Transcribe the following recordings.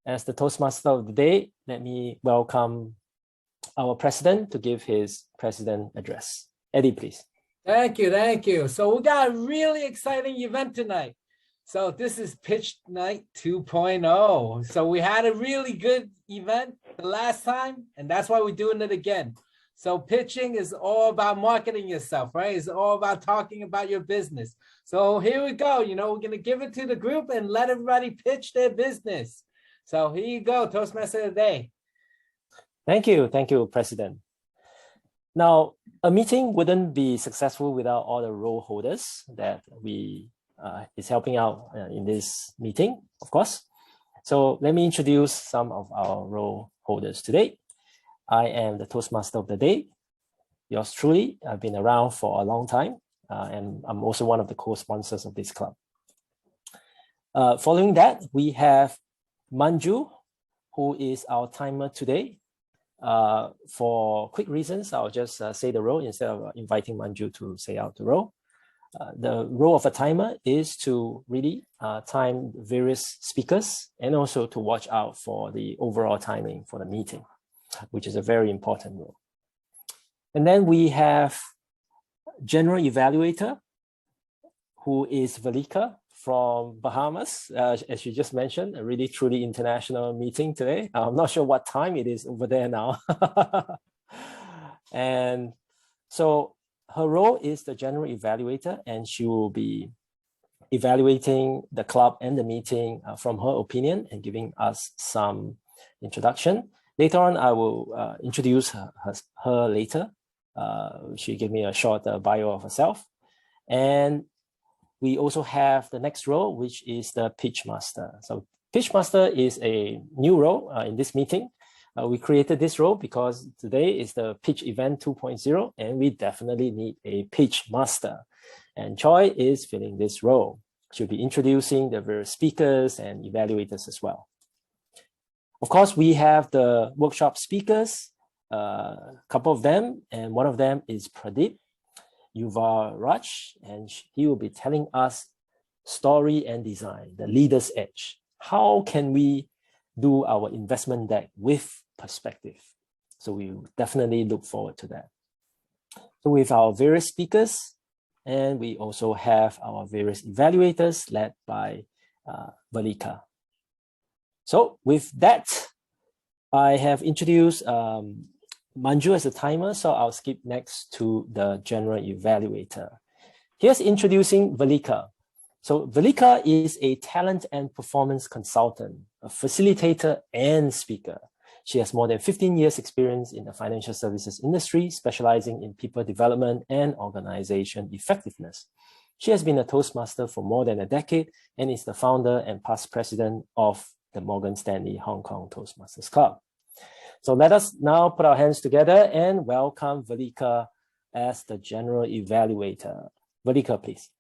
As the Toastmaster of the day, let me welcome our president to give his president address. Eddie, please. Thank you. So we got a really exciting event tonight. So this is Pitch Night 2.0. So we had a really good event the last time, and that's why we're doing it again. So pitching is all about marketing yourself, right? It's all about talking about your business. So here we go. We're going to give it to the group and let everybody pitch their business. So here you go, Toastmaster of the day. Thank you, President. Now, a meeting wouldn't be successful without all the role holders that we is helping out in this meeting, of course. So let me introduce some of our role holders today. I am the Toastmaster of the day, yours truly. I've been around for a long time, and I'm also one of the co-sponsors of this club. Following that, we have Manju, who is our timer today. For quick reasons, I'll just say the role instead of inviting Manju to say out the role. The role of a timer is to really time various speakers and also to watch out for the overall timing for the meeting, which is a very important role. And then we have General Evaluator, who is Valika from Bahamas, as you just mentioned, a really truly international meeting today. I'm not sure what time it is over there now. And so her role is the General Evaluator, and she will be evaluating the club and the meeting from her opinion and giving us some introduction. Later on, I will introduce her later. She gave me a short bio of herself. And we also have the next role, which is the Pitch Master. So Pitch Master is a new role in this meeting. We created this role because today is the Pitch Event 2.0, and we definitely need a Pitch Master. And Choi is filling this role. She'll be introducing the various speakers and evaluators as well. Of course, we have the workshop speakers, a couple of them, and one of them is Pradeep Yuval Raj, and he will be telling us story and design, the leader's edge. How can we do our investment deck with perspective? So we definitely look forward to that. So with our various speakers, and we also have our various evaluators led by Valika. So with that, I have introduced Manju as a timer, so I'll skip next to the General Evaluator. Here's introducing Valika. So Valika is a talent and performance consultant, a facilitator and speaker. She has more than 15 years experience in the financial services industry, specializing in people development and organization effectiveness. She has been a Toastmaster for more than a decade and is the founder and past president of the Morgan Stanley Hong Kong Toastmasters Club. So let us now put our hands together and welcome Valika as the General Evaluator. Valika, please.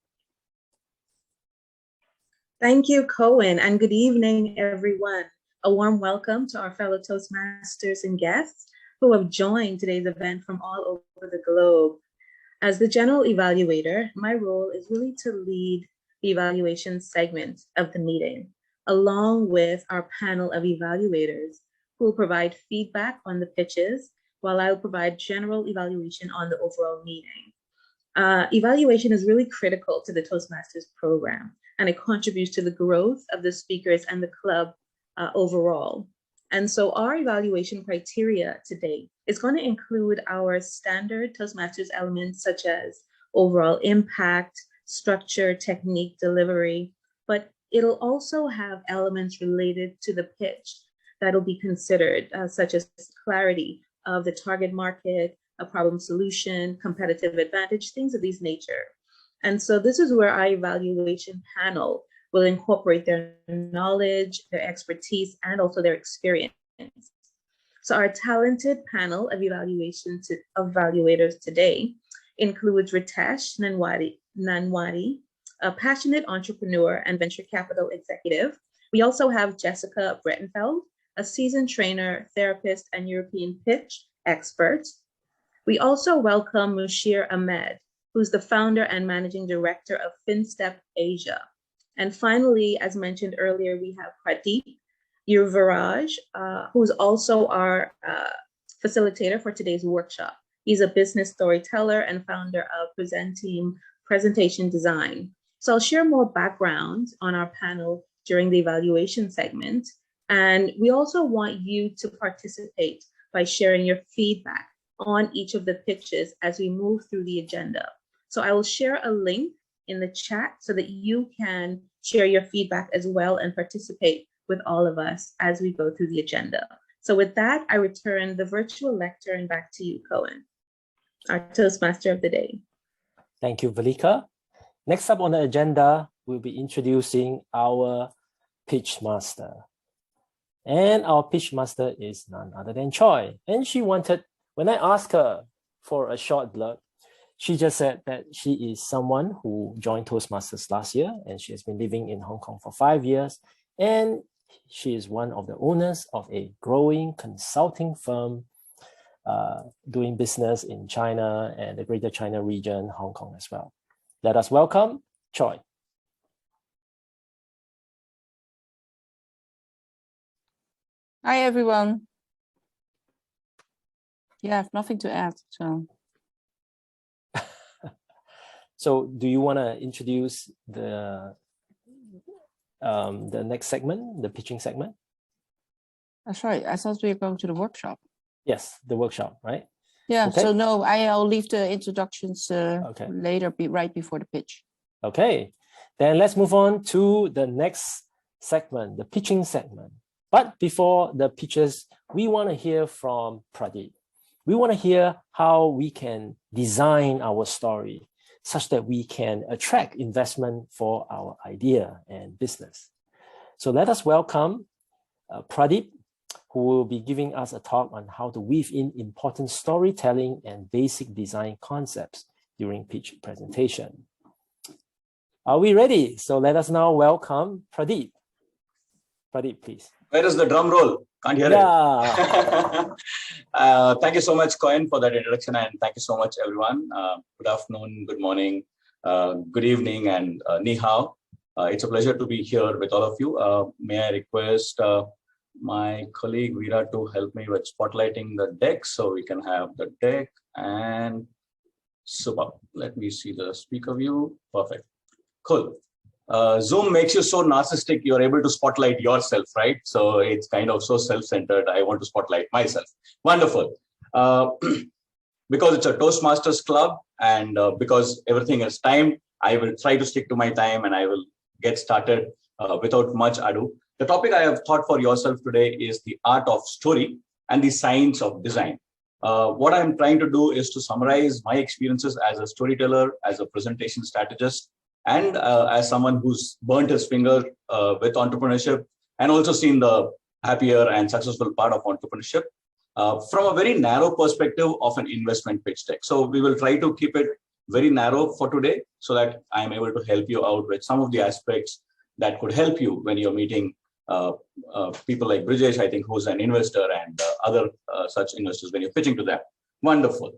Thank you, Cohen, and good evening, everyone. A warm welcome to our fellow Toastmasters and guests who have joined today's event from all over the globe. As the General Evaluator, my role is really to lead the evaluation segment of the meeting, along with our panel of evaluators who will provide feedback on the pitches, while I will provide general evaluation on the overall meeting. Evaluation is really critical to the Toastmasters program, and it contributes to the growth of the speakers and the club overall. And so our evaluation criteria today is going to include our standard Toastmasters elements such as overall impact, structure, technique, delivery, but it'll also have elements related to the pitch that'll be considered, such as clarity of the target market, a problem solution, competitive advantage, things of this nature. And so this is where our evaluation panel will incorporate their knowledge, their expertise, and also their experience. So our talented panel of evaluators today includes Ritesh Nanwadi, a passionate entrepreneur and venture capital executive. We also have Jessica Brettenfeld, a seasoned trainer, therapist, and European pitch expert. We also welcome Mushir Ahmed, who's the founder and managing director of FinStep Asia. And finally, as mentioned earlier, we have Pradeep Yuvraj, who's also our facilitator for today's workshop. He's a business storyteller and founder of Presentation Design. So I'll share more background on our panel during the evaluation segment. And we also want you to participate by sharing your feedback on each of the pitches as we move through the agenda. So I will share a link in the chat so that you can share your feedback as well and participate with all of us as we go through the agenda. So with that, I return the virtual lectern back to you, Cohen, our Toastmaster of the day. Thank you, Velika. Next up on the agenda, we'll be introducing our pitch master. And our pitch master is none other than Choi. And she wanted, when I asked her for a short blurb, she just said that she is someone who joined Toastmasters last year, and she has been living in Hong Kong for 5 years. And she is one of the owners of a growing consulting firm doing business in China and the Greater China region, Hong Kong as well. Let us welcome Choi. Hi, everyone. Yeah, I have nothing to add. So do you want to introduce the next segment, the pitching segment? Sorry, I thought we were going to the workshop. Yes, the workshop, right? Yeah, okay. So no, I'll leave the introductions later, right before the pitch. Okay, then let's move on to the next segment, the pitching segment. But before the pitches, we want to hear from Pradeep. We want to hear how we can design our story such that we can attract investment for our idea and business. So let us welcome Pradeep, who will be giving us a talk on how to weave in important storytelling and basic design concepts during pitch presentation. Are we ready? So let us now welcome Pradeep. Pradeep, please. Where is the drum roll? Can't hear it. Thank you so much, Cohen, for that introduction, and thank you so much, everyone. Good afternoon, good morning, good evening, and ni hao. It's a pleasure to be here with all of you. May I request my colleague Veera to help me with spotlighting the deck so we can have the deck, and super. Let me see the speaker view. Perfect. Cool. Zoom makes you so narcissistic, you're able to spotlight yourself, right? So it's kind of so self-centered. I want to spotlight myself. Wonderful. Because it's a Toastmasters club and because everything is timed, I will try to stick to my time and I will get started without much ado. The topic I have thought for yourself today is the art of story and the science of design. What I'm trying to do is to summarize my experiences as a storyteller, as a presentation strategist, and as someone who's burnt his finger with entrepreneurship and also seen the happier and successful part of entrepreneurship from a very narrow perspective of an investment pitch deck. So we will try to keep it very narrow for today so that I'm able to help you out with some of the aspects that could help you when you're meeting people like Brijesh, I think, who's an investor, and other such investors when you're pitching to them. Wonderful.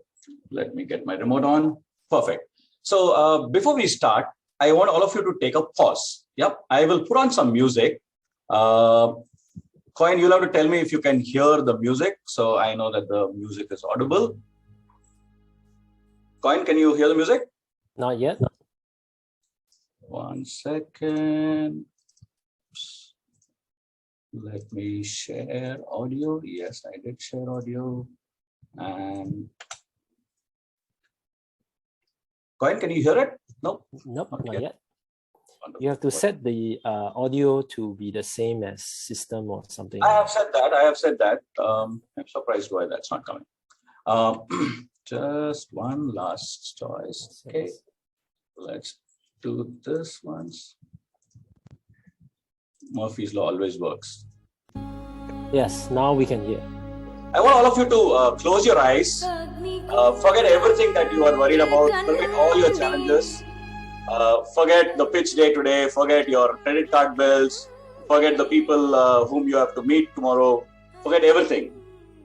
Let me get my remote on. Perfect. So before we start, I want all of you to take a pause. Yep, I will put on some music. Coin, you'll have to tell me if you can hear the music, so I know that the music is audible. Coin, can you hear the music? Not yet. 1 second. Oops. Let me share audio. Yes, I did share audio. And Coin, can you hear it? No? Nope, not yet. Wonderful. You have to set the audio to be the same as system or something. I have said that. I'm surprised why that's not coming. Just one last choice. Okay, let's do this once. Murphy's Law always works. Yes, now we can hear. I want all of you to close your eyes. Forget everything that you are worried about. Forget all your challenges. Forget the pitch day today. Forget your credit card bills. Forget the people whom you have to meet tomorrow. Forget everything.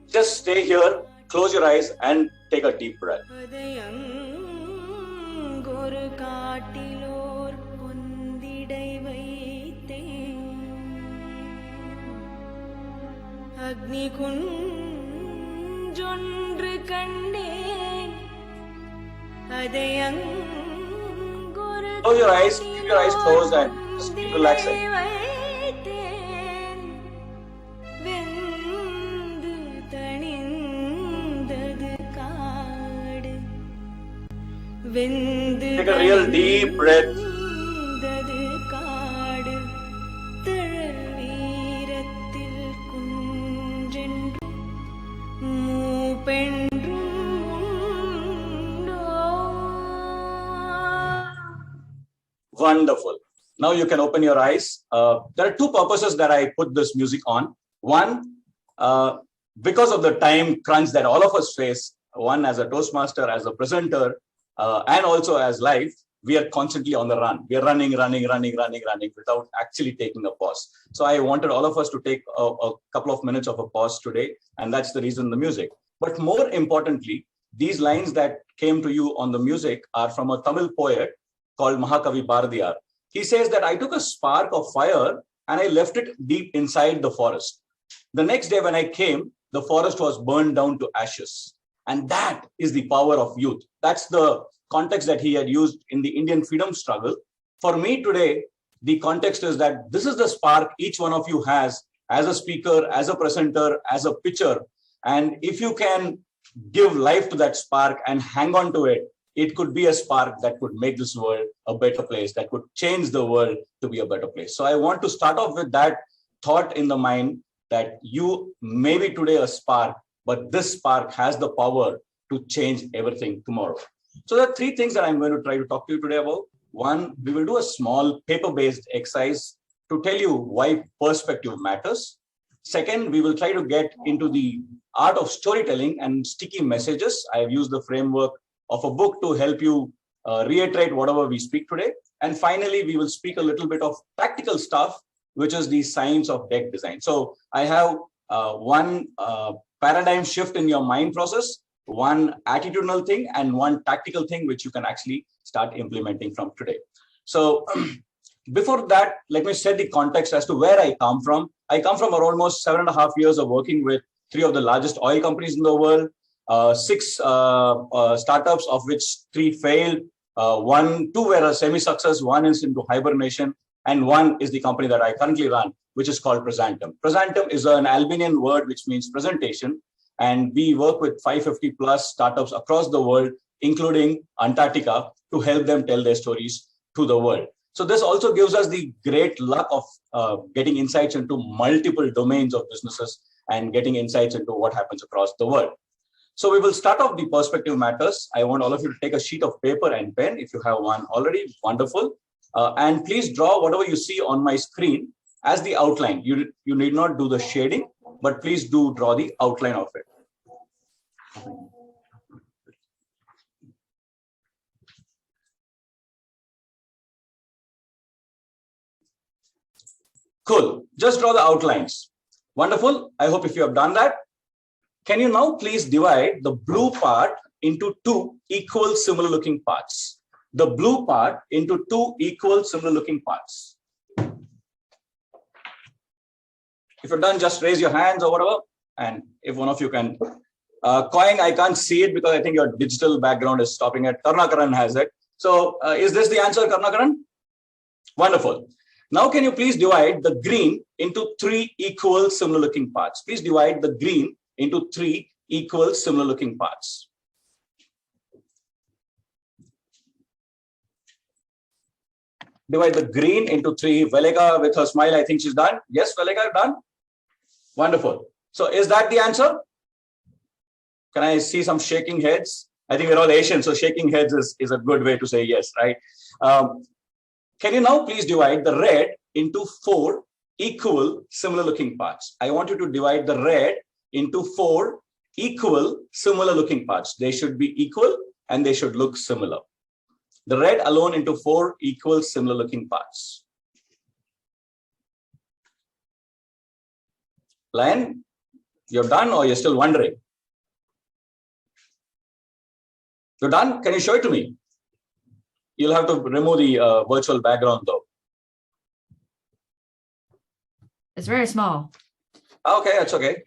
Just stay here, close your eyes, and take a deep breath. Close your eyes, keep your eyes closed and just keep relaxing. Take a real deep breath. Wonderful. Now you can open your eyes. There are two purposes that I put this music on. One, because of the time crunch that all of us face, one as a Toastmaster, as a presenter, and also as live, we are constantly on the run. We are running without actually taking a pause. So I wanted all of us to take a couple of minutes of a pause today, and that's the reason the music. But more importantly, these lines that came to you on the music are from a Tamil poet called Mahakavi Bharadiyar. He says that I took a spark of fire and I left it deep inside the forest. The next day when I came, the forest was burned down to ashes. And that is the power of youth. That's the context that he had used in the Indian freedom struggle. For me today, the context is that this is the spark each one of you has as a speaker, as a presenter, as a pitcher. And if you can give life to that spark and hang on to it, it could be a spark that could make this world a better place, that could change the world to be a better place. So I want to start off with that thought in the mind that you may be today a spark, but this spark has the power to change everything tomorrow. So there are three things that I'm going to try to talk to you today about. One, we will do a small paper-based exercise to tell you why perspective matters. Second, we will try to get into the art of storytelling and sticky messages. I have used the framework of a book to help you reiterate whatever we speak today. And finally, we will speak a little bit of practical stuff, which is the science of deck design. So I have one paradigm shift in your mind process, one attitudinal thing, and one tactical thing, which you can actually start implementing from today. So before that, let me set the context as to where I come from. I come from almost 7.5 years of working with 3 of the largest oil companies in the world, 6 startups, of which 3 failed. 2 were a semi-success, 1 is into hibernation, and 1 is the company that I currently run, which is called Presentum. Presentum is an Albanian word which means presentation, and we work with 550 plus startups across the world, including Antarctica, to help them tell their stories to the world. So this also gives us the great luck of getting insights into multiple domains of businesses and getting insights into what happens across the world. So we will start off the perspective matters. I want all of you to take a sheet of paper and pen. If you have one already, wonderful. And please draw whatever you see on my screen as the outline. You need not do the shading, but please do draw the outline of it. Cool. Just draw the outlines. Wonderful. I hope if you have done that, can you now please divide the blue part into 2 equal similar looking parts? The blue part into 2 equal similar looking parts. If you're done, just raise your hands or whatever. And if one of you can, Coin, I can't see it because I think your digital background is stopping it. Karnakaran has it. So is this the answer, Karnakaran? Wonderful. Now, can you please divide the green into 3 equal similar looking parts? Please divide the green into 3 equal similar looking parts. Divide the green into 3. Velega with her smile, I think she's done. Yes, Velega, done? Wonderful. So is that the answer? Can I see some shaking heads? I think we're all Asian, so shaking heads is a good way to say yes, right? Can you now please divide the red into 4 equal similar looking parts? I want you to divide the red into 4 equal similar looking parts. They should be equal and they should look similar. The red alone into 4 equal similar looking parts. Lion, you're done or you're still wondering? You're done? Can you show it to me? You'll have to remove the virtual background though. It's very small. Okay, that's okay.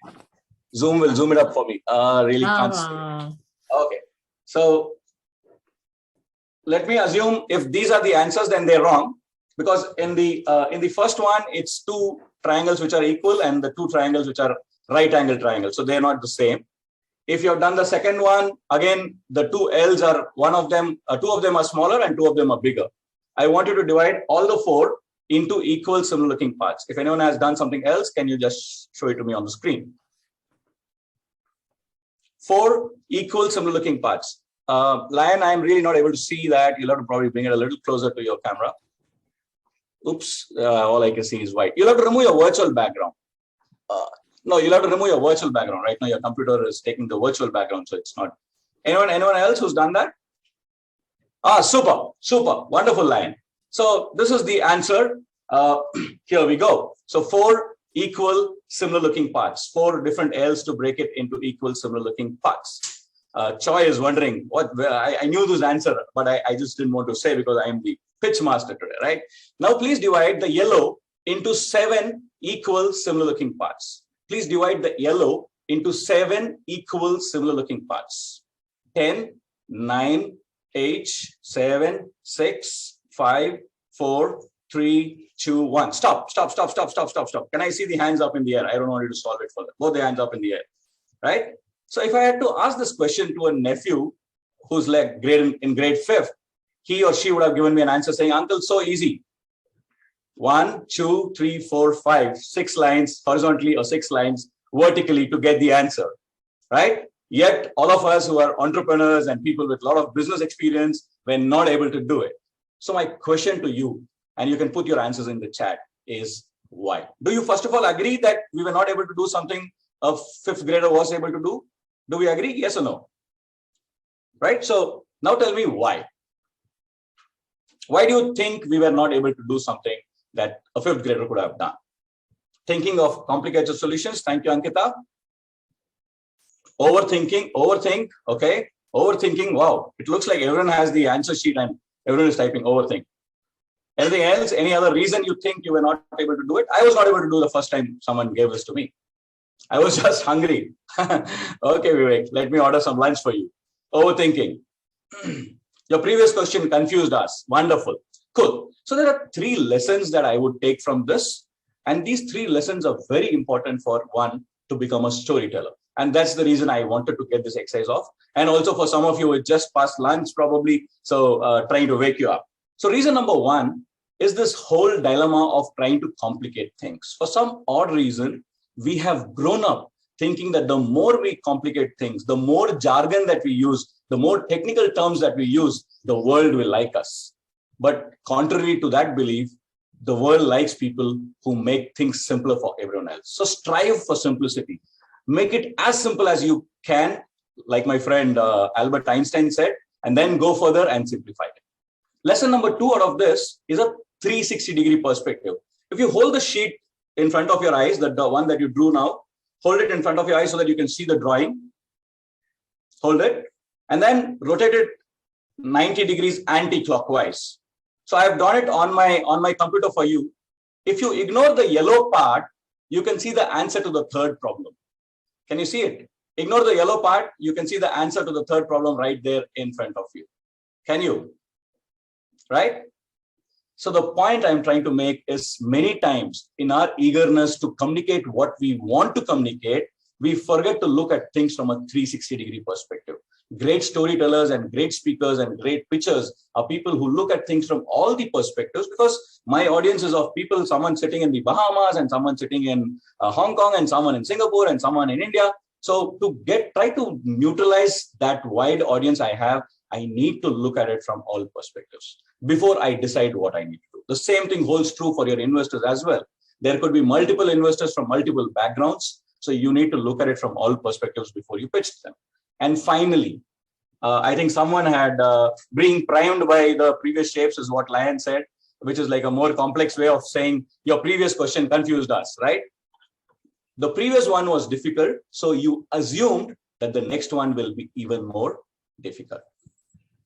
Zoom will zoom it up for me. Really can't see. Okay. So let me assume if these are the answers, then they're wrong. Because in the first one, it's two triangles which are equal and the two triangles which are right angle triangles. So they're not the same. If you have done the second one, again, the two L's are two of them are smaller and two of them are bigger. I want you to divide all the four into equal similar looking parts. If anyone has done something else, can you just show it to me on the screen? 4 equal similar looking parts. Lion, I'm really not able to see that. You'll have to probably bring it a little closer to your camera. Oops, all I can see is white. You'll have to remove your virtual background. No, you'll have to remove your virtual background. Right now, your computer is taking the virtual background, so it's not. Anyone else who's done that? Super, wonderful, Lion. So this is the answer. Here we go. So 4 equal similar looking parts, 4 different L's to break it into equal similar looking parts. Choi is wondering what I knew this answer, but I just didn't want to say because I am the pitch master today, right? Now please divide the yellow into 7 equal similar looking parts. Please divide the yellow into 7 equal similar looking parts. 10, 9, 8, 7, 6, 5, 4, 3, 2, 1. Stop. Can I see the hands up in the air? I don't want you to solve it for them. Both the hands up in the air, right? So if I had to ask this question to a nephew who's like in grade 5th, he or she would have given me an answer saying, Uncle, so easy. 1, 2, 3, 4, 5, 6 lines horizontally or 6 lines vertically to get the answer, right? Yet all of us who are entrepreneurs and people with a lot of business experience were not able to do it. So my question to you, and you can put your answers in the chat, is why? Do you first of all agree that we were not able to do something a 5th grader was able to do? Do we agree? Yes or no? Right? So now tell me why. Why do you think we were not able to do something that a 5th grader could have done? Thinking of complicated solutions. Thank you, Ankita. Overthink. Okay. Overthinking. Wow. It looks like everyone has the answer sheet and everyone is typing overthink. Anything else? Any other reason you think you were not able to do it? I was not able to do the first time someone gave this to me. I was just hungry. Okay, Vivek, let me order some lunch for you. Overthinking. Your previous question confused us. Wonderful. Cool. So there are 3 lessons that I would take from this. And these 3 lessons are very important for one to become a storyteller. And that's the reason I wanted to get this exercise off. And also for some of you, it just past lunch probably. So trying to wake you up. So reason number 1 is this whole dilemma of trying to complicate things. For some odd reason, we have grown up thinking that the more we complicate things, the more jargon that we use, the more technical terms that we use, the world will like us. But contrary to that belief, the world likes people who make things simpler for everyone else. So strive for simplicity. Make it as simple as you can, like my friend Albert Einstein said, and then go further and simplify it. Lesson number 2 out of this is a 360-degree perspective. If you hold the sheet in front of your eyes, the one that you drew now, hold it in front of your eyes so that you can see the drawing. Hold it and then rotate it 90 degrees anti-clockwise. So I have done it on my computer for you. If you ignore the yellow part, you can see the answer to the 3rd problem. Can you see it? Ignore the yellow part, you can see the answer to the 3rd problem right there in front of you. Can you? Right? So the point I'm trying to make is many times in our eagerness to communicate what we want to communicate, we forget to look at things from a 360-degree perspective. Great storytellers and great speakers and great pitchers are people who look at things from all the perspectives, because my audience is of people, someone sitting in the Bahamas and someone sitting in Hong Kong and someone in Singapore and someone in India. So to try to neutralize that wide audience I have, I need to look at it from all perspectives before I decide what I need to do. The same thing holds true for your investors as well. There could be multiple investors from multiple backgrounds. So you need to look at it from all perspectives before you pitch them. And finally, I think someone had being primed by the previous shapes is what Lion said, which is like a more complex way of saying your previous question confused us, right? The previous one was difficult. So you assumed that the next one will be even more difficult.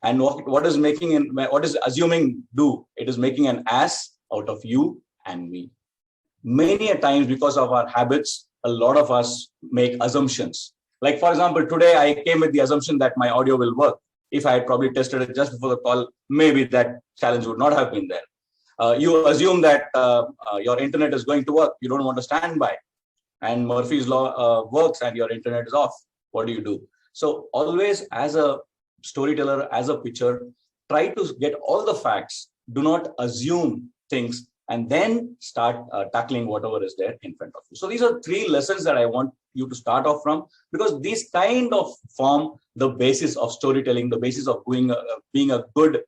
And what is assuming do? It is making an ass out of you and me. Many a times, because of our habits, a lot of us make assumptions. Like, for example, today I came with the assumption that my audio will work. If I had probably tested it just before the call, maybe that challenge would not have been there. You assume that your internet is going to work. You don't want to stand by. And Murphy's law works and your internet is off. What do you do? So always, as a storyteller, as a pitcher, try to get all the facts. Do not assume things and then start tackling whatever is there in front of you. So these are 3 lessons that I want you to start off from, because these kind of form the basis of storytelling, the basis of being a good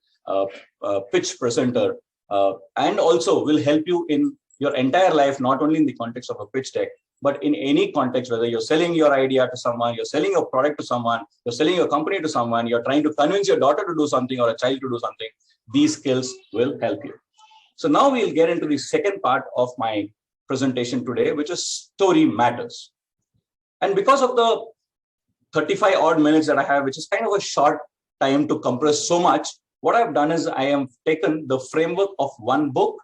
pitch presenter, and also will help you in your entire life, not only in the context of a pitch deck, but in any context, whether you're selling your idea to someone, you're selling your product to someone, you're selling your company to someone, you're trying to convince your daughter to do something or a child to do something, these skills will help you. So now we'll get into the second part of my presentation today, which is story matters. And because of the 35 odd minutes that I have, which is kind of a short time to compress so much, what I've done is I have taken the framework of one book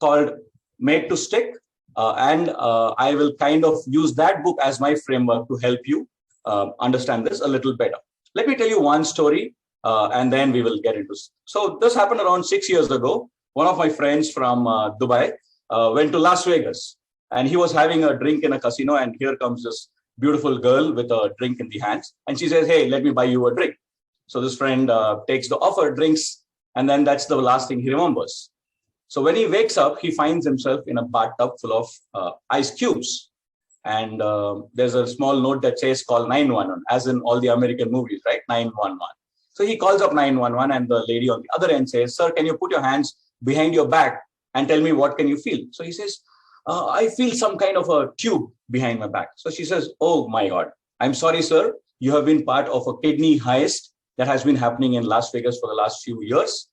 called Made to Stick, and I will kind of use that book as my framework to help you understand this a little better. Let me tell you one story, and then we will get into it. So this happened around 6 years ago. One of my friends from Dubai went to Las Vegas, and he was having a drink in a casino, and here comes this beautiful girl with a drink in the hands, and she says, "Hey, let me buy you a drink." So this friend takes the offer, drinks, and then that's the last thing he remembers. So when he wakes up, he finds himself in a bathtub full of ice cubes. And there's a small note that says call 911, as in all the American movies, right? 911. So he calls up 911, and the lady on the other end says, "Sir, can you put your hands behind your back and tell me what can you feel?" So he says, "I feel some kind of a tube behind my back." So she says, "Oh my God, I'm sorry, sir. You have been part of a kidney heist that has been happening in Las Vegas for the last few years.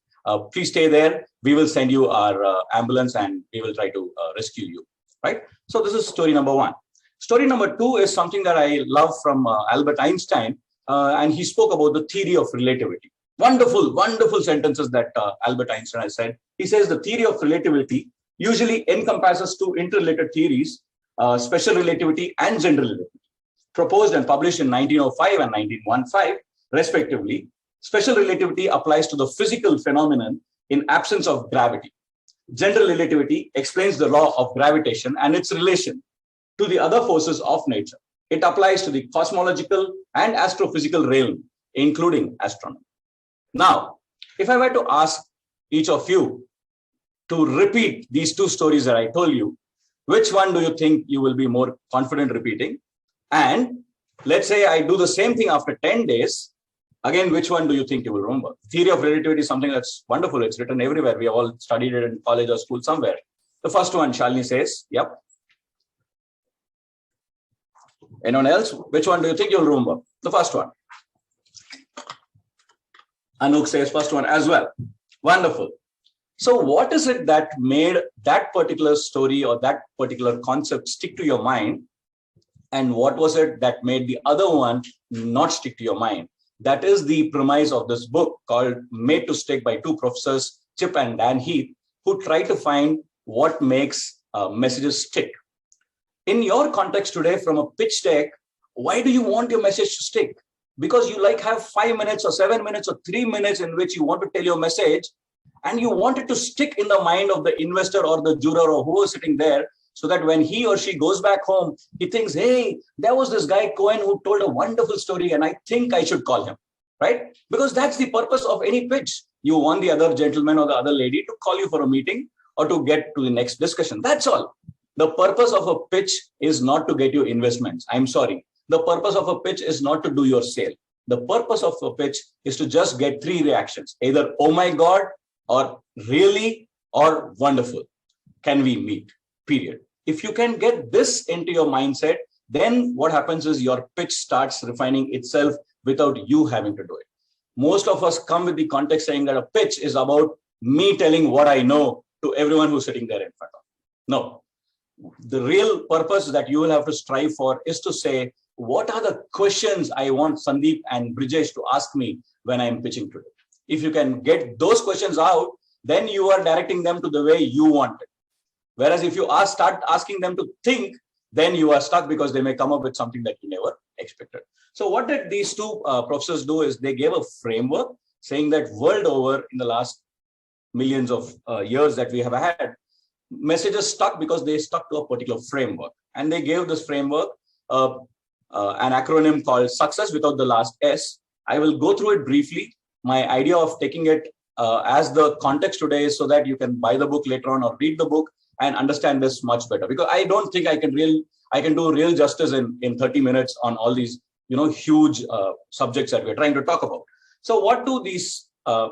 Please stay there. We will send you our ambulance and we will try to rescue you." Right? So this is story number 1. Story number 2 is something that I love from Albert Einstein, and he spoke about the theory of relativity. Wonderful, wonderful sentences that Albert Einstein has said. He says the theory of relativity usually encompasses 2 interrelated theories, special relativity and general relativity, proposed and published in 1905 and 1915, respectively. Special relativity applies to the physical phenomenon in absence of gravity. General relativity explains the law of gravitation and its relation to the other forces of nature. It applies to the cosmological and astrophysical realm, including astronomy. Now, if I were to ask each of you to repeat these 2 stories that I told you, which one do you think you will be more confident repeating? And let's say I do the same thing after 10 days. Again, which one do you think you will remember? Theory of relativity is something that's wonderful. It's written everywhere. We have all studied it in college or school somewhere. The first one, Shalini says, yep. Anyone else? Which one do you think you'll remember? The first one. Anouk says first one as well. Wonderful. So what is it that made that particular story or that particular concept stick to your mind? And what was it that made the other one not stick to your mind? That is the premise of this book called Made to Stick by 2 professors, Chip and Dan Heath, who try to find what makes messages stick. In your context today, from a pitch deck, why do you want your message to stick? Because you have 5 minutes or 7 minutes or 3 minutes in which you want to tell your message, and you want it to stick in the mind of the investor or the juror or who is sitting there, so that when he or she goes back home, he thinks, hey, there was this guy Cohen who told a wonderful story and I think I should call him, right? Because that's the purpose of any pitch. You want the other gentleman or the other lady to call you for a meeting or to get to the next discussion. That's all. The purpose of a pitch is not to get you investments. I'm sorry. The purpose of a pitch is not to do your sale. The purpose of a pitch is to just get 3 reactions, either, oh my God, or really, or wonderful. Can we meet? Period. If you can get this into your mindset, then what happens is your pitch starts refining itself without you having to do it. Most of us come with the context saying that a pitch is about me telling what I know to everyone who's sitting there in front of me. No. The real purpose that you will have to strive for is to say, what are the questions I want Sandeep and Brijesh to ask me when I'm pitching today? If you can get those questions out, then you are directing them to the way you want it. Whereas if you start asking them to think, then you are stuck because they may come up with something that you never expected. So what did these two professors do is they gave a framework saying that world over in the last millions of years that we have had, messages stuck because they stuck to a particular framework. And they gave this framework an acronym called SUCCESS without the last S. I will go through it briefly. My idea of taking it as the context today is so that you can buy the book later on or read the book and understand this much better. Because I don't think I can do real justice in 30 minutes on all these huge subjects that we're trying to talk about. So what do these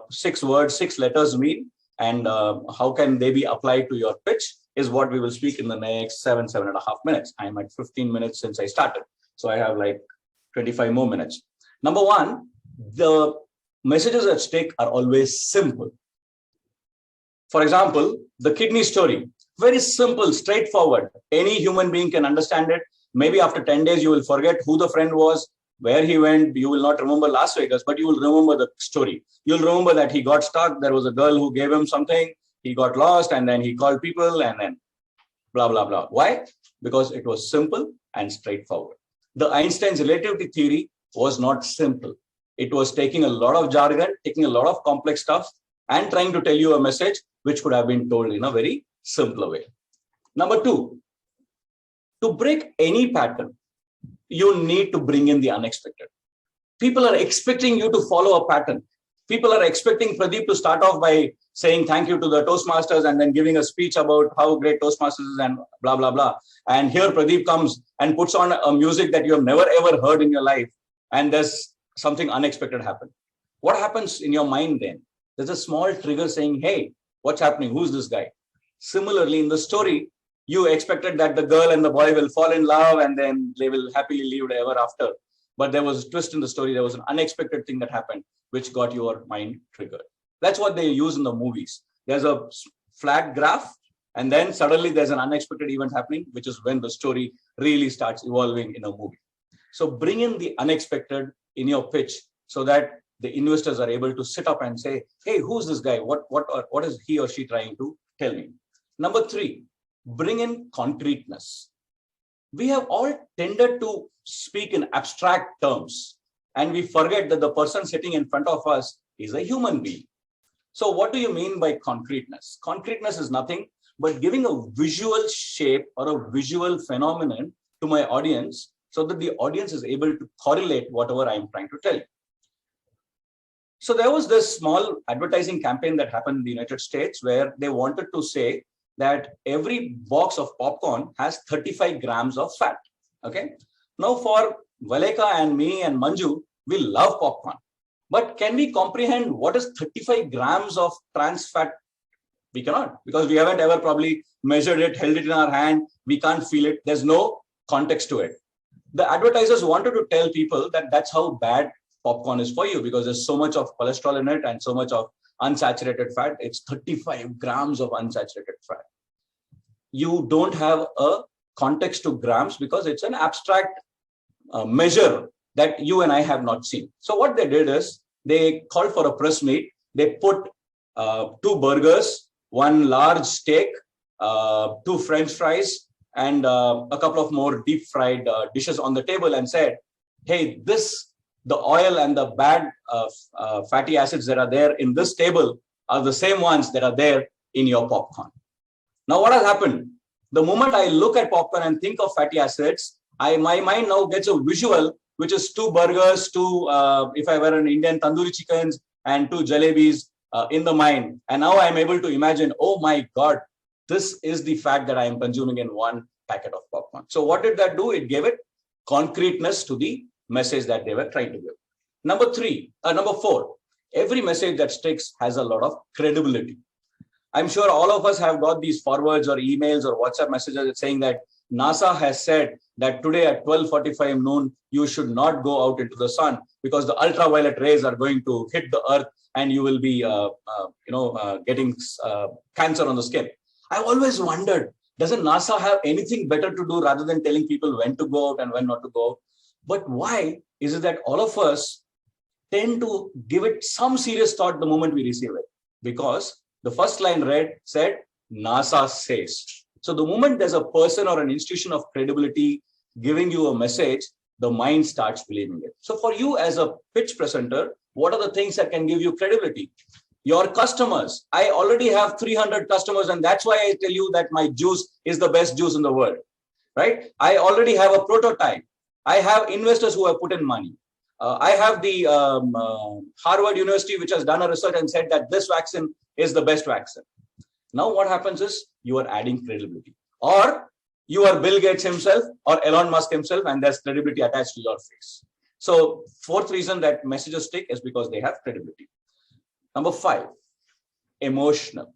6 words, 6 letters mean? And how can they be applied to your pitch is what we will speak in the next 7.5 minutes. I'm at 15 minutes since I started. So I have like 25 more minutes. Number 1, the messages at stake are always simple. For example, the kidney story, very simple, straightforward. Any human being can understand it. Maybe after 10 days, you will forget who the friend was, where he went. You will not remember Las Vegas, but you will remember the story. You'll remember that he got stuck. There was a girl who gave him something. He got lost and then he called people and then blah, blah, blah. Why? Because it was simple and straightforward. The Einstein's relativity theory was not simple. It was taking a lot of jargon, taking a lot of complex stuff and trying to tell you a message which could have been told in a very simpler way. Number 2, to break any pattern, you need to bring in the unexpected. People are expecting you to follow a pattern. People are expecting Pradeep to start off by saying thank you to the Toastmasters and then giving a speech about how great Toastmasters is and blah, blah, blah. And here Pradeep comes and puts on a music that you have never ever heard in your life. And there's something unexpected happen. What happens in your mind then? There's a small trigger saying, hey, what's happening? Who's this guy? Similarly, in the story, you expected that the girl and the boy will fall in love and then they will happily live ever after. But there was a twist in the story. There was an unexpected thing that happened, which got your mind triggered. That's what they use in the movies. There's a flat graph, and then suddenly there's an unexpected event happening, which is when the story really starts evolving in a movie. So bring in the unexpected in your pitch so that the investors are able to sit up and say, hey, who's this guy? What is he or she trying to tell me? Number 3, bring in concreteness. We have all tended to speak in abstract terms, and we forget that the person sitting in front of us is a human being. So what do you mean by concreteness? Concreteness is nothing but giving a visual shape or a visual phenomenon to my audience so that the audience is able to correlate whatever I'm trying to tell you. So there was this small advertising campaign that happened in the United States where they wanted to say that every box of popcorn has 35 grams of fat. Okay. Now for Valeka and me and Manju, we love popcorn. But can we comprehend what is 35 grams of trans fat? We cannot, because we haven't ever probably measured it, held it in our hand. We can't feel it. There's no context to it. The advertisers wanted to tell people that that's how bad popcorn is for you, because there's so much of cholesterol in it and so much of unsaturated fat. It's 35 grams of unsaturated fat. You don't have a context to grams because it's an abstract measure that you and I have not seen. So what they did is they called for a press meet. They put 2 burgers, 1 large steak, 2 French fries, and a couple of more deep fried dishes on the table and said, hey, the oil and the bad fatty acids that are there in this table are the same ones that are there in your popcorn. Now, what has happened? The moment I look at popcorn and think of fatty acids, my mind now gets a visual, which is 2 burgers, 2, if I were an Indian, tandoori chickens, and 2 jalebis in the mind. And now I'm able to imagine, oh my God, this is the fat that I am consuming in 1 packet of popcorn. So what did that do? It gave it concreteness to the message that they were trying to give. Number 4, every message that sticks has a lot of credibility. I'm sure all of us have got these forwards or emails or WhatsApp messages saying that NASA has said that today at 12:45 noon, you should not go out into the sun because the ultraviolet rays are going to hit the earth and you will be, getting cancer on the skin. I've always wondered, doesn't NASA have anything better to do rather than telling people when to go out and when not to go out? But why is it that all of us tend to give it some serious thought the moment we receive it? Because the first line said, NASA says. So the moment there's a person or an institution of credibility giving you a message, the mind starts believing it. So for you as a pitch presenter, what are the things that can give you credibility? Your customers. I already have 300 customers, and that's why I tell you that my juice is the best juice in the world, right? I already have a prototype. I have investors who have put in money. I have the Harvard University, which has done a research and said that this vaccine is the best vaccine. Now what happens is you are adding credibility. Or you are Bill Gates himself or Elon Musk himself, and there's credibility attached to your face. So fourth reason that messages stick is because they have credibility. Number 5, emotional.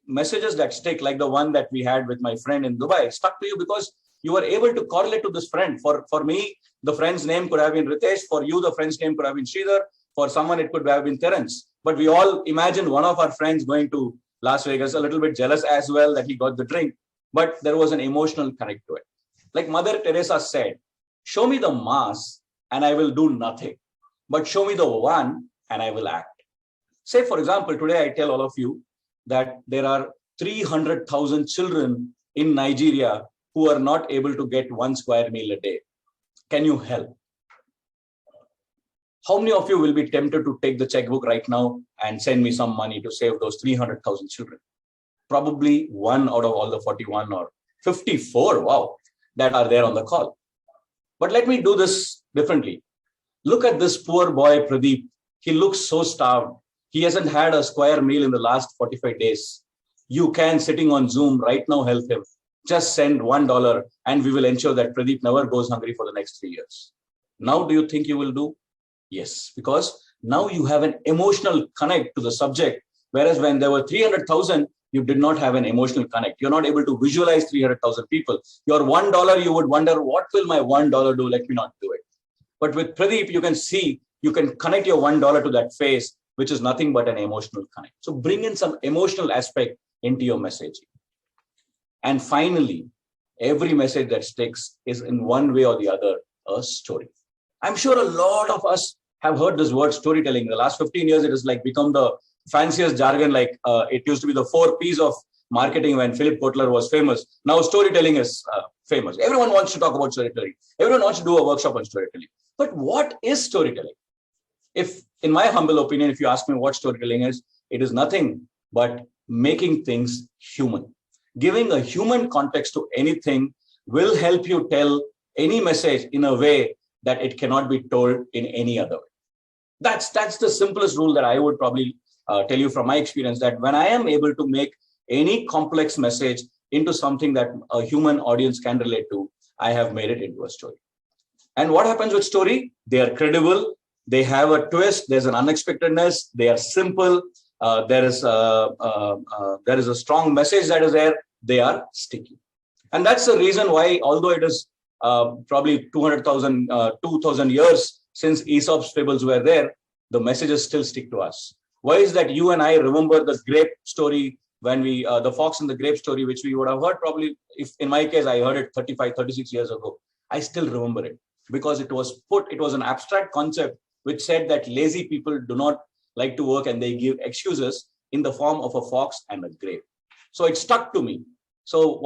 Messages that stick, like the one that we had with my friend in Dubai, stuck to you because you were able to correlate to this friend. For me, the friend's name could have been Ritesh. For you, the friend's name could have been Sridhar. For someone, it could have been Terence. But we all imagine one of our friends going to Las Vegas, a little bit jealous as well that he got the drink. But there was an emotional connect to it. Like Mother Teresa said, show me the mass and I will do nothing. But show me the one and I will act. Say, for example, today I tell all of you that there are 300,000 children in Nigeria who are not able to get 1 square meal a day. Can you help? How many of you will be tempted to take the checkbook right now and send me some money to save those 300,000 children? Probably 1 out of all the 41 or 54, wow, that are there on the call. But let me do this differently. Look at this poor boy, Pradeep. He looks so starved. He hasn't had a square meal in the last 45 days. You can, sitting on Zoom right now, help him. Just send $1 and we will ensure that Pradeep never goes hungry for the next 3 years. Now, do you think you will do? Yes, because now you have an emotional connect to the subject. Whereas when there were 300,000, you did not have an emotional connect. You're not able to visualize 300,000 people. Your $1, you would wonder, what will my $1 do? Let me not do it. But with Pradeep, you can see, you can connect your $1 to that face, which is nothing but an emotional connect. So bring in some emotional aspect into your messaging. And finally, every message that sticks is in one way or the other a story. I'm sure a lot of us have heard this word storytelling. In the last 15 years, it has like become the fanciest jargon. Like it used to be the 4 P's of marketing when Philip Kotler was famous. Now storytelling is famous. Everyone wants to talk about storytelling. Everyone wants to do a workshop on storytelling. But what is storytelling? If, in my humble opinion, if you ask me what storytelling is, it is nothing but making things human. Giving a human context to anything will help you tell any message in a way that it cannot be told in any other way. That's the simplest rule that I would probably tell you from my experience, that when I am able to make any complex message into something that a human audience can relate to, I have made it into a story. And what happens with story? They are credible. They have a twist. There's an unexpectedness. They are simple. There is a strong message that is there. They are sticky. And that's the reason why, although it is probably 2,000 years since Aesop's fables were there, the messages still stick to us. Why is that? You and I remember the grape story when we, the fox and the grape story, which we would have heard probably, if in my case, I heard it 35, 36 years ago. I still remember it because it was an abstract concept which said that lazy people do not like to work and they give excuses in the form of a fox and a grape. So it stuck to me. So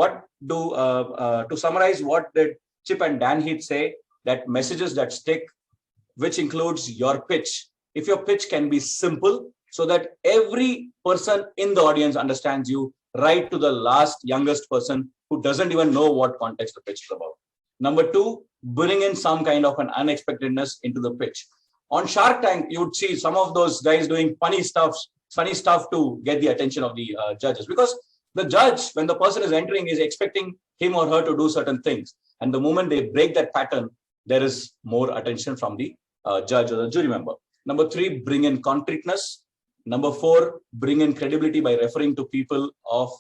to summarize, what did Chip and Dan Heath say? That messages that stick, which includes your pitch. If your pitch can be simple so that every person in the audience understands you, right to the last youngest person who doesn't even know what context the pitch is about. Number 2, bring in some kind of an unexpectedness into the pitch. On Shark Tank, you would see some of those guys doing funny stuff to get the attention of the judges, because the judge, when the person is entering, is expecting him or her to do certain things. And the moment they break that pattern, there is more attention from the judge or the jury member. Number 3, bring in concreteness. Number 4, bring in credibility by referring to people of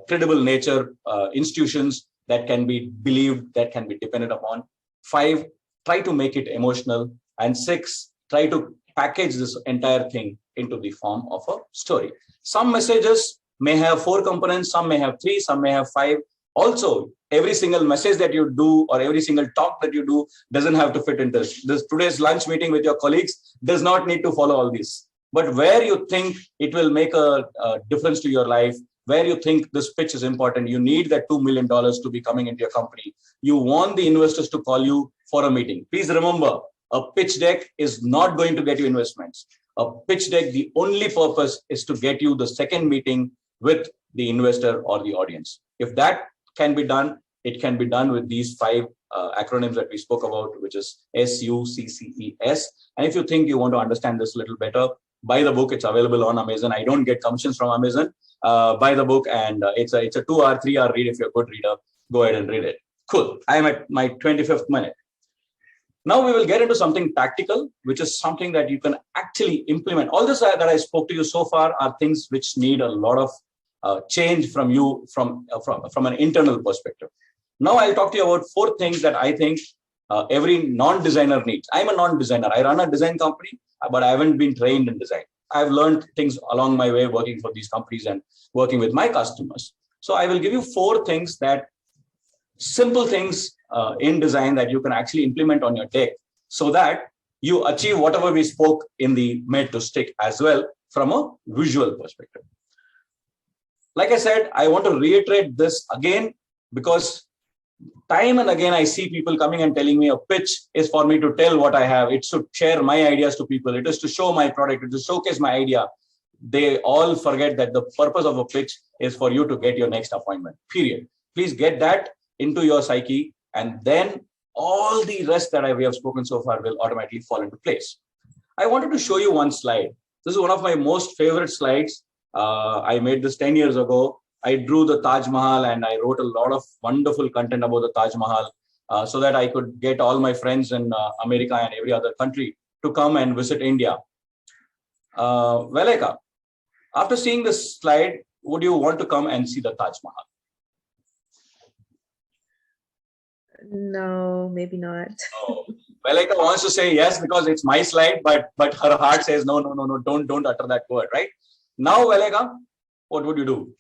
credible nature, institutions that can be believed, that can be depended upon. 5, try to make it emotional. And 6, try to package this entire thing into the form of a story. Some messages may have 4 components, some may have 3, some may have 5. Also, every single message that you do or every single talk that you do doesn't have to fit into this. Today's lunch meeting with your colleagues does not need to follow all these. But where you think it will make a difference to your life, where you think this pitch is important. You need that $2 million to be coming into your company. You want the investors to call you for a meeting. Please remember, a pitch deck is not going to get you investments. A pitch deck, the only purpose is to get you the second meeting with the investor or the audience. If that can be done, it can be done with these 5 acronyms that we spoke about, which is SUCCES. And if you think you want to understand this a little better, buy the book. It's available on Amazon. I don't get commissions from Amazon. Buy the book, and it's a 2-hour, 3-hour read. If you're a good reader, go ahead and read it. Cool. I am at my 25th minute. Now we will get into something tactical, which is something that you can actually implement. All this that I spoke to you so far are things which need a lot of change from you from an internal perspective. Now I'll talk to you about 4 things that I think every non-designer needs. I'm a non-designer. I run a design company, but I haven't been trained in design. I've learned things along my way working for these companies and working with my customers. So I will give you 4 things, that simple things in design that you can actually implement on your deck, so that you achieve whatever we spoke in the made to stick as well from a visual perspective. Like I said, I want to reiterate this again, because time and again I see people coming and telling me a pitch is for me to tell what I have. It's to share my ideas to people. It is to show my product. It is to showcase my idea. They all forget that the purpose of a pitch is for you to get your next appointment, period. Please get that into your psyche, and then all the rest that we have spoken so far will automatically fall into place. I wanted to show you one slide. This is one of my most favorite slides. I made this 10 years ago. I drew the Taj Mahal, and I wrote a lot of wonderful content about the Taj Mahal so that I could get all my friends in America and every other country to come and visit India. Veleka, after seeing this slide, would you want to come and see the Taj Mahal? No, maybe not. Oh. Veleka wants to say yes because it's my slide, but her heart says no, don't utter that word, right? Now, Veleka, what would you do?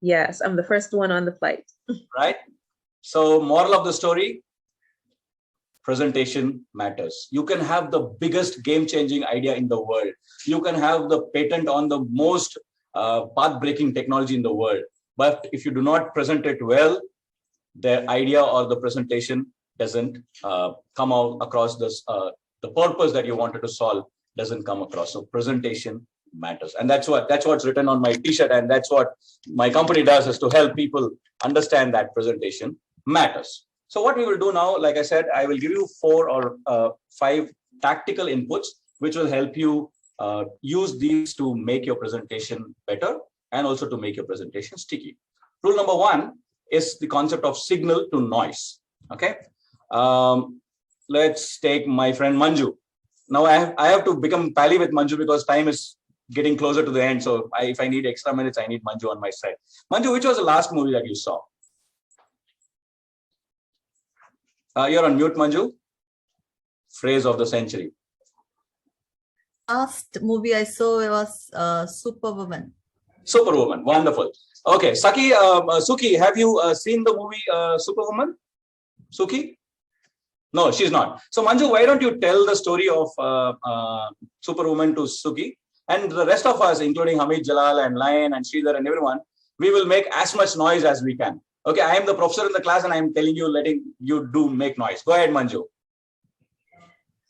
Yes, I'm the first one on the flight. Right? So, moral of the story, presentation matters. You can have the biggest game-changing idea in the world. You can have the patent on the most path-breaking technology in the world. But if you do not present it well, the idea or the presentation doesn't come out across this, the purpose that you wanted to solve doesn't come across. So presentation matters. And that's what's written on my t-shirt. And that's what my company does, is to help people understand that presentation matters. So what we will do now, like I said, I will give you 4 or 5 tactical inputs, which will help you use these to make your presentation better and also to make your presentation sticky. Rule number 1 is the concept of signal to noise. Okay. Let's take my friend Manju. Now I have to become pally with Manju because time is getting closer to the end. So if I need extra minutes, I need Manju on my side. Manju, which was the last movie that you saw? You're on mute, Manju. Phrase of the century. Last movie I saw was Superwoman. Superwoman, wonderful. Okay, Suki, have you seen the movie Superwoman? Suki? No, she's not. So Manju, why don't you tell the story of Superwoman to Suki, and the rest of us, including Hamid Jalal and Lion and Sridhar and everyone, we will make as much noise as we can. Okay, I am the professor in the class and I am telling you, letting you make noise. Go ahead, Manju.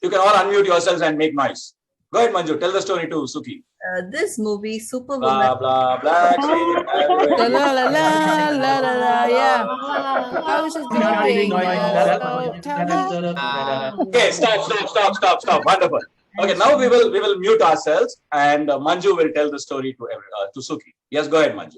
You can all unmute yourselves and make noise. Go ahead, Manju. Tell the story to Suki. This movie, Superwoman. Blah, blah, blah. La la la la la la la. Yeah. I was just doing. Okay, stop. Wonderful. Okay, now we will mute ourselves, and Manju will tell the story to Suki. Yes, go ahead, Manju.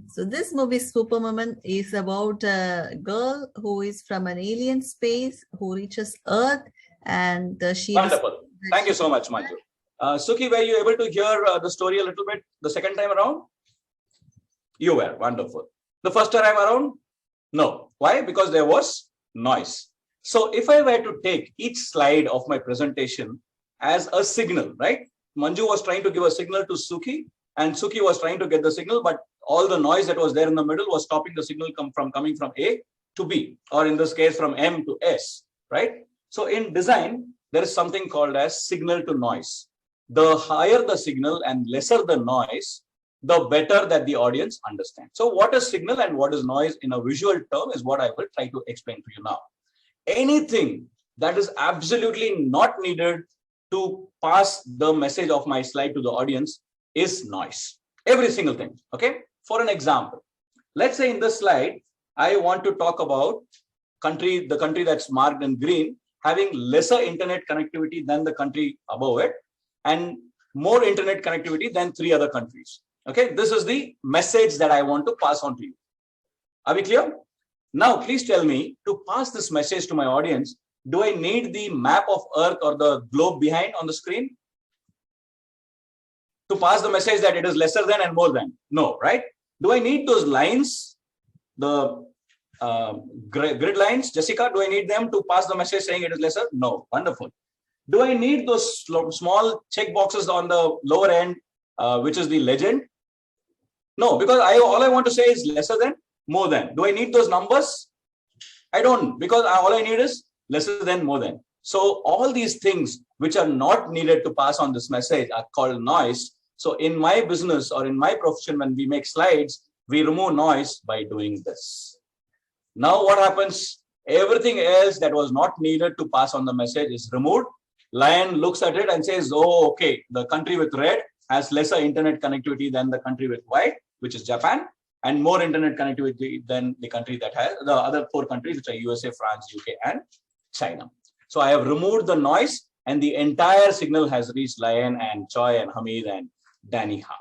So this movie, Superwoman, is about a girl who is from an alien space who reaches Earth, and she. Wonderful. Thank you so much, Manju. Suki, were you able to hear the story a little bit the second time around? You were. Wonderful. The first time around? No. Why? Because there was noise. So if I were to take each slide of my presentation as a signal, right? Manju was trying to give a signal to Suki, and Suki was trying to get the signal, but all the noise that was there in the middle was stopping the signal from coming from A to B, or in this case, from M to S, right? So in design, there is something called as signal to noise. The higher the signal and lesser the noise, the better that the audience understands. So what is signal and what is noise in a visual term is what I will try to explain to you now. Anything that is absolutely not needed to pass the message of my slide to the audience is noise. Every single thing. Okay. For an example, let's say in this slide, I want to talk about the country that's marked in green having lesser internet connectivity than the country above it and more internet connectivity than 3 other countries. Okay, this is the message that I want to pass on to you. Are we clear? Now, please tell me, to pass this message to my audience, do I need the map of Earth or the globe behind on the screen to pass the message that it is lesser than and more than? No, right? Do I need those lines, the grid lines, Jessica? Do I need them to pass the message saying it is lesser? No. Wonderful. Do I need those small check boxes on the lower end, which is the legend? No, because all I want to say is lesser than, more than. Do I need those numbers? I don't, because all I need is lesser than, more than. So all these things which are not needed to pass on this message are called noise. So in my business or in my profession, when we make slides, we remove noise by doing this. Now what happens? Everything else that was not needed to pass on the message is removed. Lion looks at it and says, oh, okay, the country with red has lesser internet connectivity than the country with white, which is Japan, and more internet connectivity than the country that has the other 4 countries, which are USA, France, UK, and China. So I have removed the noise and the entire signal has reached Lion and Choi and Hamid and Danny Ha.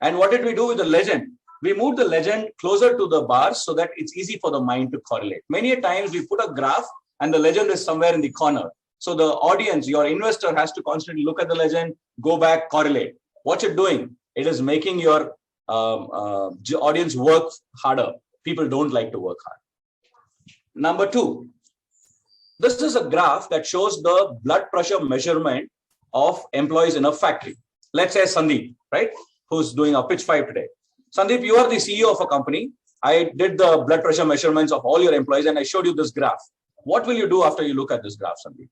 And what did we do with the legend? We moved the legend closer to the bars so that it's easy for the mind to correlate. Many a times we put a graph and the legend is somewhere in the corner. So the audience, your investor, has to constantly look at the legend, go back, correlate. What's it doing? It is making your audience work harder. People don't like to work hard. Number 2, this is a graph that shows the blood pressure measurement of employees in a factory. Let's say Sandeep, right, who's doing a pitch 5 today. Sandeep, you are the CEO of a company. I did the blood pressure measurements of all your employees and I showed you this graph. What will you do after you look at this graph, Sandeep?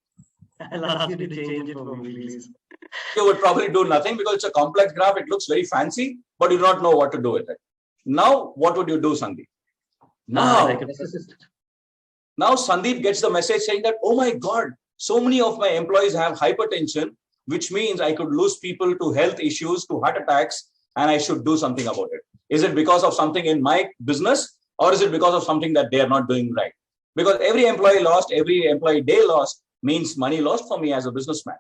I'll ask you to change it for me, please. You would probably do nothing because it's a complex graph. It looks very fancy, but you do not know what to do with it. Now, what would you do, Sandeep? Now Sandeep gets the message saying that, oh my God, so many of my employees have hypertension, which means I could lose people to health issues, to heart attacks, and I should do something about it. Is it because of something in my business or is it because of something that they are not doing right? Because every employee lost, every employee day lost means money lost for me as a businessman.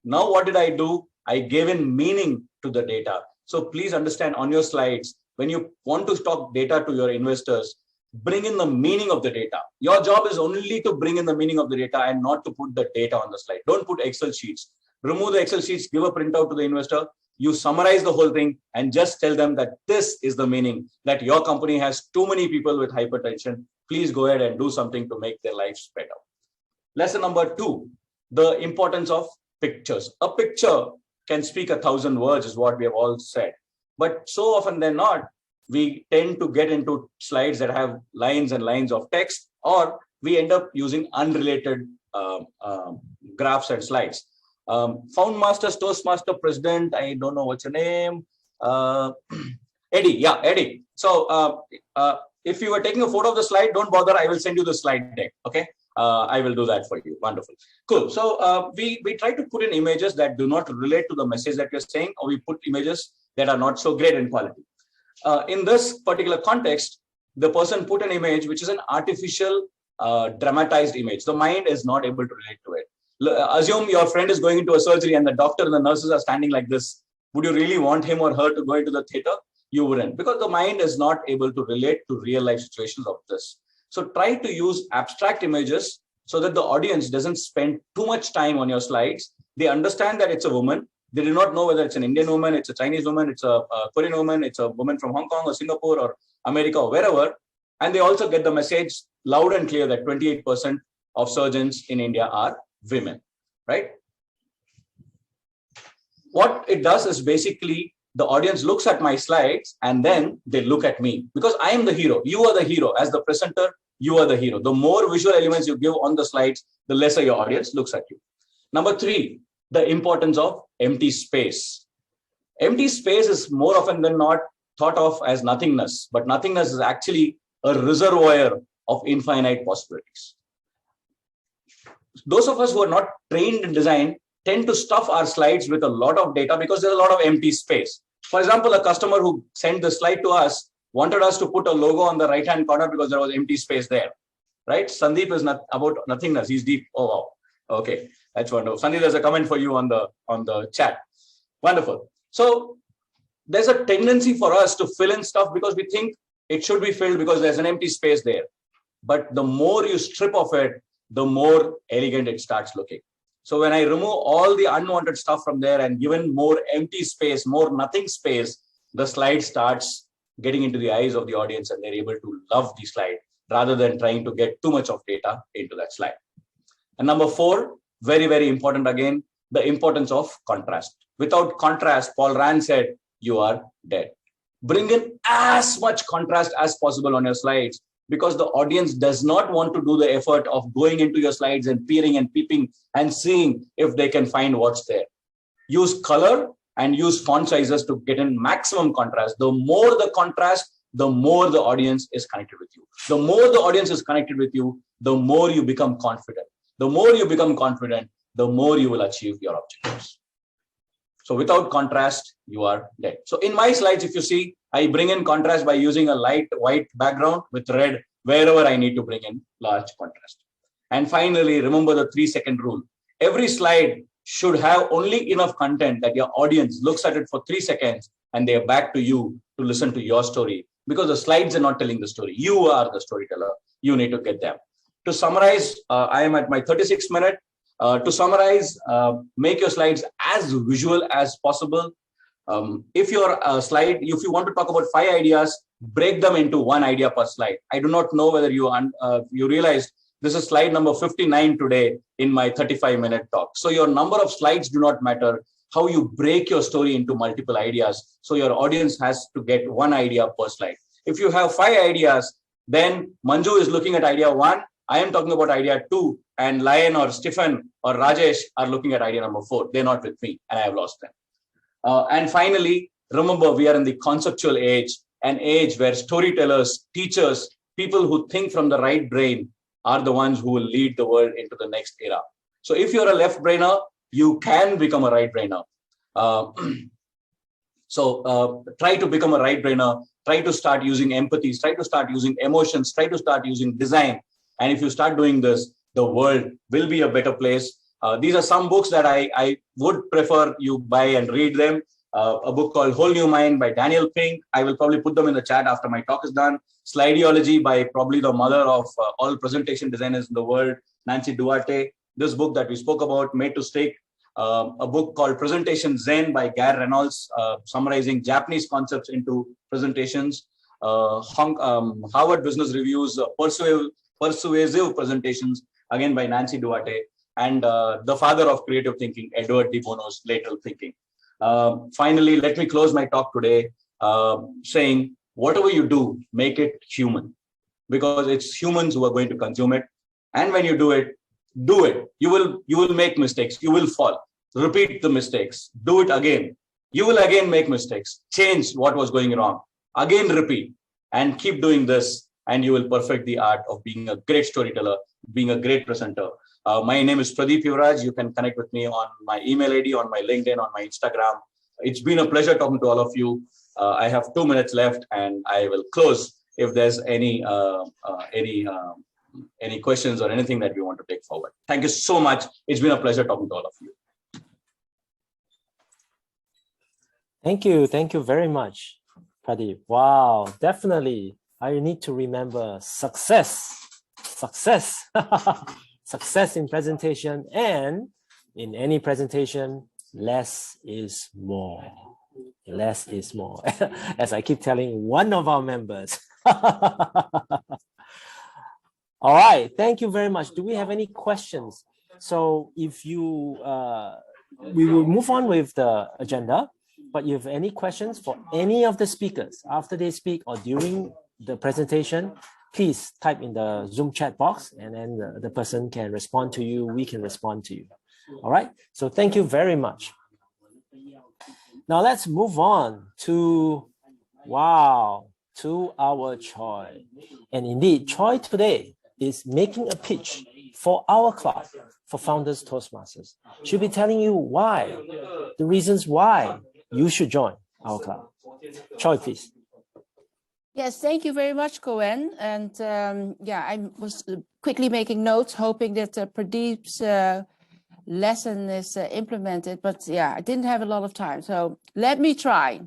Now, what did I do? I gave in meaning to the data. So please understand on your slides, when you want to talk data to your investors, bring in the meaning of the data. Your job is only to bring in the meaning of the data and not to put the data on the slide. Don't put Excel sheets. Remove the Excel sheets, give a printout to the investor. You summarize the whole thing and just tell them that this is the meaning, that your company has too many people with hypertension. Please go ahead and do something to make their lives better. Lesson number 2, the importance of pictures. A picture can speak 1,000 words is what we have all said. But so often than not, we tend to get into slides that have lines and lines of text, or we end up using unrelated graphs and slides. Foundmasters, Toastmaster president, I don't know what's your name. Eddie, yeah, Eddie. So if you were taking a photo of the slide, don't bother. I will send you the slide deck. Okay. I will do that for you. Wonderful. Cool. So we try to put in images that do not relate to the message that we're saying, or we put images that are not so great in quality. In this particular context, the person put an image which is an artificial dramatized image. The mind is not able to relate to it. Assume your friend is going into a surgery and the doctor and the nurses are standing like this. Would you really want him or her to go into the theater? You wouldn't, because the mind is not able to relate to real life situations of this. So try to use abstract images so that the audience doesn't spend too much time on your slides. They understand that it's a woman. They do not know whether it's an Indian woman, it's a Chinese woman, it's a Korean woman, it's a woman from Hong Kong or Singapore or America or wherever. And they also get the message loud and clear that 28% of surgeons in India are women, right? What it does is basically the audience looks at my slides and then they look at me, because I am the hero. You are the hero. As the presenter, you are the hero. The more visual elements you give on the slides, the lesser your audience looks at you. Number 3, the importance of empty space. Empty space is more often than not thought of as nothingness, but nothingness is actually a reservoir of infinite possibilities. Those of us who are not trained in design tend to stuff our slides with a lot of data because there's a lot of empty space. For example, a customer who sent the slide to us wanted us to put a logo on the right-hand corner because there was empty space there, right? Sandeep is not about nothingness. He's deep. Oh, wow. Okay, that's wonderful. Sandeep, there's a comment for you on the chat. Wonderful. So there's a tendency for us to fill in stuff because we think it should be filled because there's an empty space there. But the more you strip of it, the more elegant it starts looking. So when I remove all the unwanted stuff from there and given more empty space, more nothing space, the slide starts getting into the eyes of the audience and they're able to love the slide rather than trying to get too much of data into that slide. And number 4, very, very important again, the importance of contrast. Without contrast, Paul Rand said, you are dead. Bring in as much contrast as possible on your slides because the audience does not want to do the effort of going into your slides and peering and peeping and seeing if they can find what's there. Use color and use font sizes to get in maximum contrast. The more the contrast, the more the audience is connected with you. The more the audience is connected with you, the more you become confident. The more you become confident, the more you will achieve your objectives. So without contrast, you are dead. So in my slides, if you see, I bring in contrast by using a light white background with red wherever I need to bring in large contrast. And finally, remember the 3-second rule. Every slide should have only enough content that your audience looks at it for 3 seconds and they are back to you to listen to your story because the slides are not telling the story. You are the storyteller. You need to get them. To summarize, I am at my 36th minute. To summarize, make your slides as visual as possible. If your slide, if you want to talk about 5 ideas, break them into 1 idea per slide. I do not know whether you realized this is slide number 59 today in my 35-minute talk. So your number of slides do not matter. How you break your story into multiple ideas. So your audience has to get 1 idea per slide. If you have 5 ideas, then Manju is looking at idea 1. I am talking about idea 2, and Lion or Stephen or Rajesh are looking at idea number 4. They're not with me, and I have lost them. And finally, remember, we are in the conceptual age, an age where storytellers, teachers, people who think from the right brain are the ones who will lead the world into the next era. So if you're a left brainer, you can become a right brainer. So try to become a right brainer. Try to start using empathy. Try to start using emotions. Try to start using design. And if you start doing this, the world will be a better place. These are some books that I would prefer you buy and read them. A book called Whole New Mind by Daniel Pink. I will probably put them in the chat after my talk is done. Slideology by probably the mother of all presentation designers in the world, Nancy Duarte. This book that we spoke about, Made to Stick. A book called Presentation Zen by Gary Reynolds, summarizing Japanese concepts into presentations. Harvard Business Review's Persuasive Presentations, again by Nancy Duarte. And the father of creative thinking, Edward de Bono's Lateral Thinking. Finally, let me close my talk today saying, whatever you do, make it human, because it's humans who are going to consume it. And when you do it, do it. You will make mistakes. You will fall. Repeat the mistakes. Do it again. You will again make mistakes. Change what was going wrong. Again, repeat. And keep doing this. And you will perfect the art of being a great storyteller, being a great presenter. My name is Pradeep Yuvraj. You can connect with me on my email ID, on my LinkedIn, on my Instagram. It's been a pleasure talking to all of you. I have 2 minutes left, and I will close if there's any questions or anything that we want to take forward. Thank you so much. It's been a pleasure talking to all of you. Thank you. Thank you very much, Pradeep. Wow, definitely. I need to remember success. Success. Success in presentation, and in any presentation, less is more. Less is more. As I keep telling one of our members. All right, thank you very much. Do we have any questions? So if you, we will move on with the agenda, but if you have any questions for any of the speakers after they speak or during the presentation, please type in the Zoom chat box, and then the person can respond to you. We can respond to you. All right, so thank you very much. Now let's move on to, wow, to our Choi. And indeed, Choi today is making a pitch for our club, for Founders Toastmasters. She'll be telling you why, the reasons why you should join our club. Choi, please. Yes, thank you very much, Cohen. And yeah, I was quickly making notes, hoping that Pradeep's lesson is implemented. But yeah, I didn't have a lot of time. So let me try.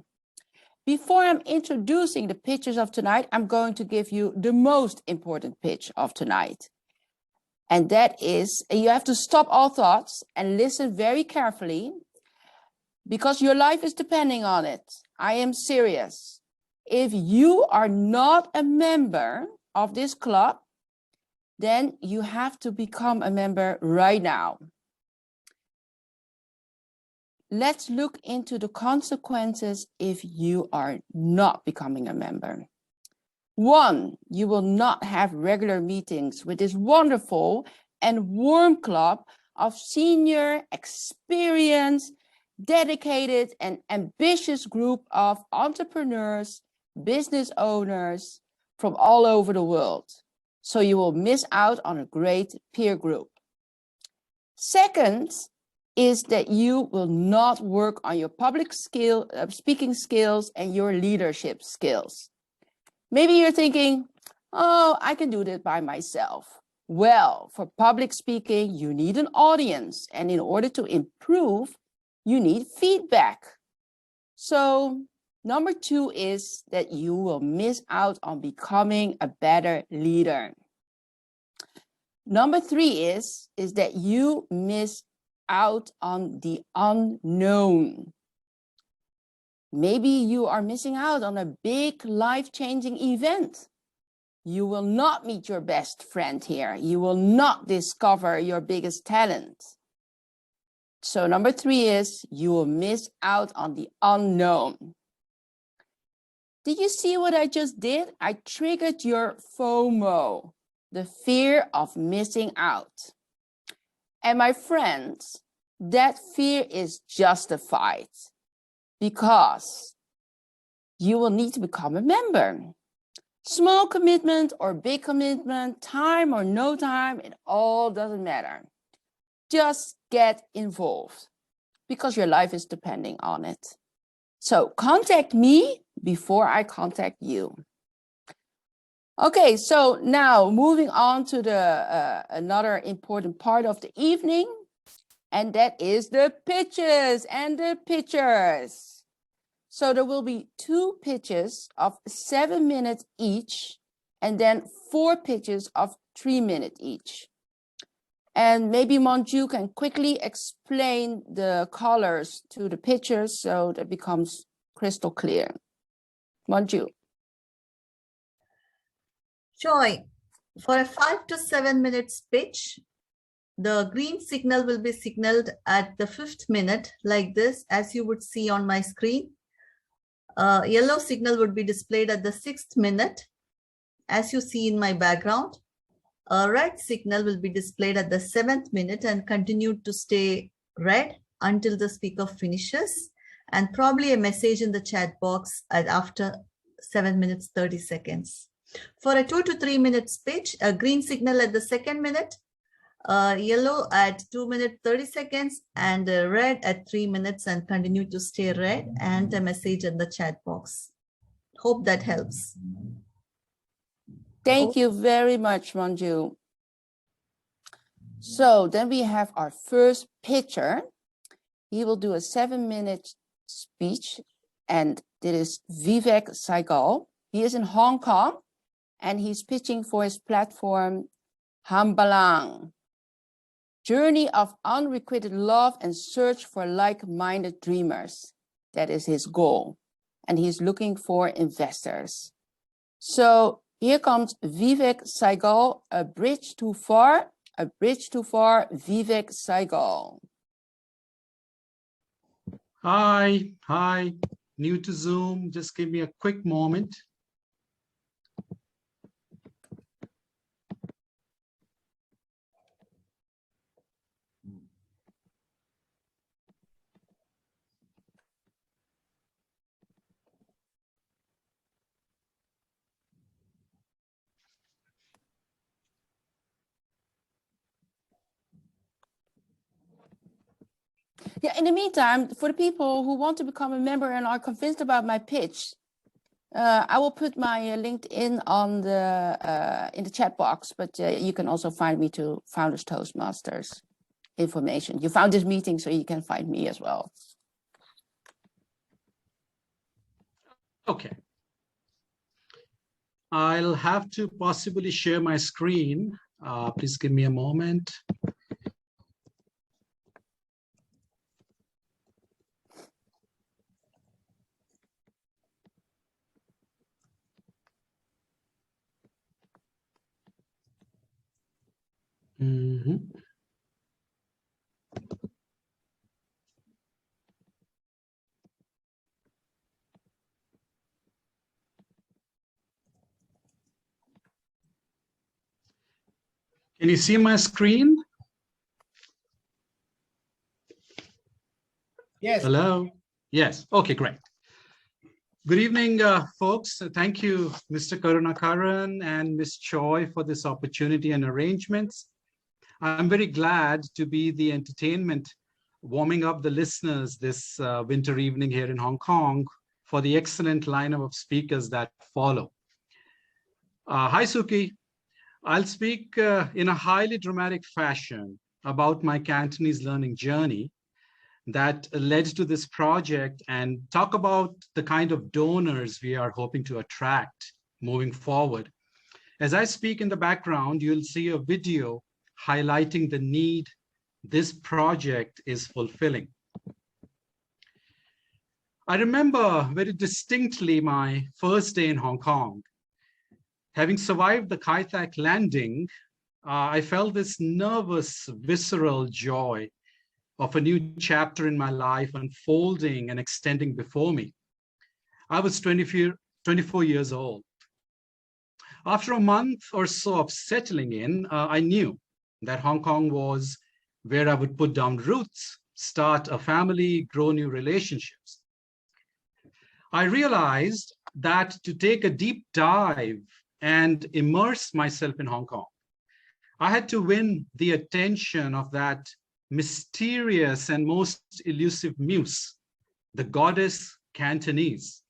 Before I'm introducing the pitches of tonight, I'm going to give you the most important pitch of tonight. And that is, you have to stop all thoughts and listen very carefully, because your life is depending on it. I am serious. If you are not a member of this club, then you have to become a member right now. Let's look into the consequences if you are not becoming a member. 1, you will not have regular meetings with this wonderful and warm club of senior, experienced, dedicated, and ambitious group of entrepreneurs, business owners from all over the world. So you will miss out on a great peer group. Second is that you will not work on your public speaking skills and your leadership skills. Maybe you're thinking, oh, I can do that by myself. Well, for public speaking, you need an audience. And in order to improve, you need feedback. So number 2 is that you will miss out on becoming a better leader. Number 3 is that you miss out on the unknown. Maybe you are missing out on a big life-changing event. You will not meet your best friend here. You will not discover your biggest talent. So number 3 is you will miss out on the unknown. Did you see what I just did? I triggered your FOMO, the fear of missing out. And my friends, that fear is justified, because you will need to become a member. Small commitment or big commitment, time or no time, it all doesn't matter. Just get involved, because your life is depending on it. So contact me before I contact you. Okay, so now moving on to the another important part of the evening, and that is the pitches and the pitchers. So there will be 2 pitches of 7 minutes each, and then 4 pitches of 3 minutes each. And maybe Monju can quickly explain the colors to the pitchers so that becomes crystal clear. Monju. Joy, for a 5 to 7 minutes pitch, the green signal will be signaled at the 5th minute, like this, as you would see on my screen. Yellow signal would be displayed at the 6th minute, as you see in my background. A red signal will be displayed at the 7th minute and continue to stay red until the speaker finishes, and probably a message in the chat box after 7 minutes 30 seconds. For a 2 to 3 minutes pitch, a green signal at the 2nd minute, yellow at 2 minutes 30 seconds, and red at 3 minutes and continue to stay red, and a message in the chat box. Hope that helps. Thank you very much, Monju. So then we have our first pitcher. He will do a 7-minute speech, and it is Vivek Saigal. He is in Hong Kong, and he's pitching for his platform, Hambalang. Journey of unrequited love and search for like-minded dreamers. That is his goal. And he's looking for investors. So here comes Vivek Saigal, a bridge too far, Vivek Saigal. Hi, new to Zoom. Just give me a quick moment. Yeah, in the meantime, for the people who want to become a member and are convinced about my pitch, I will put my LinkedIn on the in the chat box, but you can also find me to Founders Toastmasters information. You found this meeting, so you can find me as well. Okay. I'll have to possibly share my screen. Please give me a moment. Mm-hmm. Can you see my screen? Yes. Hello? Yes. Okay, great. Good evening, folks. Thank you, Mr. Karunakaran and Ms. Choi, for this opportunity and arrangements. I'm very glad to be the entertainment warming up the listeners this winter evening here in Hong Kong for the excellent lineup of speakers that follow. Hi, Suki. I'll speak in a highly dramatic fashion about my Cantonese learning journey that led to this project and talk about the kind of donors we are hoping to attract moving forward. As I speak in the background, you'll see a video highlighting the need this project is fulfilling. I remember very distinctly my first day in Hong Kong. Having survived the Kai Tak landing, I felt this nervous, visceral joy of a new chapter in my life unfolding and extending before me. I was 24 years old. After a month or so of settling in, I knew that Hong Kong was where I would put down roots, start a family, grow new relationships. I realized that to take a deep dive and immerse myself in Hong Kong, I had to win the attention of that mysterious and most elusive muse, the goddess Cantonese.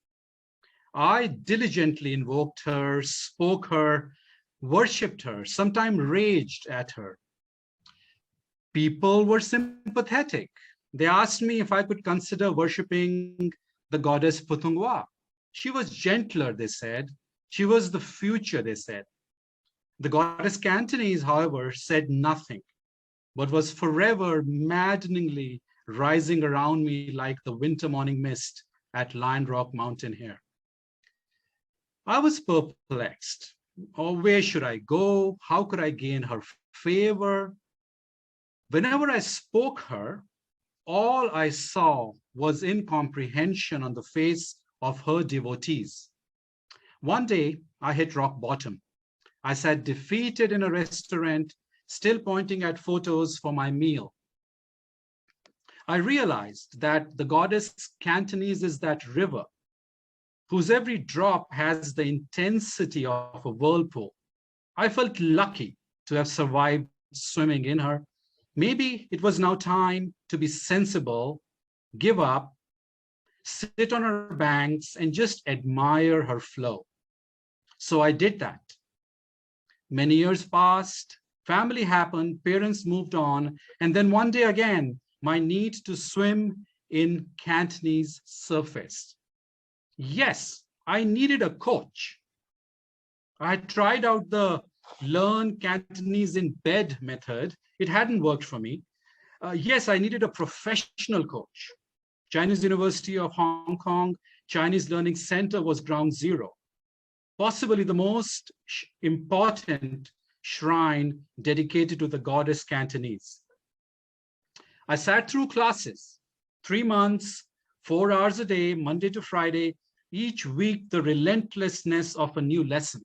I diligently invoked her, spoke her, worshipped her, sometimes raged at her. People were sympathetic. They asked me if I could consider worshipping the goddess Putungwa. She was gentler, they said. She was the future, they said. The goddess Cantonese, however, said nothing, but was forever maddeningly rising around me like the winter morning mist at Lion Rock Mountain here. I was perplexed. Oh, where should I go? How could I gain her favor? Whenever I spoke her, all I saw was incomprehension on the face of her devotees. One day, I hit rock bottom. I sat defeated in a restaurant, still pointing at photos for my meal. I realized that the goddess Cantonese is that river whose every drop has the intensity of a whirlpool. I felt lucky to have survived swimming in her. Maybe it was now time to be sensible, give up, sit on her banks, and just admire her flow. So I did that. Many years passed, family happened, parents moved on, and then one day again, my need to swim in Cantonese surfaced. Yes, I needed a coach. I had tried out the learn Cantonese in bed method. It hadn't worked for me. Yes, I needed a professional coach. Chinese University of Hong Kong Chinese Learning Center was ground zero, possibly the most important shrine dedicated to the goddess Cantonese. I sat through classes, 3 months, 4 hours a day, Monday to Friday, each week the relentlessness of a new lesson.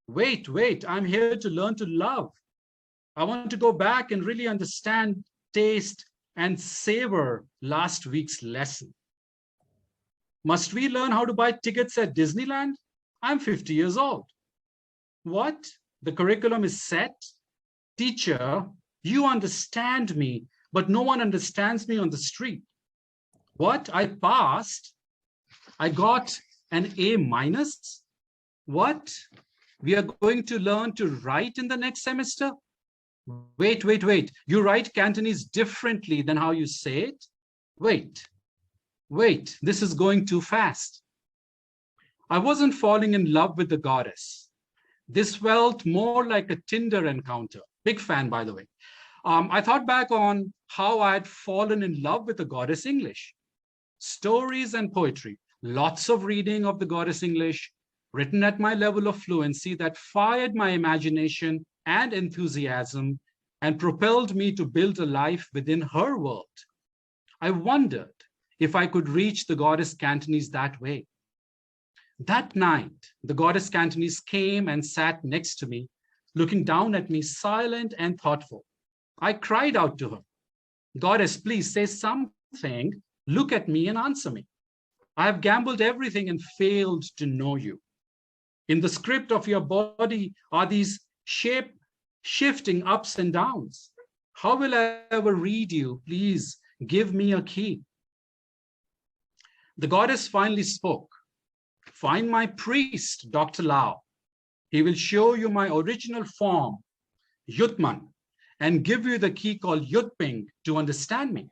Wait, I'm here to learn to love. I want to go back and really understand, taste, and savor last week's lesson. Must we learn how to buy tickets at Disneyland? I'm 50 years old. What? The curriculum is set? Teacher, you understand me. but no one understands me on the street. What? I passed? I got an A minus? What? We are going to learn to write in the next semester? Wait. You write Cantonese differently than how you say it? Wait, this is going too fast. I wasn't falling in love with the goddess. This felt more like a Tinder encounter. Big fan, by the way. I thought back on how I had fallen in love with the goddess English. Stories and poetry, lots of reading of the goddess English, written at my level of fluency that fired my imagination and enthusiasm and propelled me to build a life within her world. I wondered if I could reach the goddess Cantonese that way. That night, the goddess Cantonese came and sat next to me, looking down at me, silent and thoughtful. I cried out to her, "Goddess, please say something. Look at me and answer me. I have gambled everything and failed to know you. In the script of your body are these shape-shifting ups and downs. How will I ever read you? Please give me a key." The goddess finally spoke. "Find my priest, Dr. Lau. He will show you my original form, Yutman, and give you the key called Yutping to understand me.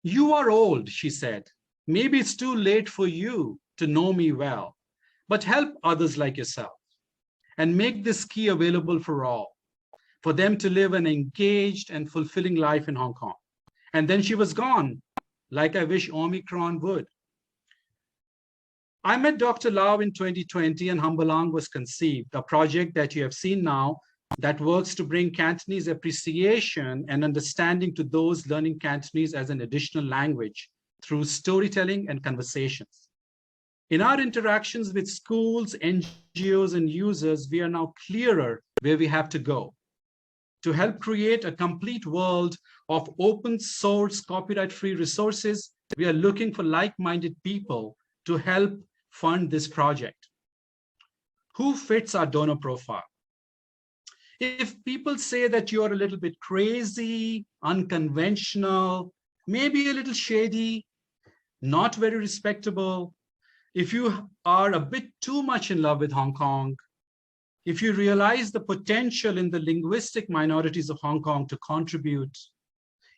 You are old," she said. "Maybe it's too late for you to know me well, but help others like yourself and make this key available for all, for them to live an engaged and fulfilling life in Hong Kong." And then she was gone, like I wish Omicron would. I met Dr. Lau in 2020 and Humbalang was conceived, a project that you have seen now that works to bring Cantonese appreciation and understanding to those learning Cantonese as an additional language through storytelling and conversations. In our interactions with schools, NGOs, and users, we are now clearer where we have to go. To help create a complete world of open source, copyright-free resources, we are looking for like-minded people to help fund this project. Who fits our donor profile? If people say that you're a little bit crazy, unconventional, maybe a little shady, not very respectable, if you are a bit too much in love with Hong Kong, if you realize the potential in the linguistic minorities of Hong Kong to contribute,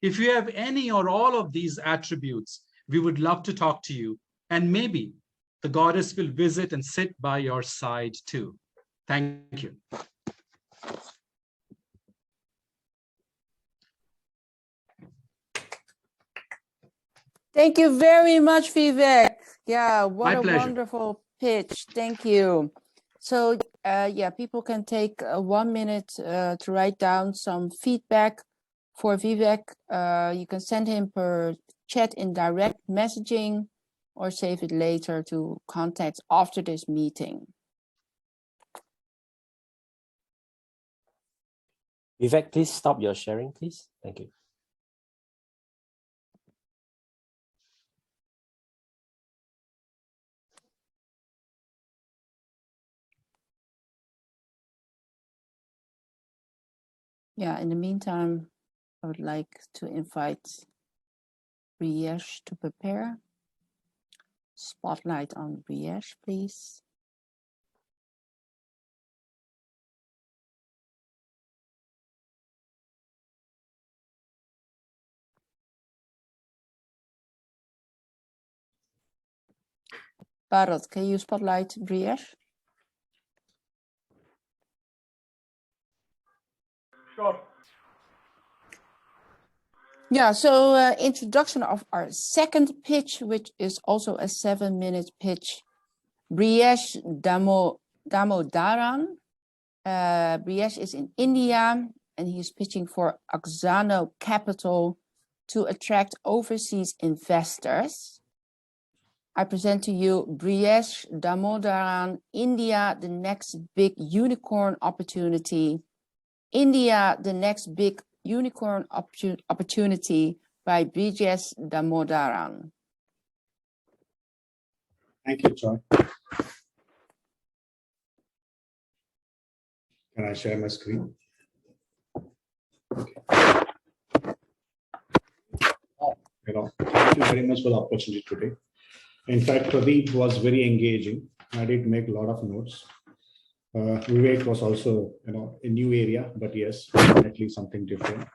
if you have any or all of these attributes, we would love to talk to you. And maybe the goddess will visit and sit by your side too. Thank you. Thank you very much, Vivek. Yeah, what My a pleasure. wonderful pitch. Thank you. So yeah, people can take 1 minute to write down some feedback for Vivek. You can send him per chat in direct messaging or save it later to contact after this meeting. Vivek, please stop your sharing, please. Thank you. Yeah, in the meantime, I would like to invite Briesh to prepare. Spotlight on Briesh, please. Bharat, can you spotlight Briesh? Sure. Yeah, so introduction of our second pitch, which is also a 7-minute pitch. Briesh Damodaran. Briesh is in India and he's pitching for Axano Capital to attract overseas investors. I present to you Briesh Damodaran, India, the next big unicorn opportunity. India, the next big unicorn opportunity by Briesh Damodaran. Thank you, Joy. Can I share my screen? Okay. thank you very much for the opportunity today. In fact, Pradeep was very engaging. I did make a lot of notes. Vivek was also, a new area, but yes, definitely something different.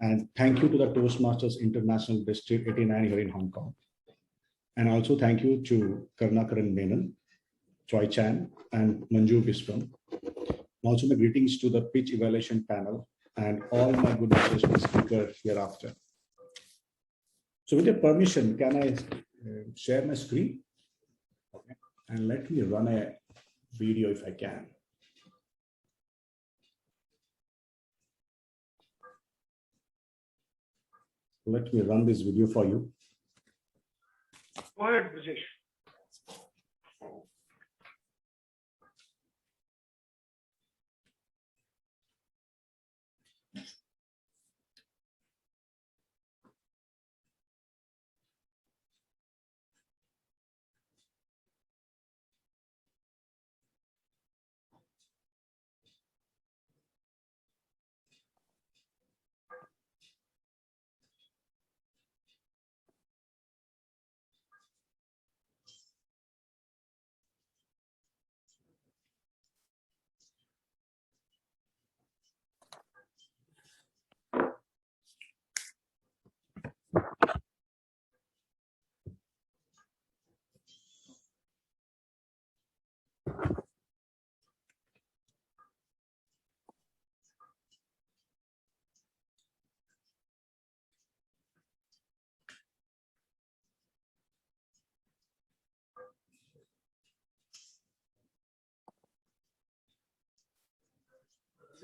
And thank you to the Toastmasters International District 89 here in Hong Kong. And also thank you to Karnakaran Menon, Choi Chan, and Manju Bispam. Also my greetings to the pitch evaluation panel and all my good wishes to the speaker hereafter. So with your permission, can I share my screen? Okay. And let me run a video if I can. Let me run this video for you. Go ahead, Brajesh.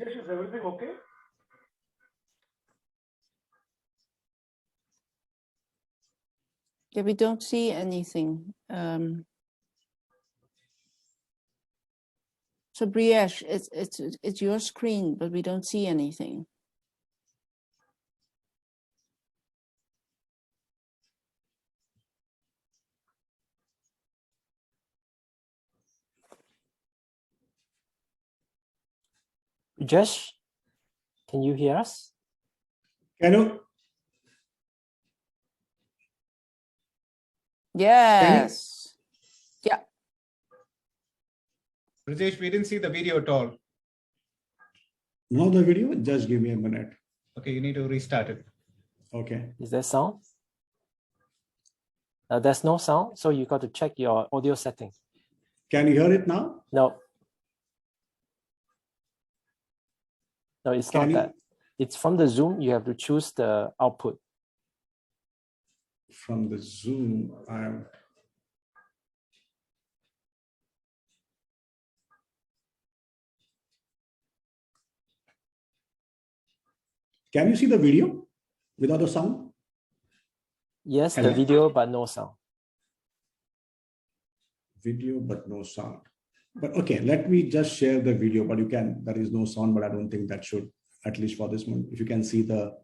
Is everything okay? Yeah, we don't see anything. So Briesh, it's your screen, but we don't see anything. Josh, can you hear us? Can you? Yes. Yeah. Rajesh, we didn't see the video at all. No, the video, just give me a minute. Okay, you need to restart it. Okay. Is there sound? There's no sound, so you got to check your audio setting. Can you hear it now? No. No, it's not that. It's from the Zoom. You have to choose the output. From the Zoom, Can you see the video without the sound? Yes, the video, but no sound. Video, but no sound. But okay, let me just share the video, but there is no sound, but I don't think that should, at least for this one, if you can see the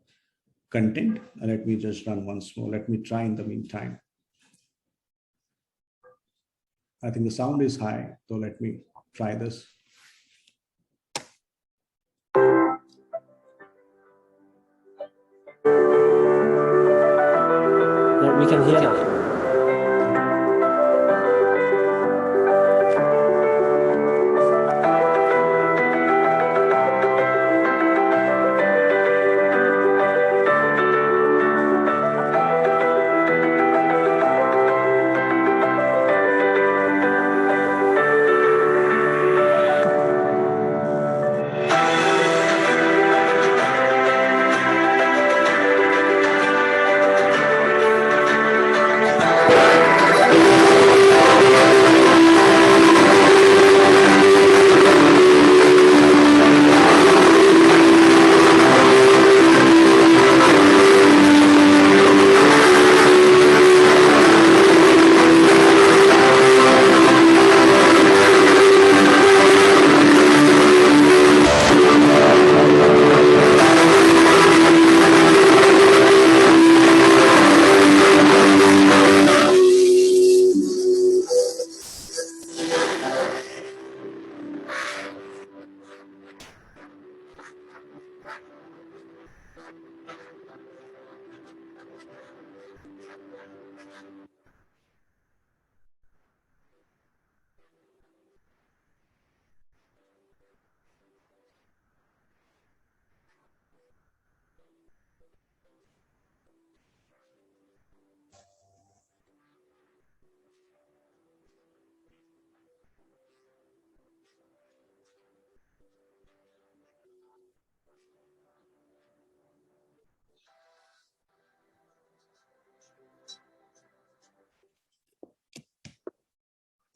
content, let me just run once more. Let me try in the meantime. I think the sound is high, so let me try this. Yeah, we can hear now.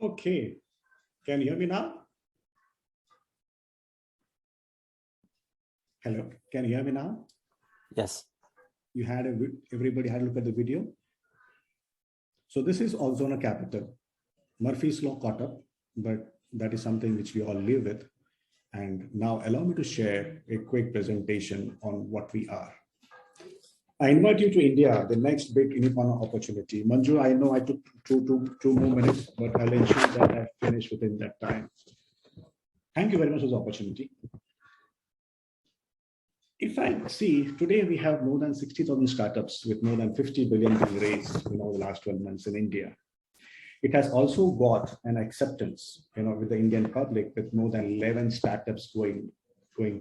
Okay, can you hear me now? Hello, can you hear me now? Yes. You had everybody had a look at the video. So this is Oxona Capital. Murphy's Law caught up, but that is something which we all live with. And now allow me to share a quick presentation on what we are. I invite you to India, the next big unicorn opportunity. Manju, I know I took two more minutes, but I'll ensure that I finish within that time. Thank you very much for the opportunity. If I see, today we have more than 60,000 startups with more than 50 billion being raised in the last 12 months in India. It has also got an acceptance, with the Indian public, with more than 11 startups going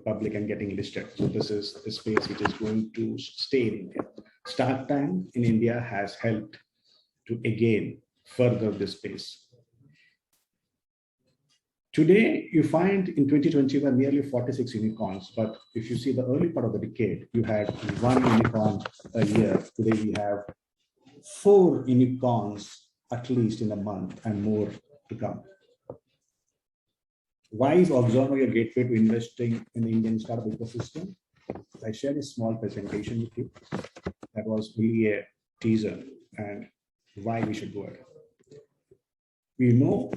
public and getting listed. So this is a space which is going to stay in India. Start time in India has helped to again further this space. Today, you find in 2021 nearly 46 unicorns, but if you see the early part of the decade, you had 1 unicorn a year. Today, we have 4 unicorns at least in a month and more to come. Why is Oxona your gateway to investing in the Indian startup ecosystem? I shared a small presentation with you. That was really a teaser and why we should do it. We know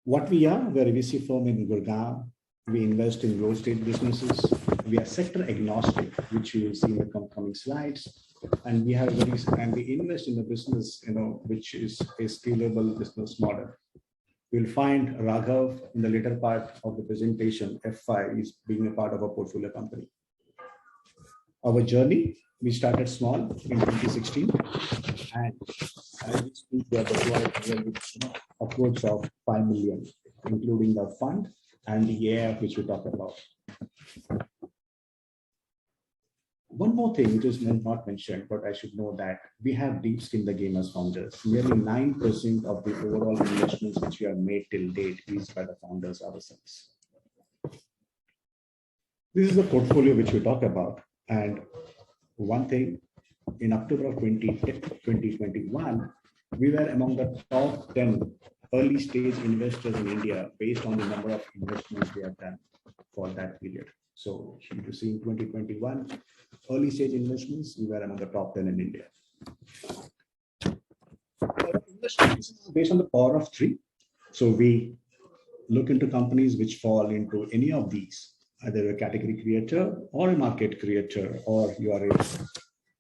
what we are. We're a VC firm in Gurgaon. We invest in real estate businesses. We are sector agnostic, which you will see in the coming slides. And we have we invest in the business, which is a scalable business model. You'll find Raghav in the later part of the presentation. F5 is being a part of a portfolio company. Our journey, we started small in 2016, and we have deployed upwards of 5 million, including the fund and the AI which we talked about. One more thing which is not mentioned, but I should know that we have deep skin in the game as founders. Nearly 9% of the overall investments which we have made till date is by the founders ourselves. This is the portfolio which we talk about. And one thing, in October of 2021, we were among the top 10 early stage investors in India based on the number of investments we have done for that period. So if you see in 2021, early stage investments, we were among the top 10 in India. Investments based on the power of 3. So we look into companies which fall into any of these, either a category creator or a market creator, or you are a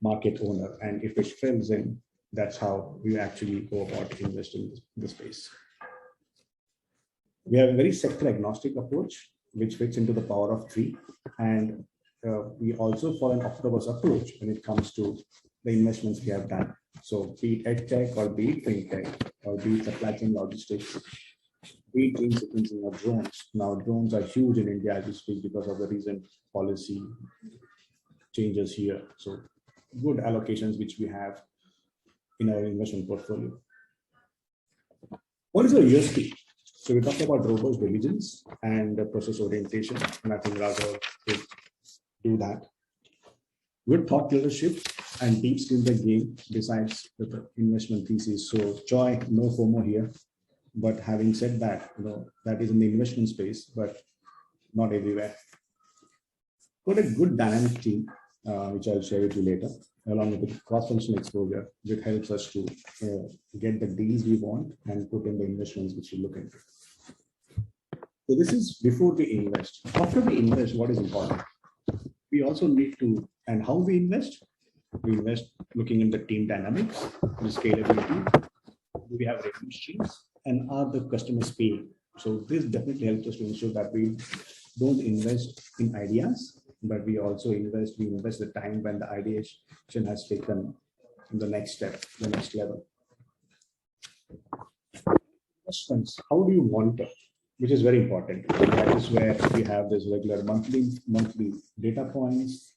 market owner. And if it fills in, that's how we actually go about investing in the space. We have a very sector agnostic approach, which fits into the power of 3. And we also follow an octopus approach when it comes to the investments we have done. So be it edtech or be it fintech or be it supply chain logistics, be it sequencing of drones. Now drones are huge in India as we speak because of the recent policy changes here. So good allocations which we have in our investment portfolio. What is our USP? So we talk about robust diligence and process orientation, and I think Raghav will do that. Good thought leadership and deep skill in the game besides the investment thesis. So Joy, no FOMO here. But having said that, that is in the investment space, but not everywhere. Got a good dynamic team, which I'll share with you later, along with the cross-functional exposure, which helps us to get the deals we want and put in the investments which we look into. So this is before we invest. After we invest, what is important? We also need to, and how we invest looking in the team dynamics, the scalability, do we have revenue streams, and are the customers paying? So this definitely helps us to ensure that we don't invest in ideas, but we also invest the time when the ideation has taken the next step, the next level. Investments, how do you monitor? Which is very important. That is where we have this regular monthly data points.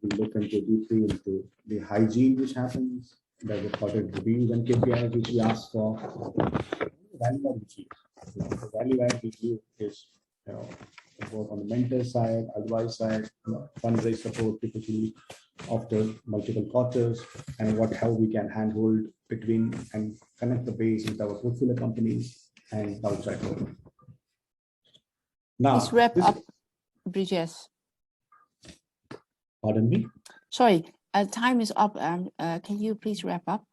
We look deeply into the hygiene which happens. There's a quarterly reviews and KPIs which we ask for. The value add review is both on the mentor side, advice side, fundraise support typically after multiple quarters, and how we can handhold between and connect the base with our portfolio companies and outside world. Now, please wrap up, Brijesh. Pardon me? Sorry, time is up. Can you please wrap up?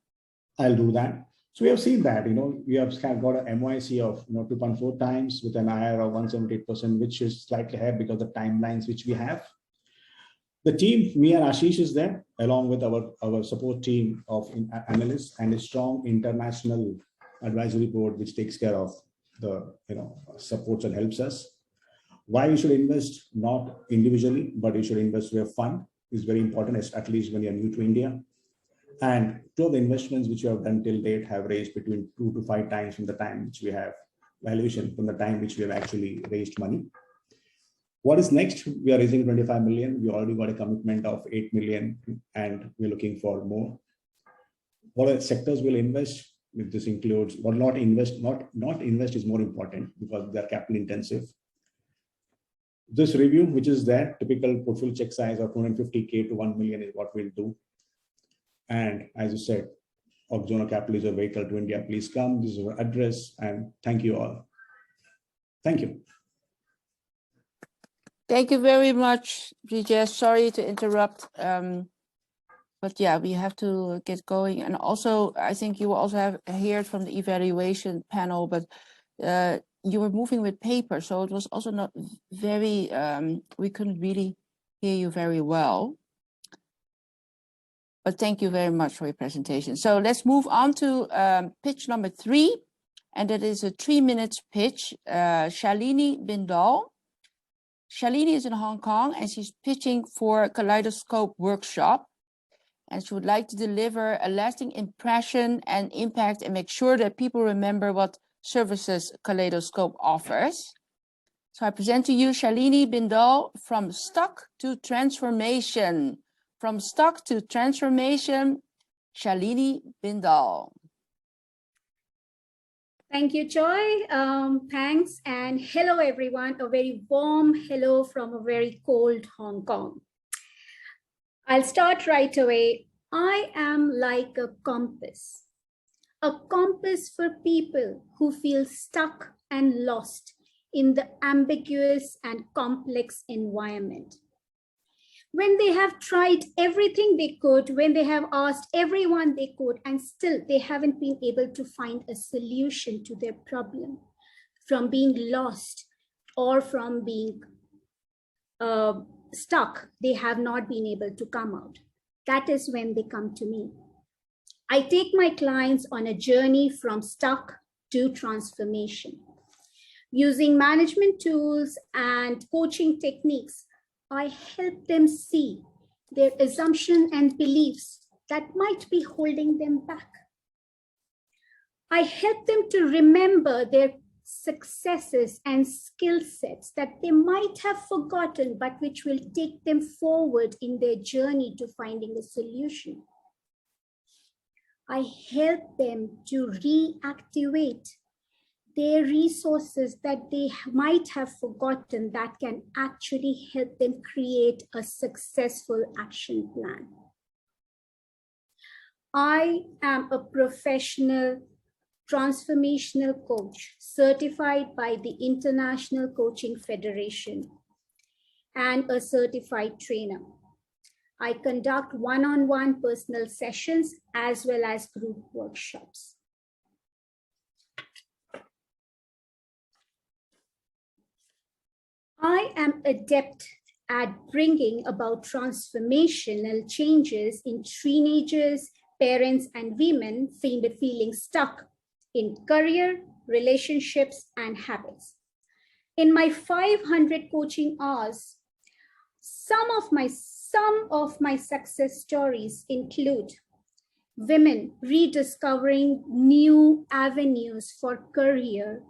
I'll do that. So we have seen that, we have got a MOIC of 2.4 times with an IR of 178%, which is slightly higher because of the timelines which we have. The team, me and Ashish is there, along with our support team of analysts and a strong international advisory board, which takes care of the supports and helps us. Why you should invest not individually, but you should invest with a fund is very important, at least when you're new to India. And two of the investments which we have done till date have raised between 2 to 5 times from the time which we have valuation, from the time which we have actually raised money. What is next? We are raising 25 million. We already got a commitment of 8 million, and we're looking for more. What are sectors will invest? If this includes, or not invest, not invest is more important because they are capital intensive. This review, which is there, typical portfolio check size of 250K to 1 million is what we'll do. And as you said, Oxona Capital is a vehicle to India. Please come. This is our address, and thank you all. Thank you. Thank you very much, Brijesh. Sorry to interrupt. But yeah, we have to get going. And also, I think you also have heard from the evaluation panel, but you were moving with paper. So it was also not very, we couldn't really hear you very well. But thank you very much for your presentation. So let's move on to pitch number 3. And that is a 3-minute pitch. Shalini Bindal. Shalini is in Hong Kong and she's pitching for a Kaleidoscope workshop. And she would like to deliver a lasting impression and impact and make sure that people remember what services Kaleidoscope offers. So I present to you Shalini Bindal, from stock to transformation. From stock to transformation, Shalini Bindal. Thank you, Joy. Thanks, and hello, everyone. A very warm hello from a very cold Hong Kong. I'll start right away. I am like a compass for people who feel stuck and lost in the ambiguous and complex environment. When they have tried everything they could, when they have asked everyone they could, and still they haven't been able to find a solution to their problem, from being lost or from being stuck, they have not been able to come out. That is when they come to me. I take my clients on a journey from stuck to transformation. Using management tools and coaching techniques, I help them see their assumptions and beliefs that might be holding them back. I help them to remember their successes and skill sets that they might have forgotten, but which will take them forward in their journey to finding a solution. I help them to reactivate their resources that they might have forgotten that can actually help them create a successful action plan. I am a professional transformational coach certified by the International Coaching Federation and a certified trainer. I conduct one-on-one personal sessions as well as group workshops. I am adept at bringing about transformational changes in teenagers, parents, and women feeling stuck in career, relationships, and habits. In my 500 coaching hours, some of my success stories include women rediscovering new avenues for career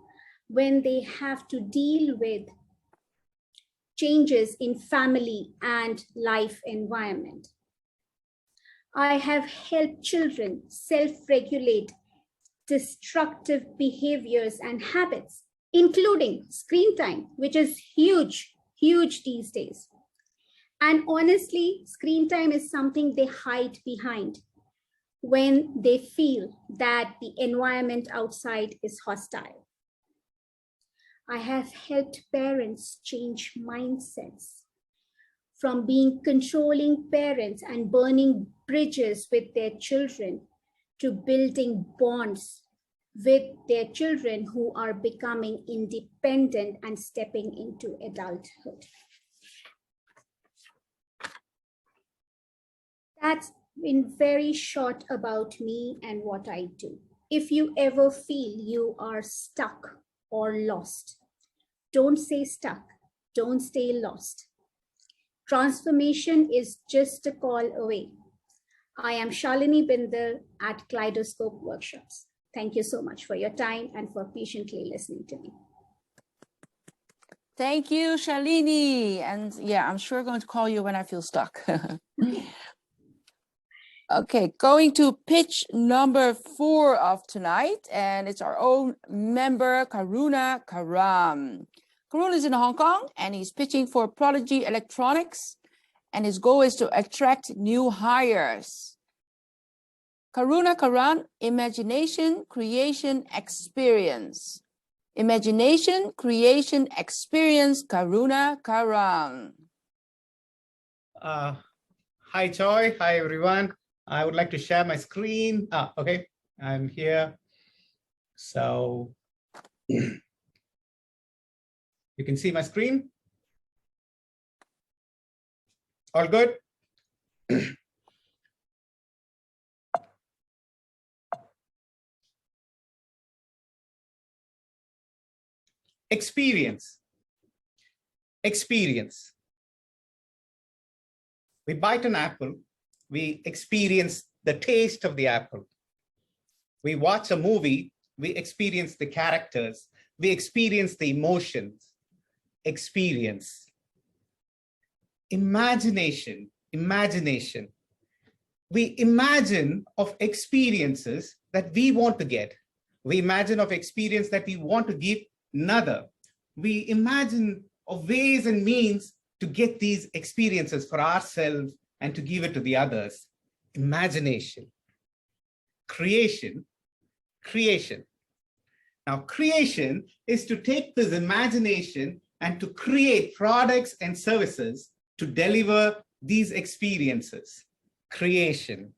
when they have to deal with changes in family and life environment. I have helped children self-regulate destructive behaviors and habits including screen time, which is huge, huge these days. And honestly, screen time is something they hide behind when they feel that the environment outside is hostile. I have helped parents change mindsets from being controlling parents and burning bridges with their children to building bonds with their children who are becoming independent and stepping into adulthood. That's in very short about me and what I do. If you ever feel you are stuck or lost, don't stay stuck, don't stay lost. Transformation is just a call away. I am Shalini Bindal at Kaleidoscope Workshops. Thank you so much for your time and for patiently listening to me. Thank you, Shalini. And yeah, I'm sure going to call you when I feel stuck. Okay, going to pitch number 4 of tonight, and it's our own member, Karuna Karam. Karuna is in Hong Kong, and he's pitching for Prodigy Electronics, and his goal is to attract new hires. Karuna Karan, Imagination, Creation, Experience. Imagination, Creation, Experience, Karuna Karan. Hi, Joy. Hi, everyone. I would like to share my screen. Okay, I'm here. So you can see my screen. All good? Experience. Experience. We bite an apple, we experience the taste of the apple. We watch a movie, we experience the characters, we experience the emotions. Experience. Imagination. Imagination. We imagine of experiences that we want to get. We imagine of experience that we want to give another. We imagine of ways and means to get these experiences for ourselves and to give it to the others. Imagination. Creation. Creation. Now, creation is to take this imagination and to create products and services to deliver these experiences. Creation.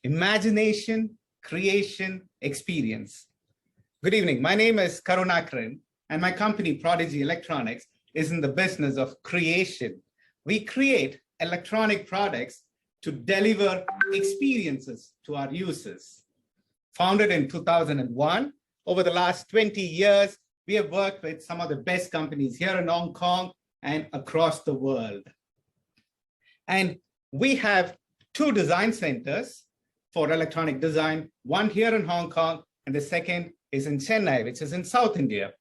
Imagination, creation, experience. Good evening. My name is Karunakaran, and my company, Prodigy Electronics, is in the business of creation. We create electronic products to deliver experiences to our users. Founded in 2001, over the last 20 years, we have worked with some of the best companies here in Hong Kong and across the world. And we have 2 design centers for electronic design, one here in Hong Kong, and the second is in Chennai, which is in South India.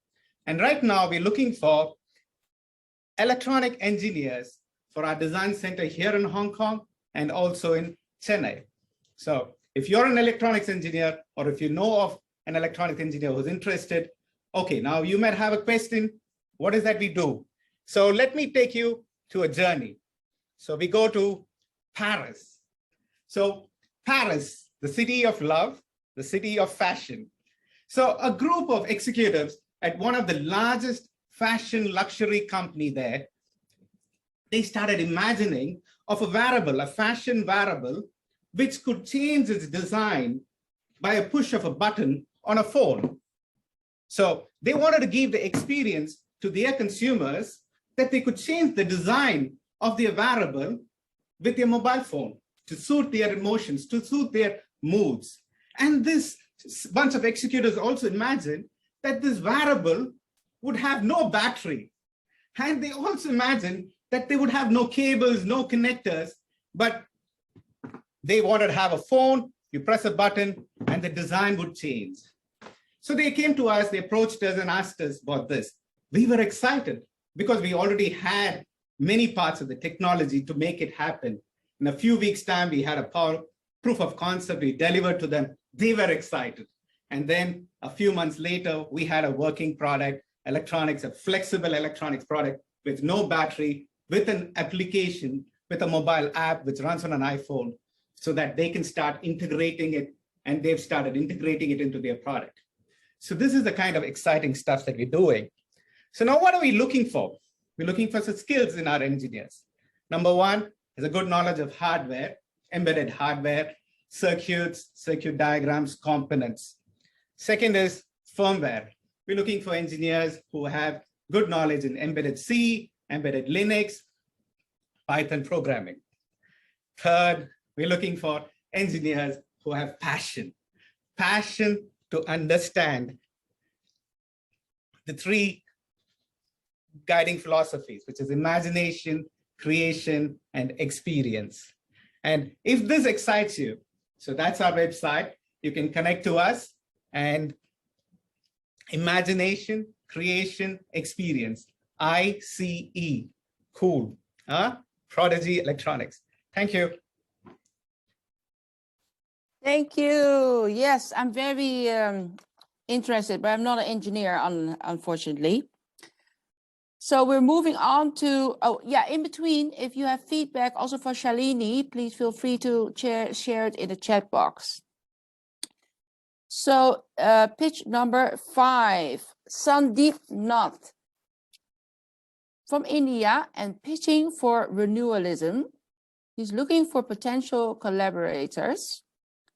And right now we're looking for electronic engineers for our design center here in Hong Kong and also in Chennai. So if you're an electronics engineer, or if you know of an electronic engineer who's interested, okay, now you might have a question, what is that we do? So let me take you to a journey. So we go to Paris. So Paris, the city of love, the city of fashion. So a group of executives at one of the largest fashion luxury company there, they started imagining of a wearable, a fashion wearable, which could change its design by a push of a button on a phone. So they wanted to give the experience to their consumers that they could change the design of their wearable with their mobile phone to suit their emotions, to suit their moods. And this bunch of executives also imagined that this wearable would have no battery. And they also imagined that they would have no cables, no connectors, but they wanted to have a phone, you press a button, and the design would change. So they came to us, they approached us and asked us about this. We were excited because we already had many parts of the technology to make it happen. In a few weeks' time, we had a proof of concept we delivered to them. They were excited. And then a few months later, we had a working product, electronics, a flexible electronics product with no battery, with an application, with a mobile app which runs on an iPhone, so that they can start integrating it, and they've started integrating it into their product. So this is the kind of exciting stuff that we're doing. So now what are we looking for? We're looking for some skills in our engineers. Number one is a good knowledge of hardware, embedded hardware, circuits, circuit diagrams, components. Second is firmware. We're looking for engineers who have good knowledge in embedded C, embedded Linux, Python programming. Third, we're looking for engineers who have passion to understand the three guiding philosophies, which is imagination, creation, and experience. And if this excites you, so that's our website. You can connect to us, and imagination, creation, experience, ICE, cool, Prodigy Electronics. Thank you. Thank you. Yes, I'm very interested, but I'm not an engineer, unfortunately. So we're moving on to, oh yeah, in between, if you have feedback also for Shalini, please feel free to share it in the chat box. So pitch number 5, Sandeep Nath from India and pitching for renewalism. He's looking for potential collaborators.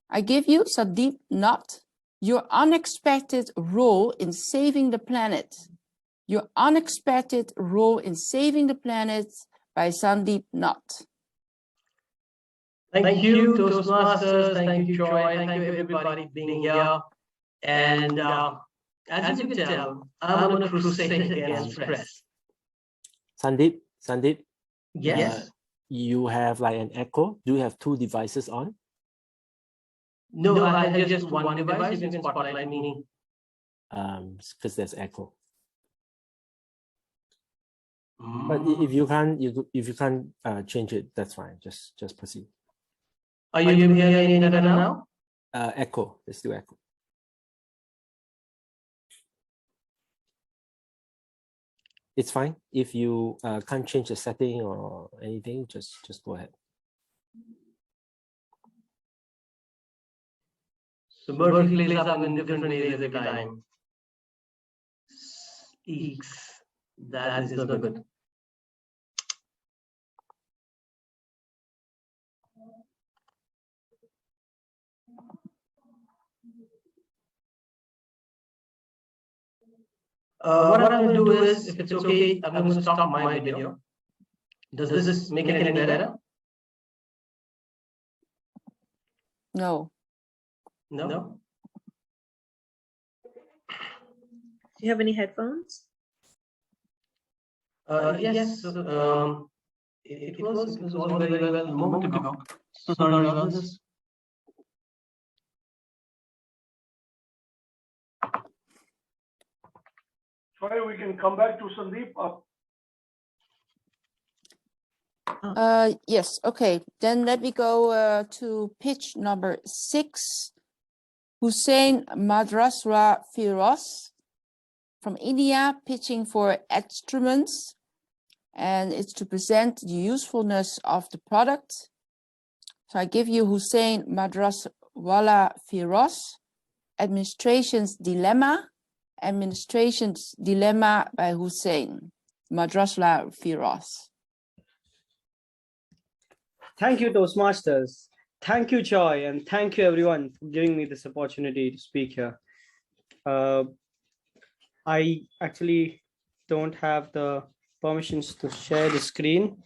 I give you, Sandeep Nath, your unexpected role in saving the planet. Your unexpected role in saving the planet by Sandeep Nath. Thank you, Toastmasters. Thank you, Joy. Thank you, everybody, for being here. And as you can tell, I'm on a crusade against stress. Sandeep, Yes. You have like an echo. Do you have 2 devices on? No, I have just one device. You can spotlight me. Because there's echo. But if you can't, change it, that's fine. Just proceed. Are you hearing any better now? Echo. There's still echo. It's fine. If you can't change the setting or anything, just go ahead. So Murphy plays up in different ways every time. Eeks. That is not good. What I'm going to do is, if it's okay, I'm going to stop my video. Does this make it any better? No. No? Do you have any headphones? Yes. It was all very well a moment ago. So sorry about this. Sorry, we can come back to Sandeep. Yes, okay. Then let me go to pitch number 6. Hussein Madrasra Firoz from India, pitching for instruments. And it's to present the usefulness of the product. So I give you Hussein Madraswala Firoz, Administration's Dilemma. Administration's Dilemma by Hussein Madraswala Firoz. Thank you, Toastmasters. Thank you, Joy, and thank you, everyone, for giving me this opportunity to speak here. I actually don't have the permissions to share the screen.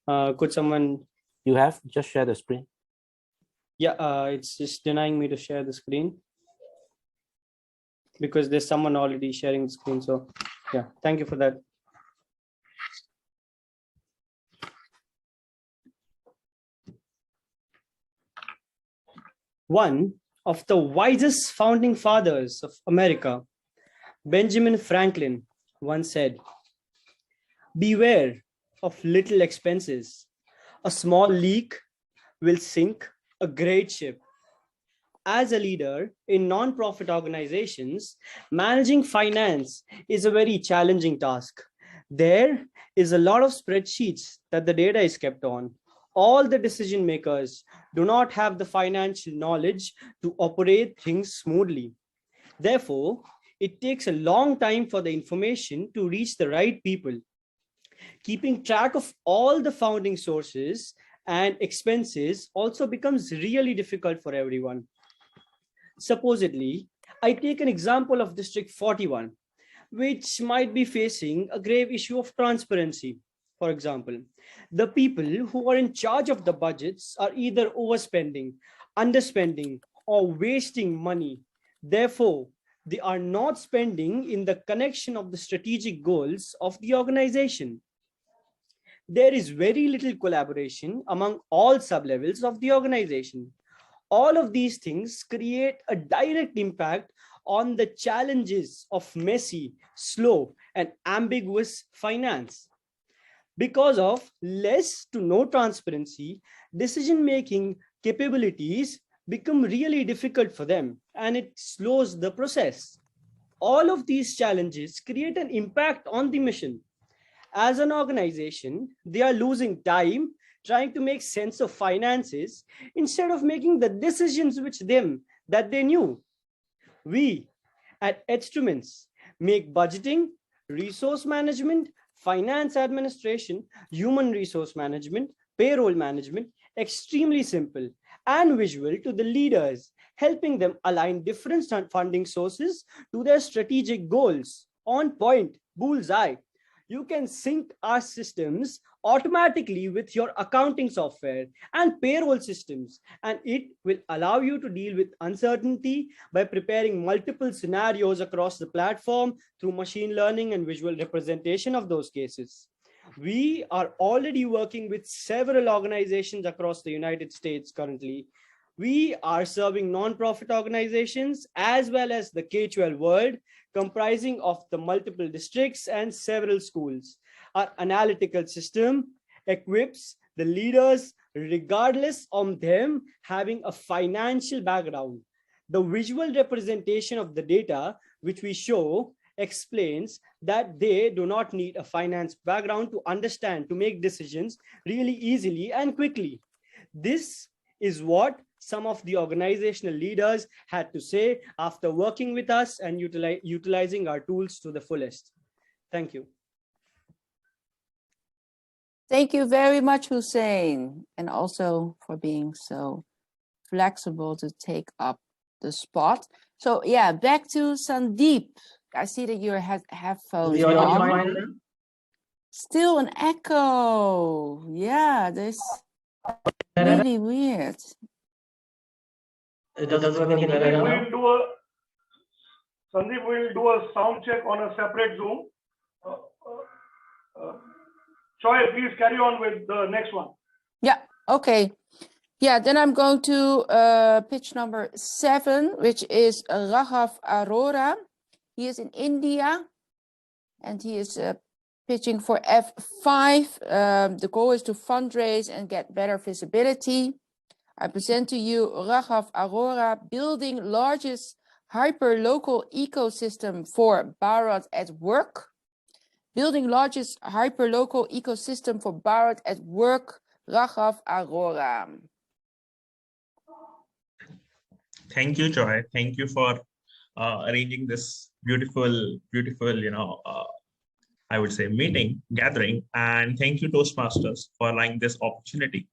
Could someone? You have? Just share the screen. Yeah, it's just denying me to share the screen because there's someone already sharing the screen. So yeah, thank you for that. One of the wisest founding fathers of America, Benjamin Franklin, once said, "Beware of little expenses. A small leak will sink a great ship." as a leader in non-profit organizations, managing finance is a very challenging task. There is a lot of spreadsheets that the data is kept on. All the decision makers do not have the financial knowledge to operate things smoothly. Therefore, it takes a long time for the information to reach the right people. Keeping track of all the founding sources and expenses also becomes really difficult for everyone. Supposedly, I take an example of District 41, which might be facing a grave issue of transparency. For example, the people who are in charge of the budgets are either overspending, underspending, or wasting money. Therefore, they are not spending in the connection of the strategic goals of the organization. There is very little collaboration among all sublevels of the organization. All of these things create a direct impact on the challenges of messy, slow, and ambiguous finance. Because of less to no transparency, decision-making capabilities become really difficult for them, and it slows the process. All of these challenges create an impact on the mission. As an organization, they are losing time trying to make sense of finances instead of making the decisions that they knew. We at Instruments make budgeting, resource management, finance administration, human resource management, payroll management extremely simple and visual to the leaders, helping them align different funding sources to their strategic goals. On point, bullseye. You can sync our systems automatically with your accounting software and payroll systems, and it will allow you to deal with uncertainty by preparing multiple scenarios across the platform through machine learning and visual representation of those cases. We are already working with several organizations across the United States currently. We are serving nonprofit organizations as well as the K-12 world, comprising of the multiple districts and several schools. Our analytical system equips the leaders regardless of them having a financial background. The visual representation of the data which we show explains that they do not need a finance background to understand, to make decisions really easily and quickly. This is what some of the organizational leaders had to say after working with us and utilizing our tools to the fullest. Thank you. Thank you very much, Hussein, and also for being so flexible to take up the spot. So yeah, back to Sandeep. I see that your headphones are on. Still an echo. Yeah, this really weird. It doesn't work any better now. Sandeep will do a sound check on a separate Zoom. Choi, please carry on with the next one. Yeah, okay. Yeah, then I'm going to pitch number 7, which is Raghav Arora. He is in India and he is pitching for F5. The goal is to fundraise and get better visibility. I present to you Raghav Arora, building largest hyper-local ecosystem for Bharat at work. Building largest hyper-local ecosystem for Bharat at work, Raghav Arora. Thank you, Joy. Thank you for arranging this beautiful, I would say gathering. And thank you, Toastmasters, for allowing this opportunity.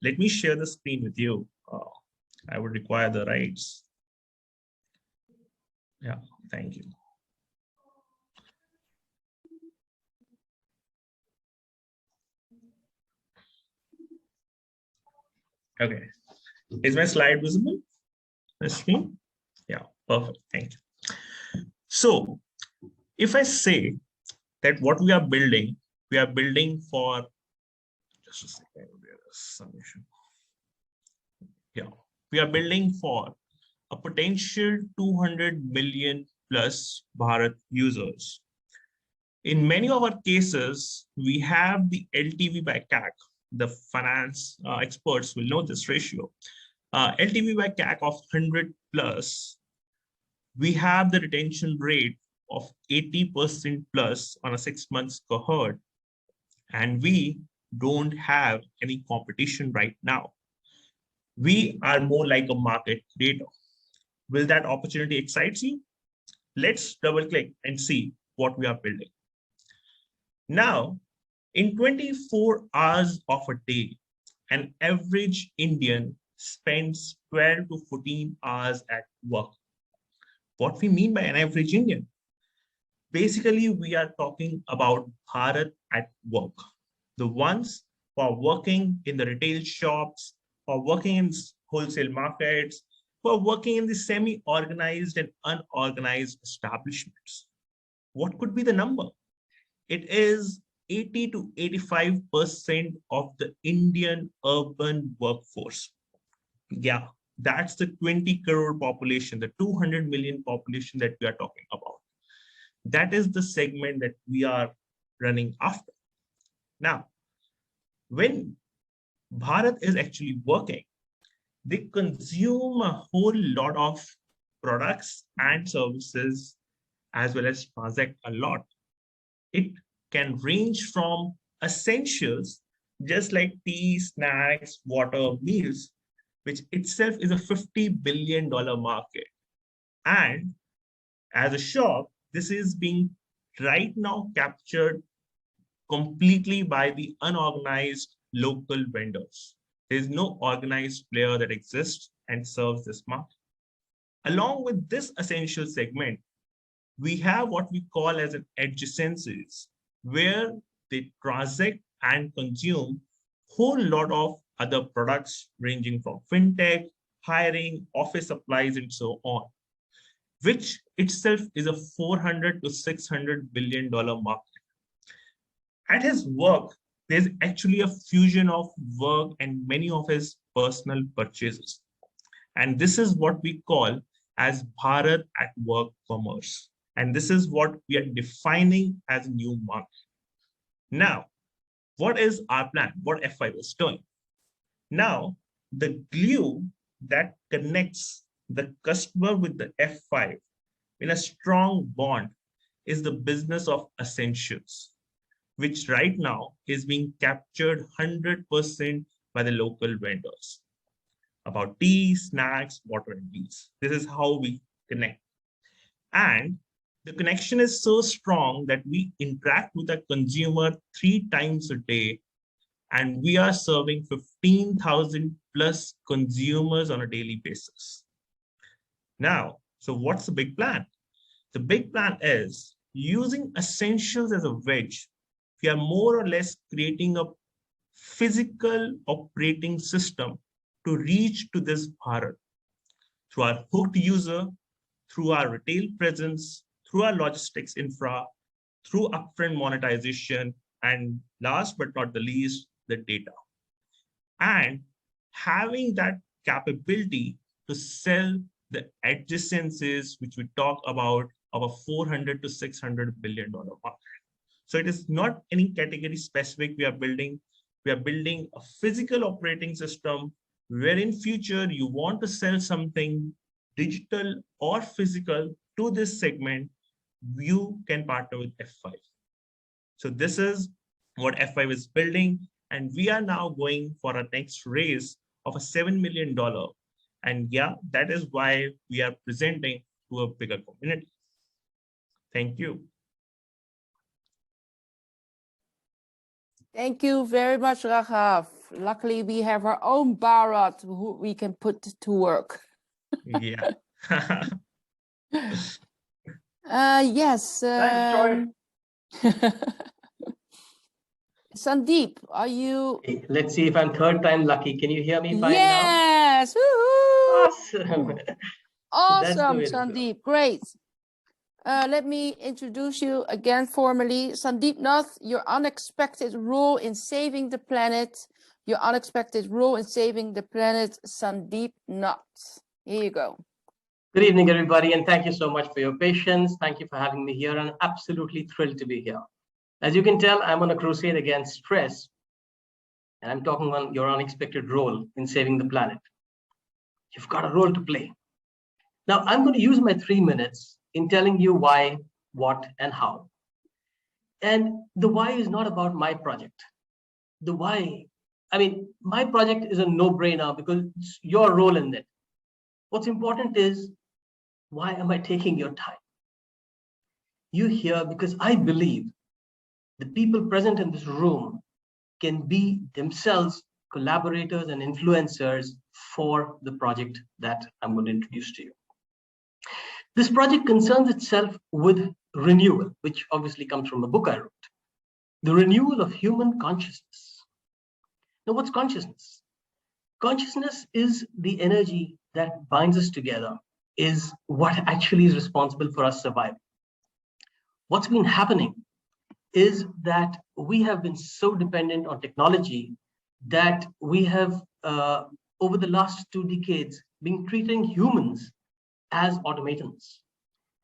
Let me share the screen with you. I would require the rights. Yeah, thank you. Okay, is my slide visible? The screen? Yeah, perfect, thank you. So, if I say that what we are building for, just a second, there is some issue. Yeah, we are building for a potential 200 million plus Bharat users. In many of our cases, we have the LTV by CAC. The finance experts will know this ratio. LTV by CAC of 100 plus, we have the retention rate of 80% plus on a 6 months cohort, and we don't have any competition right now. We are more like a market creator. Will that opportunity excite you? Let's double click and see what we are building. Now, in 24 hours of a day, an average Indian spends 12 to 14 hours at work. What we mean by an average Indian? Basically, we are talking about Bharat at work. The ones who are working in the retail shops, who are working in wholesale markets, who are working in the semi-organized and unorganized establishments. What could be the number? It is 80 to 85% of the Indian urban workforce. Yeah, that's the 20 crore population, the 200 million population that we are talking about. That is the segment that we are running after. Now, when Bharat is actually working, they consume a whole lot of products and services as well as transact a lot. It can range from essentials, just like tea, snacks, water, meals, which itself is a $50 billion market. And as a shop, this is being right now captured completely by the unorganized local vendors. There is no organized player that exists and serves this market. Along with this essential segment, we have what we call as an adjacencies, where they transact and consume whole lot of other products ranging from fintech, hiring, office supplies, and so on, which itself is a $400 to $600 billion market. At his work, there's actually a fusion of work and many of his personal purchases. And this is what we call as Bharat at work commerce. And this is what we are defining as a new market. Now, what is our plan? What F5 is doing? Now, the glue that connects the customer with the F5 in a strong bond is the business of essentials, which right now is being captured 100% by the local vendors. About tea, snacks, water, and meals. This is how we connect. And the connection is so strong that we interact with a consumer 3 times a day, and we are serving 15,000 plus consumers on a daily basis. Now, so what's the big plan? The big plan is using essentials as a wedge. We are more or less creating a physical operating system to reach to this Bharat through our hooked user, through our retail presence, through our logistics infra, through upfront monetization, and last but not the least, the data. And having that capability to sell the adjacencies, which we talk about, of a $400 to $600 billion market. So it is not any category specific we are building. We are building a physical operating system where in future you want to sell something digital or physical to this segment, you can partner with F5. So this is what F5 is building. And we are now going for a next raise of a $7 million. And yeah, that is why we are presenting to a bigger community. Thank you. Thank you very much, Raghav. Luckily, we have our own Bharat who we can put to work. Yeah. Yes. Sandeep, are you? Let's see if I'm third time lucky. Can you hear me fine yes. now? Awesome. Awesome, Sandeep. Great. Let me introduce you again formally. Sandeep Nath, your unexpected role in saving the planet. Your unexpected role in saving the planet, Sandeep Nath. Here you go. Good evening, everybody, and thank you so much for your patience. Thank you for having me here. I'm absolutely thrilled to be here. As you can tell, I'm on a crusade against stress, and I'm talking on your unexpected role in saving the planet. You've got a role to play. Now, I'm going to use my 3 minutes in telling you why, what, and how. And the why is not about my project. The why, I mean, my project is a no-brainer because it's your role in it. What's important is, why am I taking your time? You're here because I believe the people present in this room can be themselves collaborators and influencers for the project that I'm going to introduce to you. This project concerns itself with renewal, which obviously comes from a book I wrote. The renewal of human consciousness. Now, what's consciousness? Consciousness is the energy that binds us together, is what actually is responsible for us survival. What's been happening is that we have been so dependent on technology that we have, over the last 2 decades, been treating humans as automatons.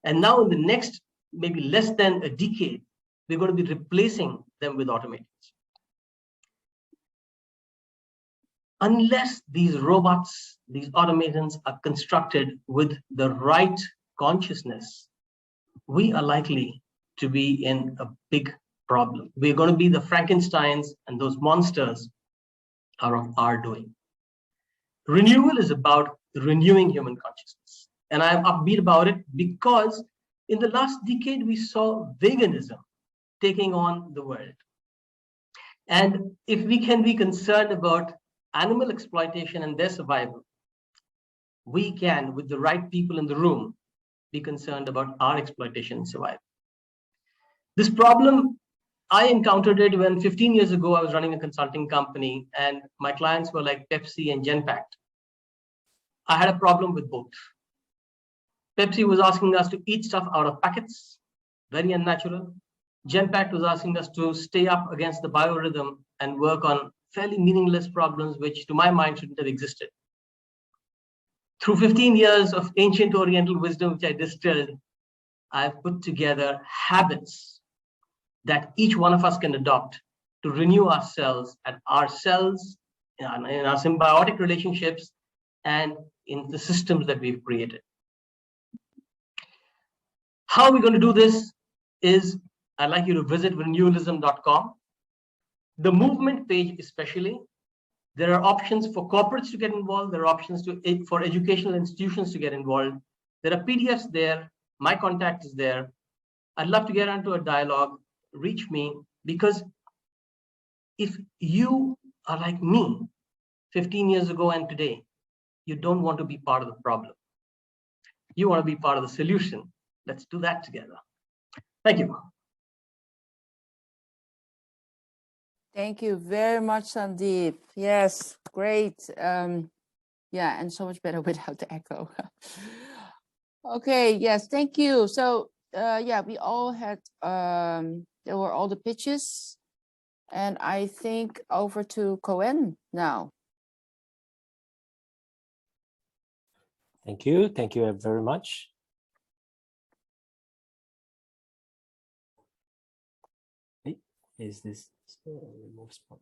And now in the next, maybe less than a decade, we're going to be replacing them with automatons. Unless these robots, these automatons are constructed with the right consciousness, we are likely to be in a big problem. We're going to be the Frankensteins, and those monsters are of our doing. Renewal is about renewing human consciousness. And I'm upbeat about it because in the last decade, we saw veganism taking on the world. And if we can be concerned about animal exploitation and their survival, we can, with the right people in the room, be concerned about our exploitation and survival. This problem, I encountered it when 15 years ago, I was running a consulting company and my clients were like Pepsi and Genpact. I had a problem with both. Pepsi was asking us to eat stuff out of packets, very unnatural. Genpact was asking us to stay up against the biorhythm and work on fairly meaningless problems, which to my mind shouldn't have existed. Through 15 years of ancient Oriental wisdom, which I distilled, I've put together habits that each one of us can adopt to renew ourselves and ourselves in our symbiotic relationships and in the systems that we've created. How we're going to do this is, I'd like you to visit renewalism.com. The movement page especially, there are options for corporates to get involved. There are options for educational institutions to get involved. There are PDFs there. My contact is there. I'd love to get into a dialogue. Reach me, because if you are like me 15 years ago and today, you don't want to be part of the problem. You want to be part of the solution. Let's do that together. Thank you. Thank you very much, Sandeep. Yes, great. Yeah, and so much better without the echo. Okay, yes, thank you. So yeah, we all had, there were all the pitches, and I think over to Cohen now. Thank you very much. Is this remove spot?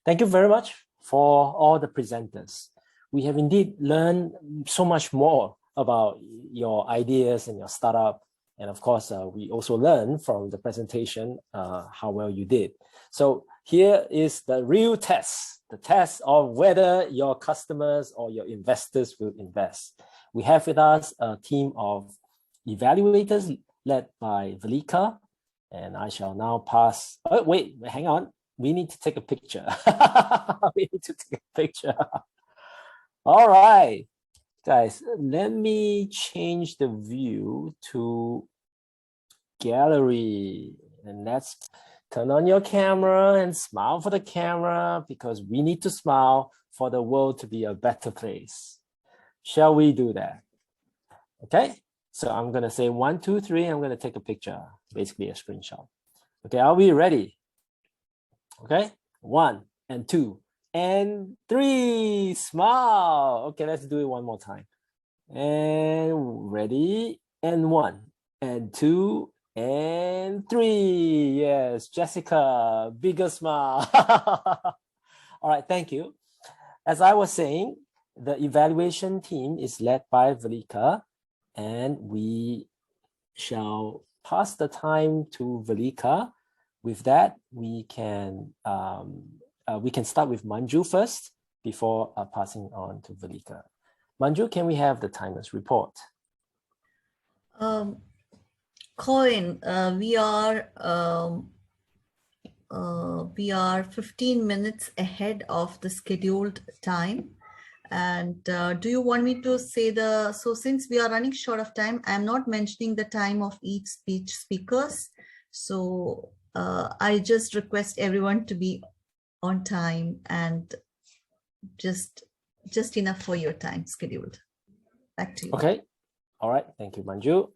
Thank you very much for all the presenters. We have indeed learned so much more about your ideas and your startup. And of course, we also learned from the presentation how well you did. So here is the real test, the test of whether your customers or your investors will invest. We have with us a team of evaluators led by Velika. And I shall now pass. Oh, wait, hang on. We need to take a picture. We need to take a picture. All right, guys, let me change the view to gallery. And let's turn on your camera and smile for the camera, because we need to smile for the world to be a better place. Shall we do that? Okay. So I'm going to say 1, 2, 3. I'm going to take a picture, basically a screenshot. Okay, are we ready? Okay, 1 and 2 and 3. Smile. Okay, let's do it one more time. And ready? And 1 and 2 and 3. Yes, Jessica, bigger smile. All right, thank you. As I was saying, The evaluation team is led by Velika, and we shall pass the time to Velika. With that, we can start with Manju first before passing on to Velika. Manju, can we have the timer's report? Coin, we are 15 minutes ahead of the scheduled time. And do you want me to say so since we are running short of time, I'm not mentioning the time of each speakers. So I just request everyone to be on time and just enough for your time scheduled. Back to you. Okay. All right. Thank you, Manju.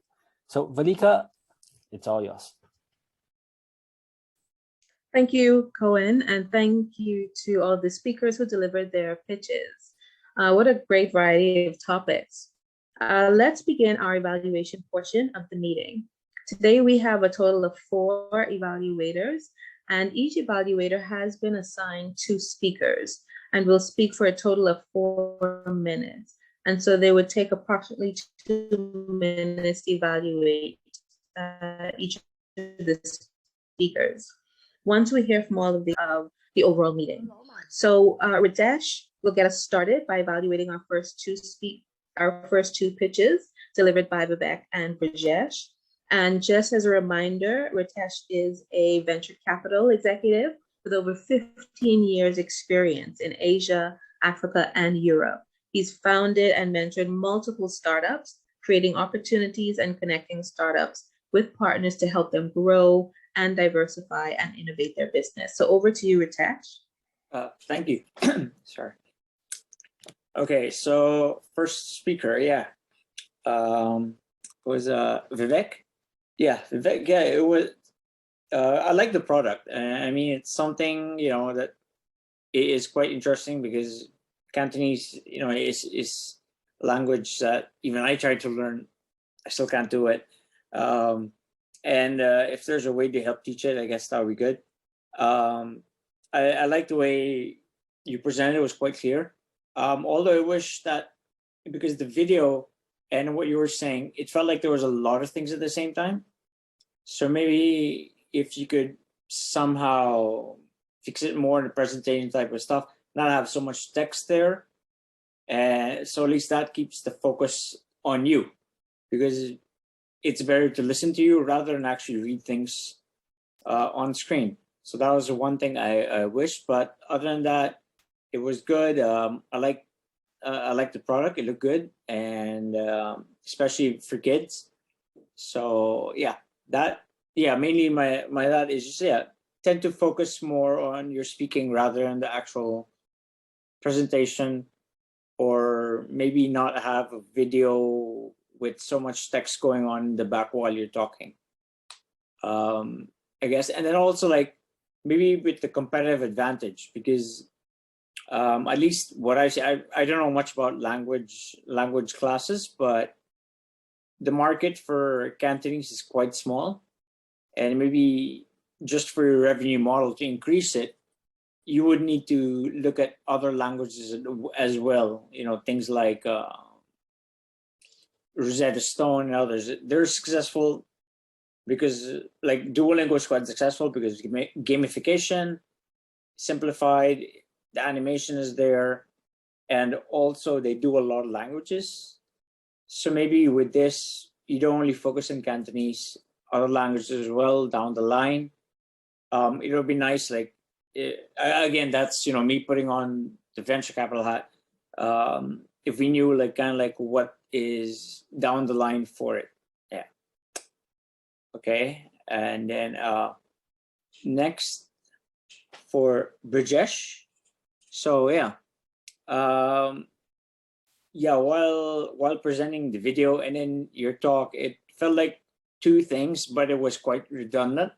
So Velika, it's all yours. Thank you, Cohen, and thank you to all the speakers who delivered their pitches. What a great variety of topics. Let's begin our evaluation portion of the meeting. Today, we have a total of 4 evaluators, and each evaluator has been assigned 2 speakers and will speak for a total of 4 minutes. And so they would take approximately 2 minutes to evaluate each of the speakers. Once we hear from all of the overall meeting. So Ritesh will get us started by evaluating our first 2 pitches delivered by Vivek and Brajesh. And just as a reminder, Ritesh is a venture capital executive with over 15 years experience in Asia, Africa, and Europe. He's founded and mentored multiple startups, creating opportunities and connecting startups with partners to help them grow and diversify and innovate their business. So over to you, Ritesh. Thank you. Sorry. Okay, so first speaker, was Vivek. Yeah, Vivek. Yeah, it was. I like the product. I mean, it's something that is quite interesting because Cantonese, is a language that even I tried to learn. I still can't do it. And if there's a way to help teach it, I guess that would be good. I like the way you presented it. Was quite clear. Although I wish that because the video and what you were saying, it felt like there was a lot of things at the same time. So maybe if you could somehow fix it more in the presentation type of stuff, not have so much text there. And so at least that keeps the focus on you, because it's better to listen to you rather than actually read things on screen. So that was the one thing I wish, but other than that, it was good. I like the product. It looked good, and especially for kids. So mainly my that is just tend to focus more on your speaking rather than the actual presentation, or maybe not have a video with so much text going on in the back while you're talking. I guess, and then also maybe with the competitive advantage, because at least what I see, I don't know much about language classes, but the market for Cantonese is quite small, and maybe just for your revenue model to increase it, you would need to look at other languages as well. Things like Rosetta Stone and others. They're successful because Duolingo is quite successful because gamification, simplified, the animation is there, and also they do a lot of languages. So maybe with this, you don't only focus on Cantonese, other languages as well down the line. It'll be nice, again, that's me putting on the venture capital hat. If we knew what is down the line for it. Yeah. Okay. And then next for Brajesh. So while presenting the video and then your talk, it felt like 2 things, but it was quite redundant.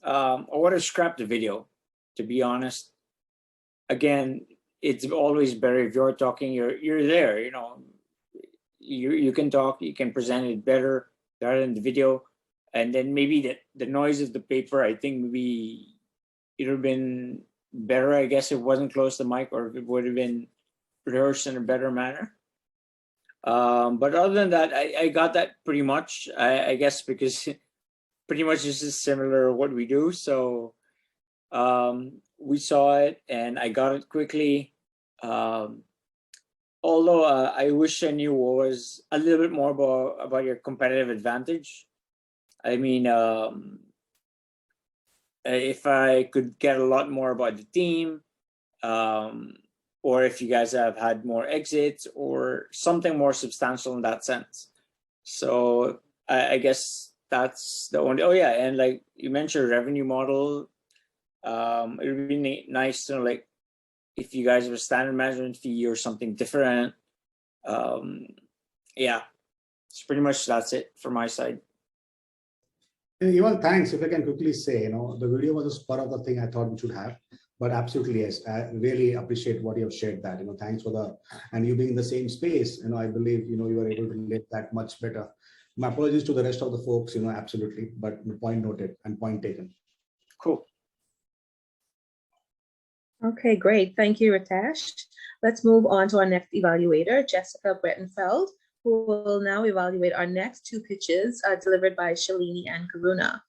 I want to scrap the video, to be honest. Again, it's always better if you're talking, you're there, you can talk, you can present it better rather than the video. And then maybe the noise of the paper, I think maybe it would have been better, I guess, if it wasn't close to the mic, or if it would have been rehearse in a better manner. But other than that, I got that pretty much, I guess, because pretty much this is similar what we do. So we saw it and I got it quickly. Although I wish I knew what was a little bit more about your competitive advantage. I mean, if I could get a lot more about the team, or if you guys have had more exits or something more substantial in that sense. So I guess that's the only, oh yeah, and like you mentioned revenue model, it would be nice to know, like, if you guys have a standard management fee or something different. Yeah, it's pretty much that's it from my side. Evan, thanks. If I can quickly say, the video was a spur of the thing I thought we should have, but absolutely, yes, I really appreciate what you have shared that, thanks for and you being in the same space, I believe, you were able to relate that much better. My apologies to the rest of the folks, absolutely, but point noted and point taken. Cool. Okay, great. Thank you, Ritesh. Let's move on to our next evaluator, Jessica Brettenfeld, who will now evaluate our next two pitches delivered by Shalini and Karuna.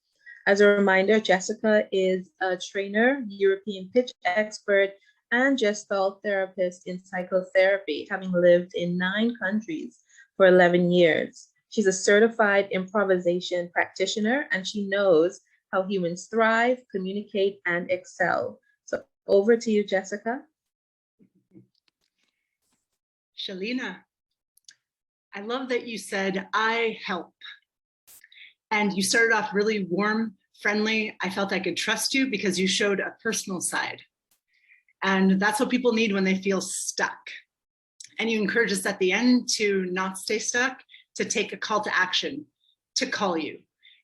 As a reminder, Jessica is a trainer, European pitch expert, and Gestalt therapist in psychotherapy, having lived in 9 countries for 11 years. She's a certified improvisation practitioner, and she knows how humans thrive, communicate, and excel. So over to you, Jessica. Shalina, I love that you said, I help. And you started off really warm, friendly. I felt I could trust you because you showed a personal side. And that's what people need when they feel stuck. And you encourage us at the end to not stay stuck, to take a call to action, to call you.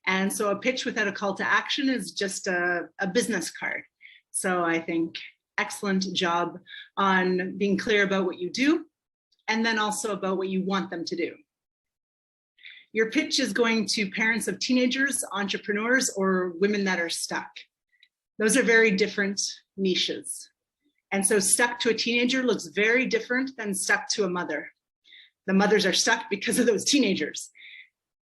And so a pitch without a call to action is just a business card. So I think excellent job on being clear about what you do, and then also about what you want them to do. Your pitch is going to parents of teenagers, entrepreneurs, or women that are stuck. Those are very different niches. And so stuck to a teenager looks very different than stuck to a mother. The mothers are stuck because of those teenagers.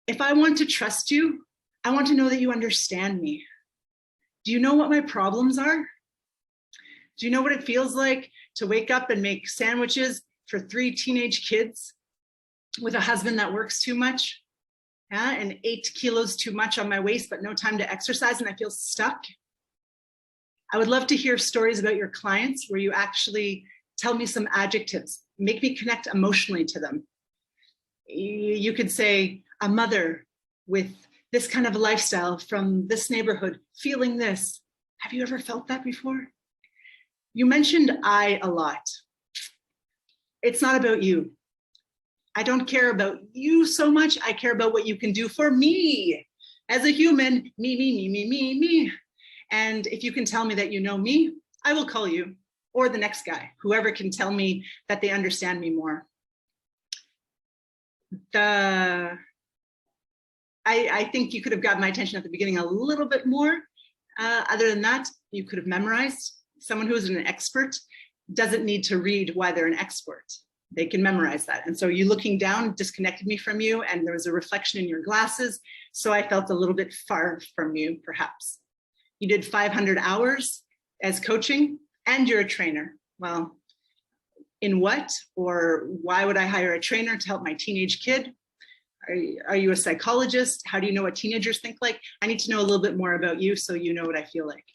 If I want to trust you, I want to know that you understand me. Do you know what my problems are? Do you know what it feels like to wake up and make sandwiches for 3 teenage kids with a husband that works too much, and 8 kilos too much on my waist, but no time to exercise, and I feel stuck? I would love to hear stories about your clients where you actually tell me some adjectives, make me connect emotionally to them. You could say, a mother with this kind of a lifestyle from this neighborhood, feeling this. Have you ever felt that before? You mentioned I a lot. It's not about you. I don't care about you so much. I care about what you can do for me as a human, me. And if you can tell me that you know me, I will call you, or the next guy, whoever can tell me that they understand me more. I think you could have got my attention at the beginning a little bit more. Other than that, you could have memorized. Someone who is an expert doesn't need to read why they're an expert. They can memorize that. And so you looking down disconnected me from you, and there was a reflection in your glasses. So I felt a little bit far from you, perhaps. You did 500 hours as coaching, and you're a trainer. Well, in what, or why would I hire a trainer to help my teenage kid? Are you a psychologist? How do you know what teenagers think like? I need to know a little bit more about you so you know what I feel like.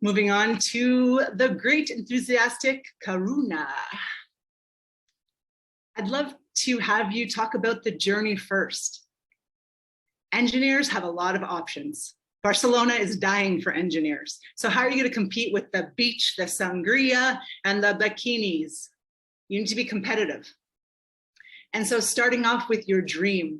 Moving on to the great enthusiastic Karuna. I'd love to have you talk about the journey first. Engineers have a lot of options. Barcelona is dying for engineers. So how are you going to compete with the beach, the sangria, and the bikinis? You need to be competitive. And so starting off with your dream,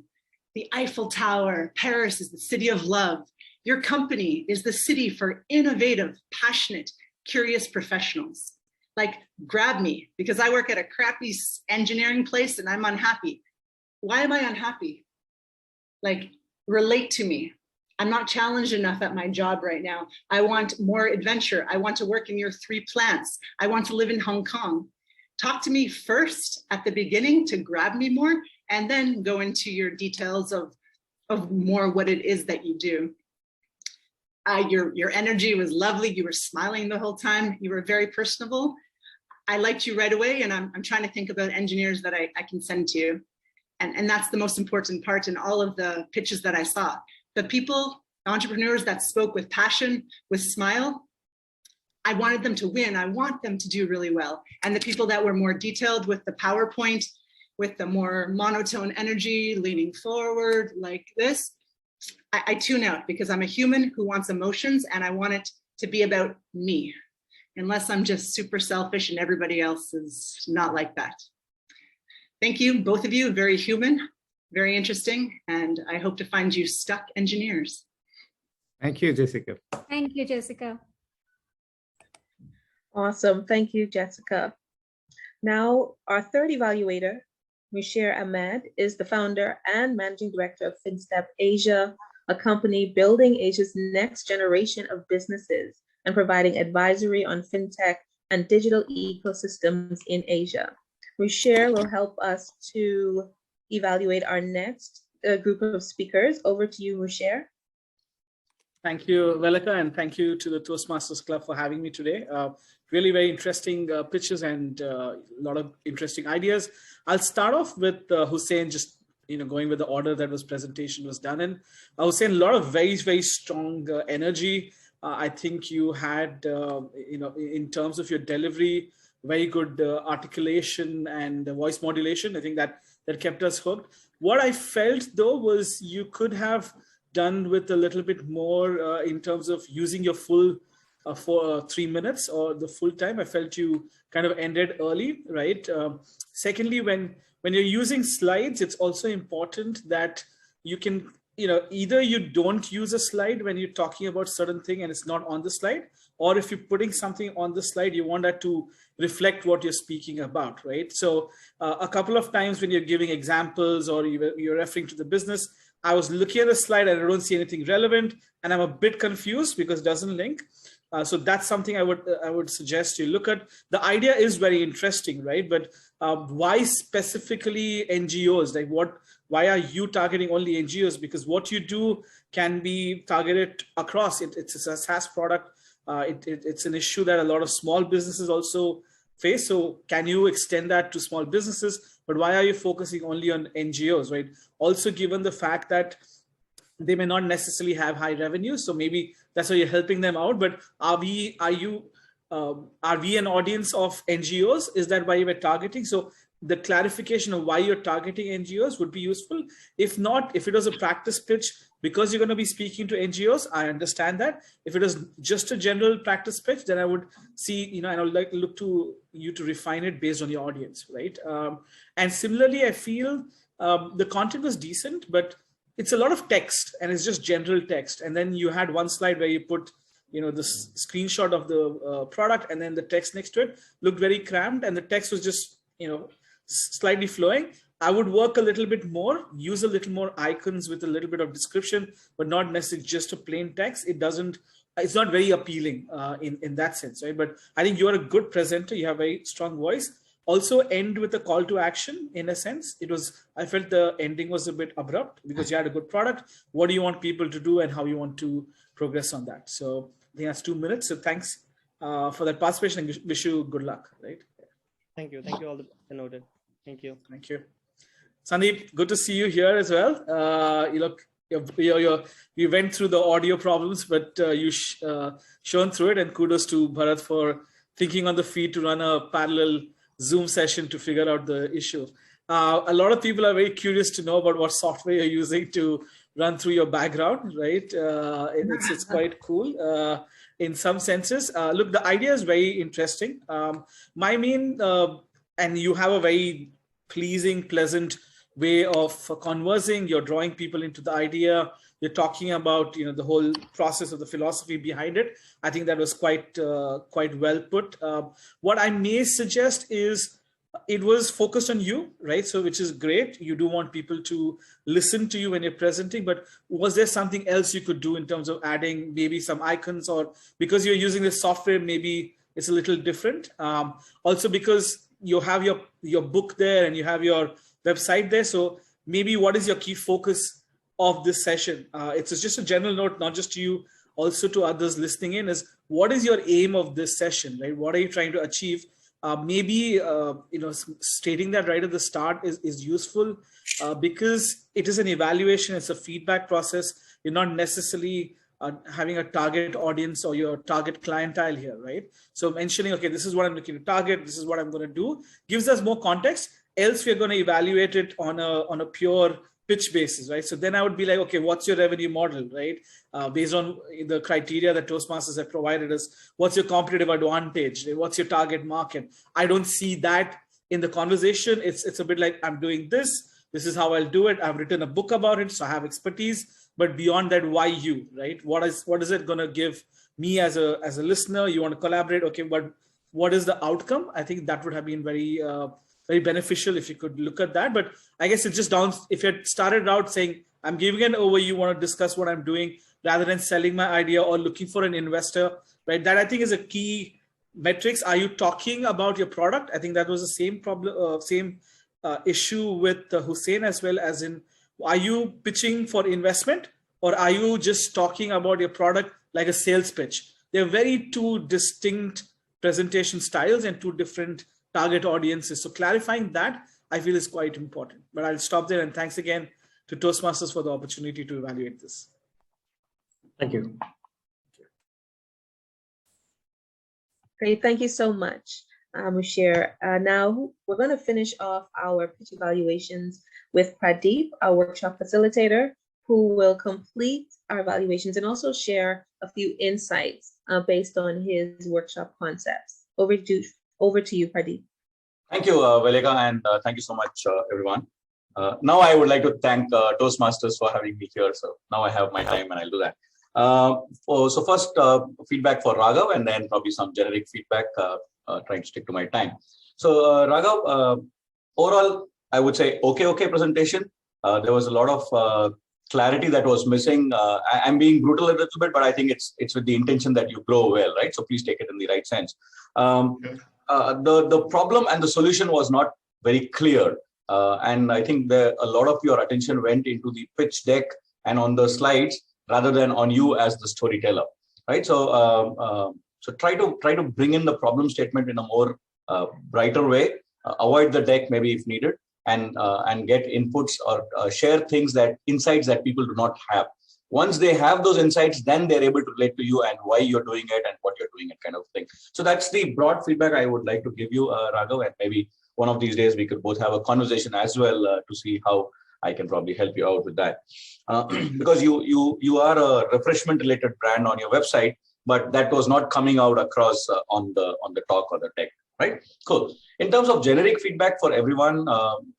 the Eiffel Tower, Paris is the city of love. Your company is the city for innovative, passionate, curious professionals. Like, grab me, because I work at a crappy engineering place and I'm unhappy. Why am I unhappy? Like, relate to me. I'm not challenged enough at my job right now. I want more adventure. I want to work in your 3 plants. I want to live in Hong Kong. Talk to me first at the beginning to grab me more, and then go into your details of more what it is that you do. Your energy was lovely. You were smiling the whole time. You were very personable. I liked you right away, and I'm trying to think about engineers that I can send to you. And that's the most important part in all of the pitches that I saw. The people, entrepreneurs that spoke with passion, with smile, I wanted them to win. I want them to do really well. And the people that were more detailed with the PowerPoint, with the more monotone energy, leaning forward like this, I tune out, because I'm a human who wants emotions, and I want it to be about me, unless I'm just super selfish and everybody else is not like that. Thank you, both of you, very human, very interesting, and I hope to find you stuck engineers. Thank you, Jessica. Thank you, Jessica. Awesome. Thank you, Jessica. Now, our third evaluator, Mushair Ahmed, is the founder and managing director of FinStep Asia, a company building Asia's next generation of businesses and providing advisory on fintech and digital ecosystems in Asia. Mushair will help us to evaluate our next group of speakers. Over to you, Mushair. Thank you, Velika, and thank you to the Toastmasters Club for having me today. Really very interesting pitches and a lot of interesting ideas. I'll start off with Hussein, just going with the order that presentation was done in. Hussein, a lot of very, very strong energy. I think you had, in terms of your delivery, very good articulation and voice modulation. I think that kept us hooked. What I felt though was you could have done with a little bit more in terms of using your full 3 minutes or the full time. I felt you kind of ended early, right? Secondly, when you're using slides, it's also important that you can, either you don't use a slide when you're talking about certain thing and it's not on the slide, or if you're putting something on the slide, you want that to reflect what you're speaking about, right? So a couple of times when you're giving examples or you're referring to the business, I was looking at the slide and I don't see anything relevant, and I'm a bit confused because it doesn't link. So that's something I would suggest you look at. The idea is very interesting, right? But why specifically NGOs? Like why are you targeting only NGOs? Because what you do can be targeted across. It's a SaaS product. It's an issue that a lot of small businesses also face. So can you extend that to small businesses? But why are you focusing only on NGOs, right? Also, given the fact that they may not necessarily have high revenue, so maybe that's why you're helping them out. But are we an audience of NGOs? Is that why you were targeting? So the clarification of why you're targeting NGOs would be useful. If not, if it was a practice pitch, because you're going to be speaking to NGOs, I understand that. If it is just a general practice pitch, then I would see, and I would look to you to refine it based on your audience, right? And similarly, I feel the content was decent, but it's a lot of text and it's just general text. And then you had one slide where you put, the screenshot of the product, and then the text next to it looked very cramped, and the text was just, slightly flowing. I would work a little bit more, use a little more icons with a little bit of description, but not necessarily just a plain text. It's not very appealing in that sense, right? But I think you're a good presenter. You have a very strong voice. Also end with a call to action in a sense. I felt the ending was a bit abrupt because you had a good product. What do you want people to do and how you want to progress on that? So I think that's 2 minutes. So thanks for that participation and wish you good luck, right? Thank you. Thank you all the noted. Thank you. Thank you. Sandeep, good to see you here as well. You went through the audio problems, but you shown through it, and kudos to Bharat for thinking on the feet to run a parallel Zoom session to figure out the issue. A lot of people are very curious to know about what software you're using to run through your background, right? It's quite cool in some senses. Look, the idea is very interesting. My main, and you have a very pleasing, pleasant way of conversing. You're drawing people into the idea. You're talking about the whole process of the philosophy behind it. I think that was quite well put. What I may suggest is it was focused on you, right? So which is great. You do want people to listen to you when you're presenting, but was there something else you could do in terms of adding maybe some icons, or because you're using this software, maybe it's a little different. Also because you have your book there and you have your website there. So maybe what is your key focus of this session? It's just a general note, not just to you, also to others listening in, is what is your aim of this session, right? What are you trying to achieve? Maybe stating that right at the start is useful because it is an evaluation, it's a feedback process. You're not necessarily having a target audience or your target clientele here, right? So mentioning, okay, this is what I'm looking to target, this is what I'm going to do, gives us more context. Else we're going to evaluate it on a pure pitch basis, right? So then I would be like, okay, what's your revenue model, right? Based on the criteria that Toastmasters have provided us, what's your competitive advantage? What's your target market? I don't see that in the conversation. It's a bit like, I'm doing this. This is how I'll do it. I've written a book about it, so I have expertise. But beyond that, why you, right? What is it going to give me as a listener? You want to collaborate, okay? But what is the outcome? I think that would have been very beneficial if you could look at that. But I guess it's just down, if you had started out saying, I'm giving an overview, you want to discuss what I'm doing rather than selling my idea or looking for an investor, right? That I think is a key metrics. Are you talking about your product? I think that was the same problem, issue with Hussein as well, as in, are you pitching for investment or are you just talking about your product like a sales pitch? They're very two distinct presentation styles and two different target audiences. So clarifying that, I feel, is quite important. But I'll stop there, and thanks again to Toastmasters for the opportunity to evaluate this. Thank you. Great, thank you so much, Mushir. Now we're going to finish off our pitch evaluations with Pradeep, our workshop facilitator, who will complete our evaluations and also share a few insights based on his workshop concepts. Over to you, Pradeep. Thank you, Velika, and thank you so much, everyone. Now I would like to thank Toastmasters for having me here. So now I have my time and I'll do that. So first, feedback for Raghav, and then probably some generic feedback, trying to stick to my time. So Raghav, overall, I would say okay presentation. There was a lot of clarity that was missing. I'm being brutal a little bit, but I think it's with the intention that you grow well, right? So please take it in the right sense. The problem and the solution was not very clear. And I think a lot of your attention went into the pitch deck and on the slides rather than on you as the storyteller, right? So so try to bring in the problem statement in a more brighter way. Avoid the deck maybe if needed, and get inputs or share insights that people do not have. Once they have those insights, then they're able to relate to you and why you're doing it and what you're doing it, kind of thing. So that's the broad feedback I would like to give you, Raghav, and maybe one of these days we could both have a conversation as well to see how I can probably help you out with that. Because you are a refreshment related brand on your website, but that was not coming out across on the talk or the tech, right? Cool. In terms of generic feedback for everyone,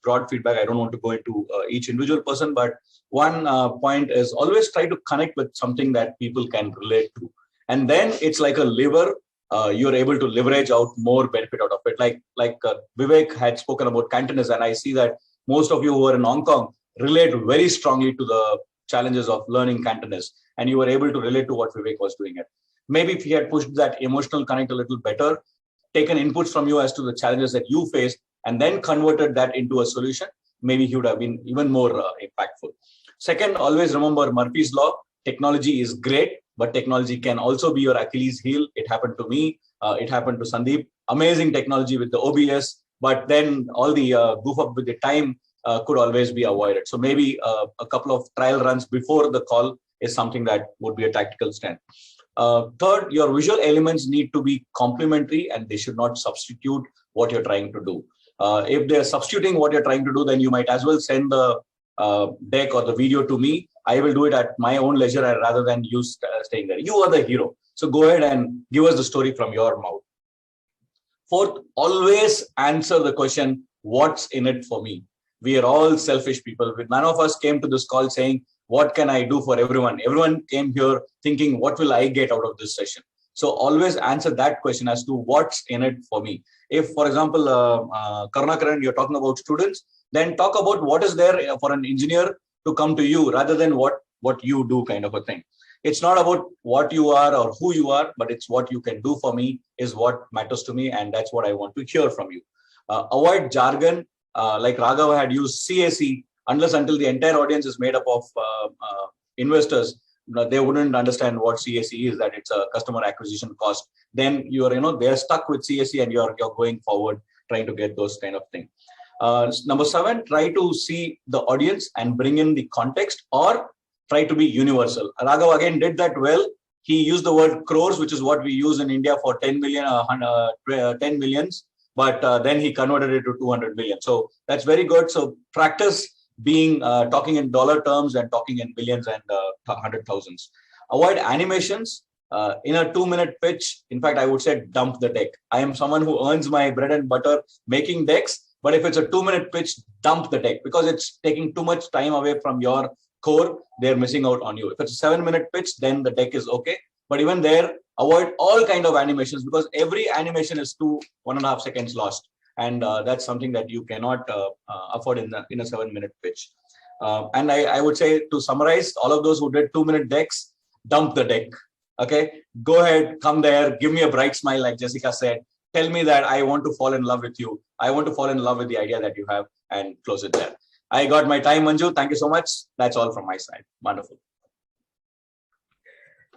broad feedback, I don't want to go into each individual person, but one point is always try to connect with something that people can relate to. And then it's like a lever, you're able to leverage out more benefit out of it. Like Vivek had spoken about Cantonese, and I see that most of you who are in Hong Kong relate very strongly to the challenges of learning Cantonese, and you were able to relate to what Vivek was doing it. Maybe if he had pushed that emotional connect a little better, taken inputs from you as to the challenges that you faced, and then converted that into a solution, maybe he would have been even more impactful. Second, always remember Murphy's Law. Technology is great, but technology can also be your Achilles heel. It happened to me. It happened to Sandeep. Amazing technology with the OBS, but then all the goof up with the time could always be avoided. So maybe a couple of trial runs before the call is something that would be a tactical stand. Third, your visual elements need to be complementary and they should not substitute what you're trying to do. If they're substituting what you're trying to do, then you might as well send the deck or the video to me. I will do it at my own leisure rather than you staying there. You are the hero. So go ahead and give us the story from your mouth. Fourth, always answer the question, what's in it for me? We are all selfish people. None of us came to this call saying, what can I do for everyone? Everyone came here thinking, what will I get out of this session? So always answer that question as to what's in it for me. If, for example, Karunakaran, you're talking about students, then talk about what is there for an engineer to come to you rather than what you do, kind of a thing. It's not about what you are or who you are, but it's what you can do for me is what matters to me. And that's what I want to hear from you. Avoid jargon like Raghav had used CAC, unless until the entire audience is made up of investors. They wouldn't understand what CAC is, that it's a customer acquisition cost. Then you're, they're stuck with CAC and you're going forward trying to get those kind of things. Number 7, try to see the audience and bring in the context, or try to be universal. Raghav again did that well. He used the word crores, which is what we use in India for 10 millions, but then he converted it to 200 million. So that's very good. So practice being talking in dollar terms and talking in billions and 100,000s. Avoid animations. In a 2-minute pitch, in fact, I would say dump the deck. I am someone who earns my bread and butter making decks, but if it's a 2-minute pitch, dump the deck, because it's taking too much time away from your core. They're missing out on you. If it's a 7-minute pitch, then the deck is okay. But even there, avoid all kind of animations, because every animation is 1.5 seconds lost. And that's something that you cannot afford in a 7-minute pitch. And I would say, to summarize, all of those who did 2-minute decks, dump the deck. Okay, go ahead, come there, give me a bright smile, like Jessica said. Tell me that I want to fall in love with you. I want to fall in love with the idea that you have, and close it there. I got my time, Manju. Thank you so much. That's all from my side. Wonderful.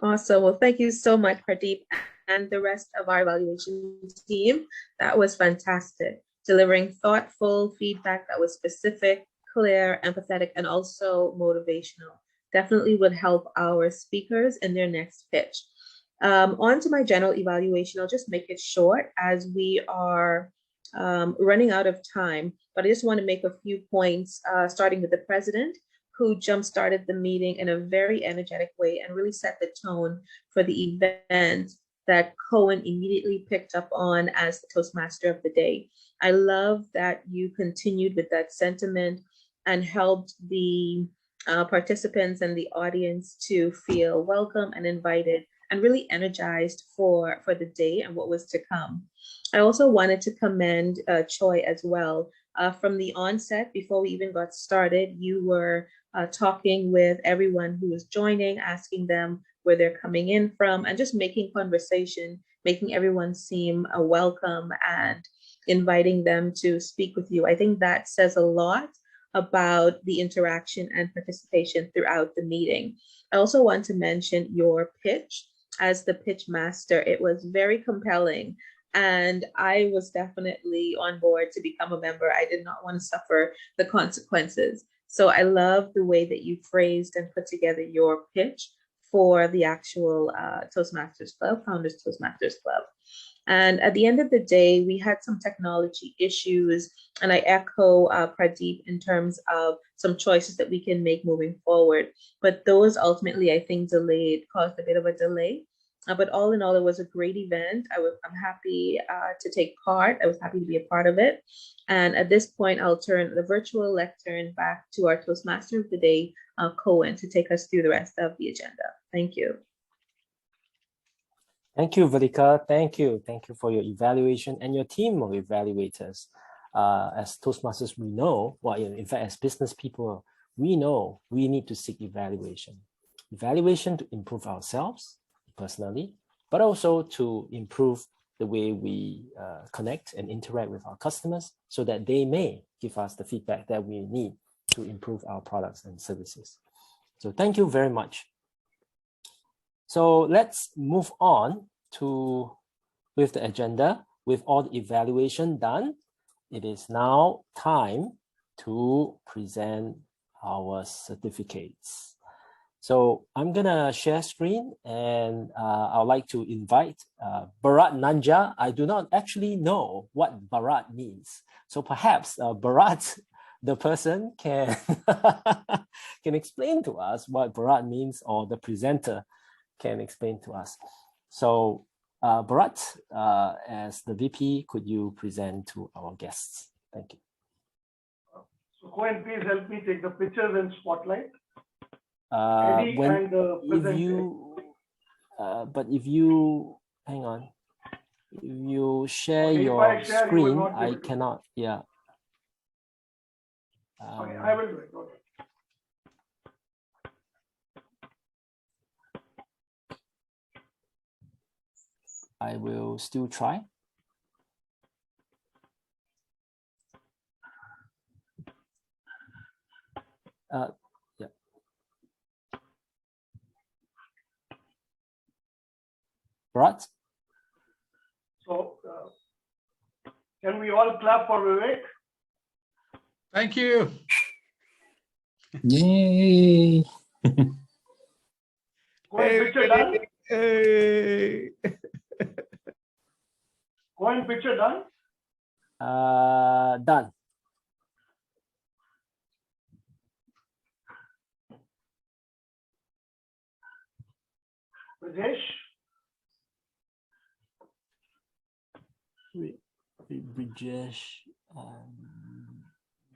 Awesome. Well, thank you so much, Pradeep, and the rest of our evaluation team. That was fantastic. Delivering thoughtful feedback that was specific, clear, empathetic, and also motivational. Definitely would help our speakers in their next pitch. On to my general evaluation. I'll just make it short as we are running out of time, but I just want to make a few points, starting with the president, who jump-started the meeting in a very energetic way and really set the tone for the event that Cohen immediately picked up on as the Toastmaster of the day. I love that you continued with that sentiment and helped the participants and the audience to feel welcome and invited and really energized for the day and what was to come. I also wanted to commend Choi as well. From the onset, before we even got started, you were talking with everyone who was joining, asking them where they're coming in from, and just making conversation, making everyone seem welcome and inviting them to speak with you. I think that says a lot about the interaction and participation throughout the meeting. I also want to mention your pitch as the pitch master. It was very compelling, and I was definitely on board to become a member. I did not want to suffer the consequences. So I love the way that you phrased and put together your pitch for the actual Toastmasters Club, Founders Toastmasters Club. And at the end of the day, we had some technology issues, and I echo Pradeep in terms of some choices that we can make moving forward. But those ultimately, I think, caused a bit of a delay. But all in all, it was a great event. I'm happy to take part. I was happy to be a part of it. And at this point, I'll turn the virtual lectern back to our Toastmaster of the Day, Cohen, to take us through the rest of the agenda. Thank you. Thank you, Velika. Thank you. Thank you for your evaluation and your team of evaluators. As Toastmasters, we know, well, in fact, as business people, we know we need to seek evaluation. Evaluation to improve ourselves personally, but also to improve the way we connect and interact with our customers so that they may give us the feedback that we need to improve our products and services. So thank you very much. So let's move on with the agenda. With all the evaluation done, it is now time to present our certificates. So I'm gonna share screen, and I'd like to invite Bharat Nanja. I do not actually know what Bharat means. So perhaps Bharat, the person, can explain to us what Bharat means, or the presenter can explain to us. So Bharat, as the VP, could you present to our guests? Thank you. So Cohen, please help me take the pictures and spotlight. If you hang on. If you share Okay, if your I share, you will screen, not be I able to. cannot. Yeah. Okay, I will do it. Okay. I will still try. Yeah. Bharat? So, can we all clap for Vivek? Thank you. Yay. Coin picture done? Hey. Coin picture done? Done. Rajesh? Brijesh.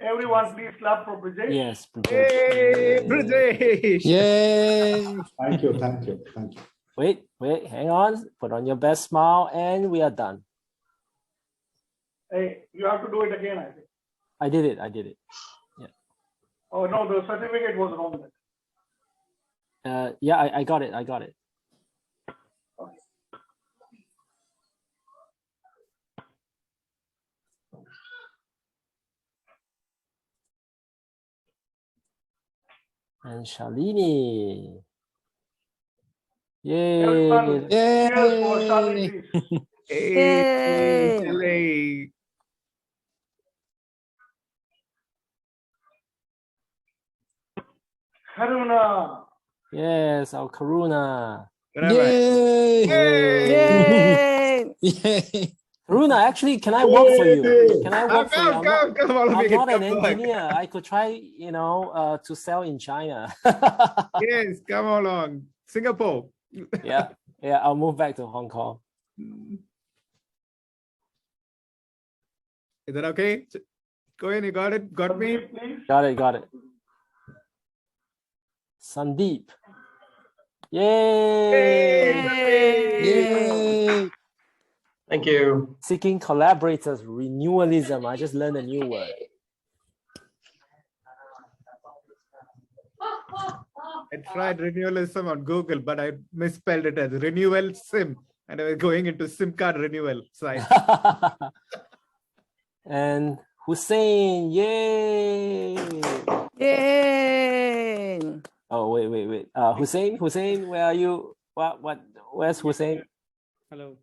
Everyone, please clap for Brijesh. Yes, Brijesh. Hey, Brijesh. Yay. Thank you, thank you, thank you. Wait, hang on. Put on your best smile and we are done. Hey, you have to do it again, I think. I did it. Yeah. Oh, no, the certificate was wrong then. Yeah, I got it. Okay. And Shalini. Yay. Everyone, cheers for Shalini, Yay. please. Hey, Yay. hooray. Karuna. Yes, our Karuna. Yay. Yay. Yay. Karuna, actually, can I work for you? Can I work for you? Come, all of I'm you not can an come back. engineer. I could try, to sell in China. Yes, come along. Singapore. Yeah, I'll move back to Hong Kong. Is that okay? Go in, you got it? Got me? Sandeep, please. Got it. Sandeep. Yay! Yay. Thank you. Seeking collaborators, renewalism. I just learned a new word. I tried renewalism on Google, but I misspelled it as renewal SIM. And I was going into SIM card renewal site. And Hussein, yay! Yay. Oh, wait. Hussein, where are you? Where's Hussein? Hello.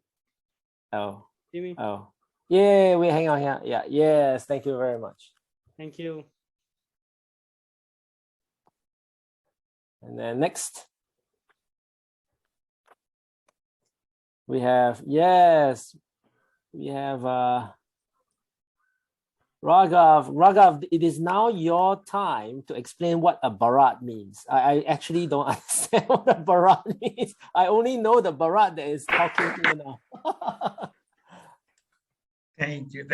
Oh. Jimmy. Oh. Yeah, wait, hang on here. Yeah, yes, thank you very much. Thank you. And then next. We have, yes, we have Raghav, it is now your time to explain what a Bharat means. I actually don't understand what a Bharat means. I only know the Bharat that is talking here now. Thank you.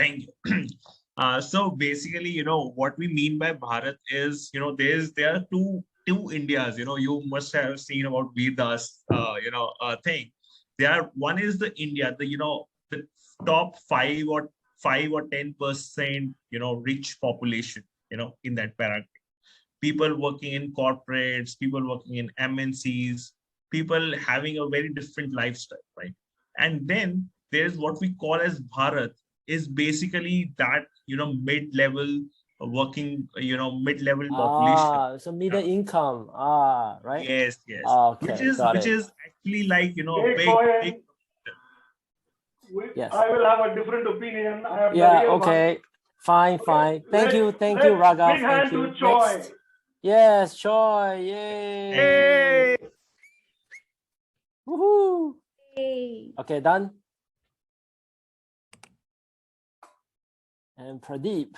So basically, what we mean by Bharat is, there are two Indias. You must have seen about Vedas, thing. One is the India, the top 5 or 10%, rich population, in that paragraph. People working in corporates, people working in MNCs, people having a very different lifestyle, right? And then there's what we call as Bharat, is basically that, mid-level working, mid-level population. So middle income. Right? Yes. Okay, Which is actually like, a Hey, big. Yes. I will have a different opinion. I have Yeah, the real okay. one. Fine. Thank you, let's Raghav. big hand Thank you. to Choi. Next. Yes, Choi. Yay. Hey. Woohoo. Yay. Okay, done. And Pradeep.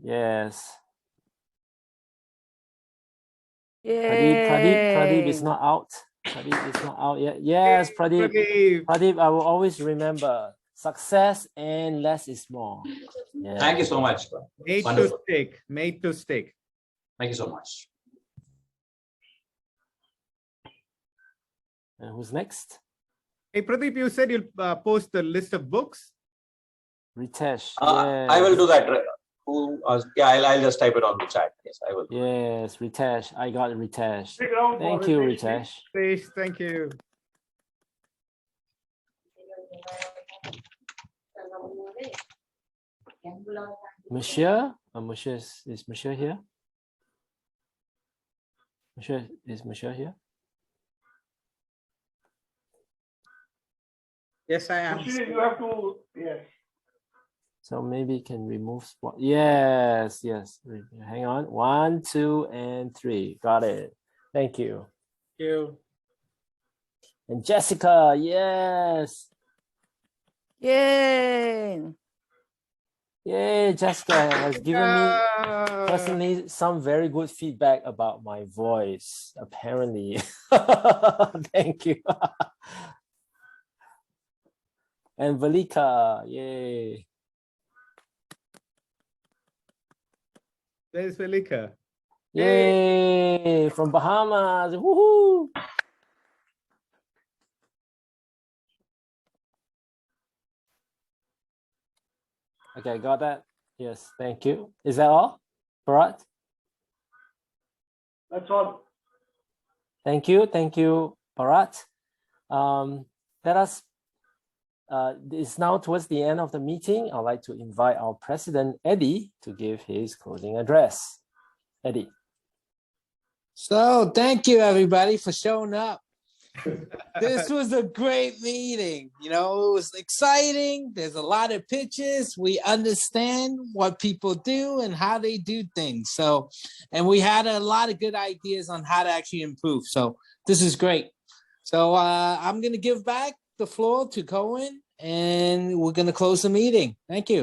Yes. Pradeep is not out. Pradeep is not out yet. Yes, Pradeep. Pradeep, I will always remember success and less is more. Yeah. Thank you so much. Made Wonderful. to stick. Thank you so much. And who's next? Hey, Pradeep, you said you'll post the list of books. Ritesh, I will do that. Yeah, I'll just type it on the chat. Yes, I will. Yes, Ritesh. I got Ritesh. Big round for Thank you, Ritesh, Ritesh. Thank you. Monsieur? Monsieur is Monsieur here? Monsieur, is Monsieur here? Yes, I am. Actually, you have to, yes. So maybe can remove spot. Yes, yes. Hang on. 1, 2, and 3. Got it. Thank you. Thank you. And Jessica, yes. Yay. Yay, Jessica has given me personally some very good feedback about my voice, apparently. Thank you. And Valika, yay. There's Velika. Yay, from Bahamas. Woohoo! Okay, got that. Yes, thank you. Is that all, Bharat? That's all. Thank you, Bharat. Let us. It's now towards the end of the meeting. I'd like to invite our president, Eddie, to give his closing address. Eddie. So thank you everybody for showing up. This was a great meeting. You know, it was exciting. There's a lot of pitches. We understand what people do and how they do things. So, and we had a lot of good ideas on how to actually improve. So this is great. So I'm going to give back the floor to Cohen and we're going to close the meeting. Thank you.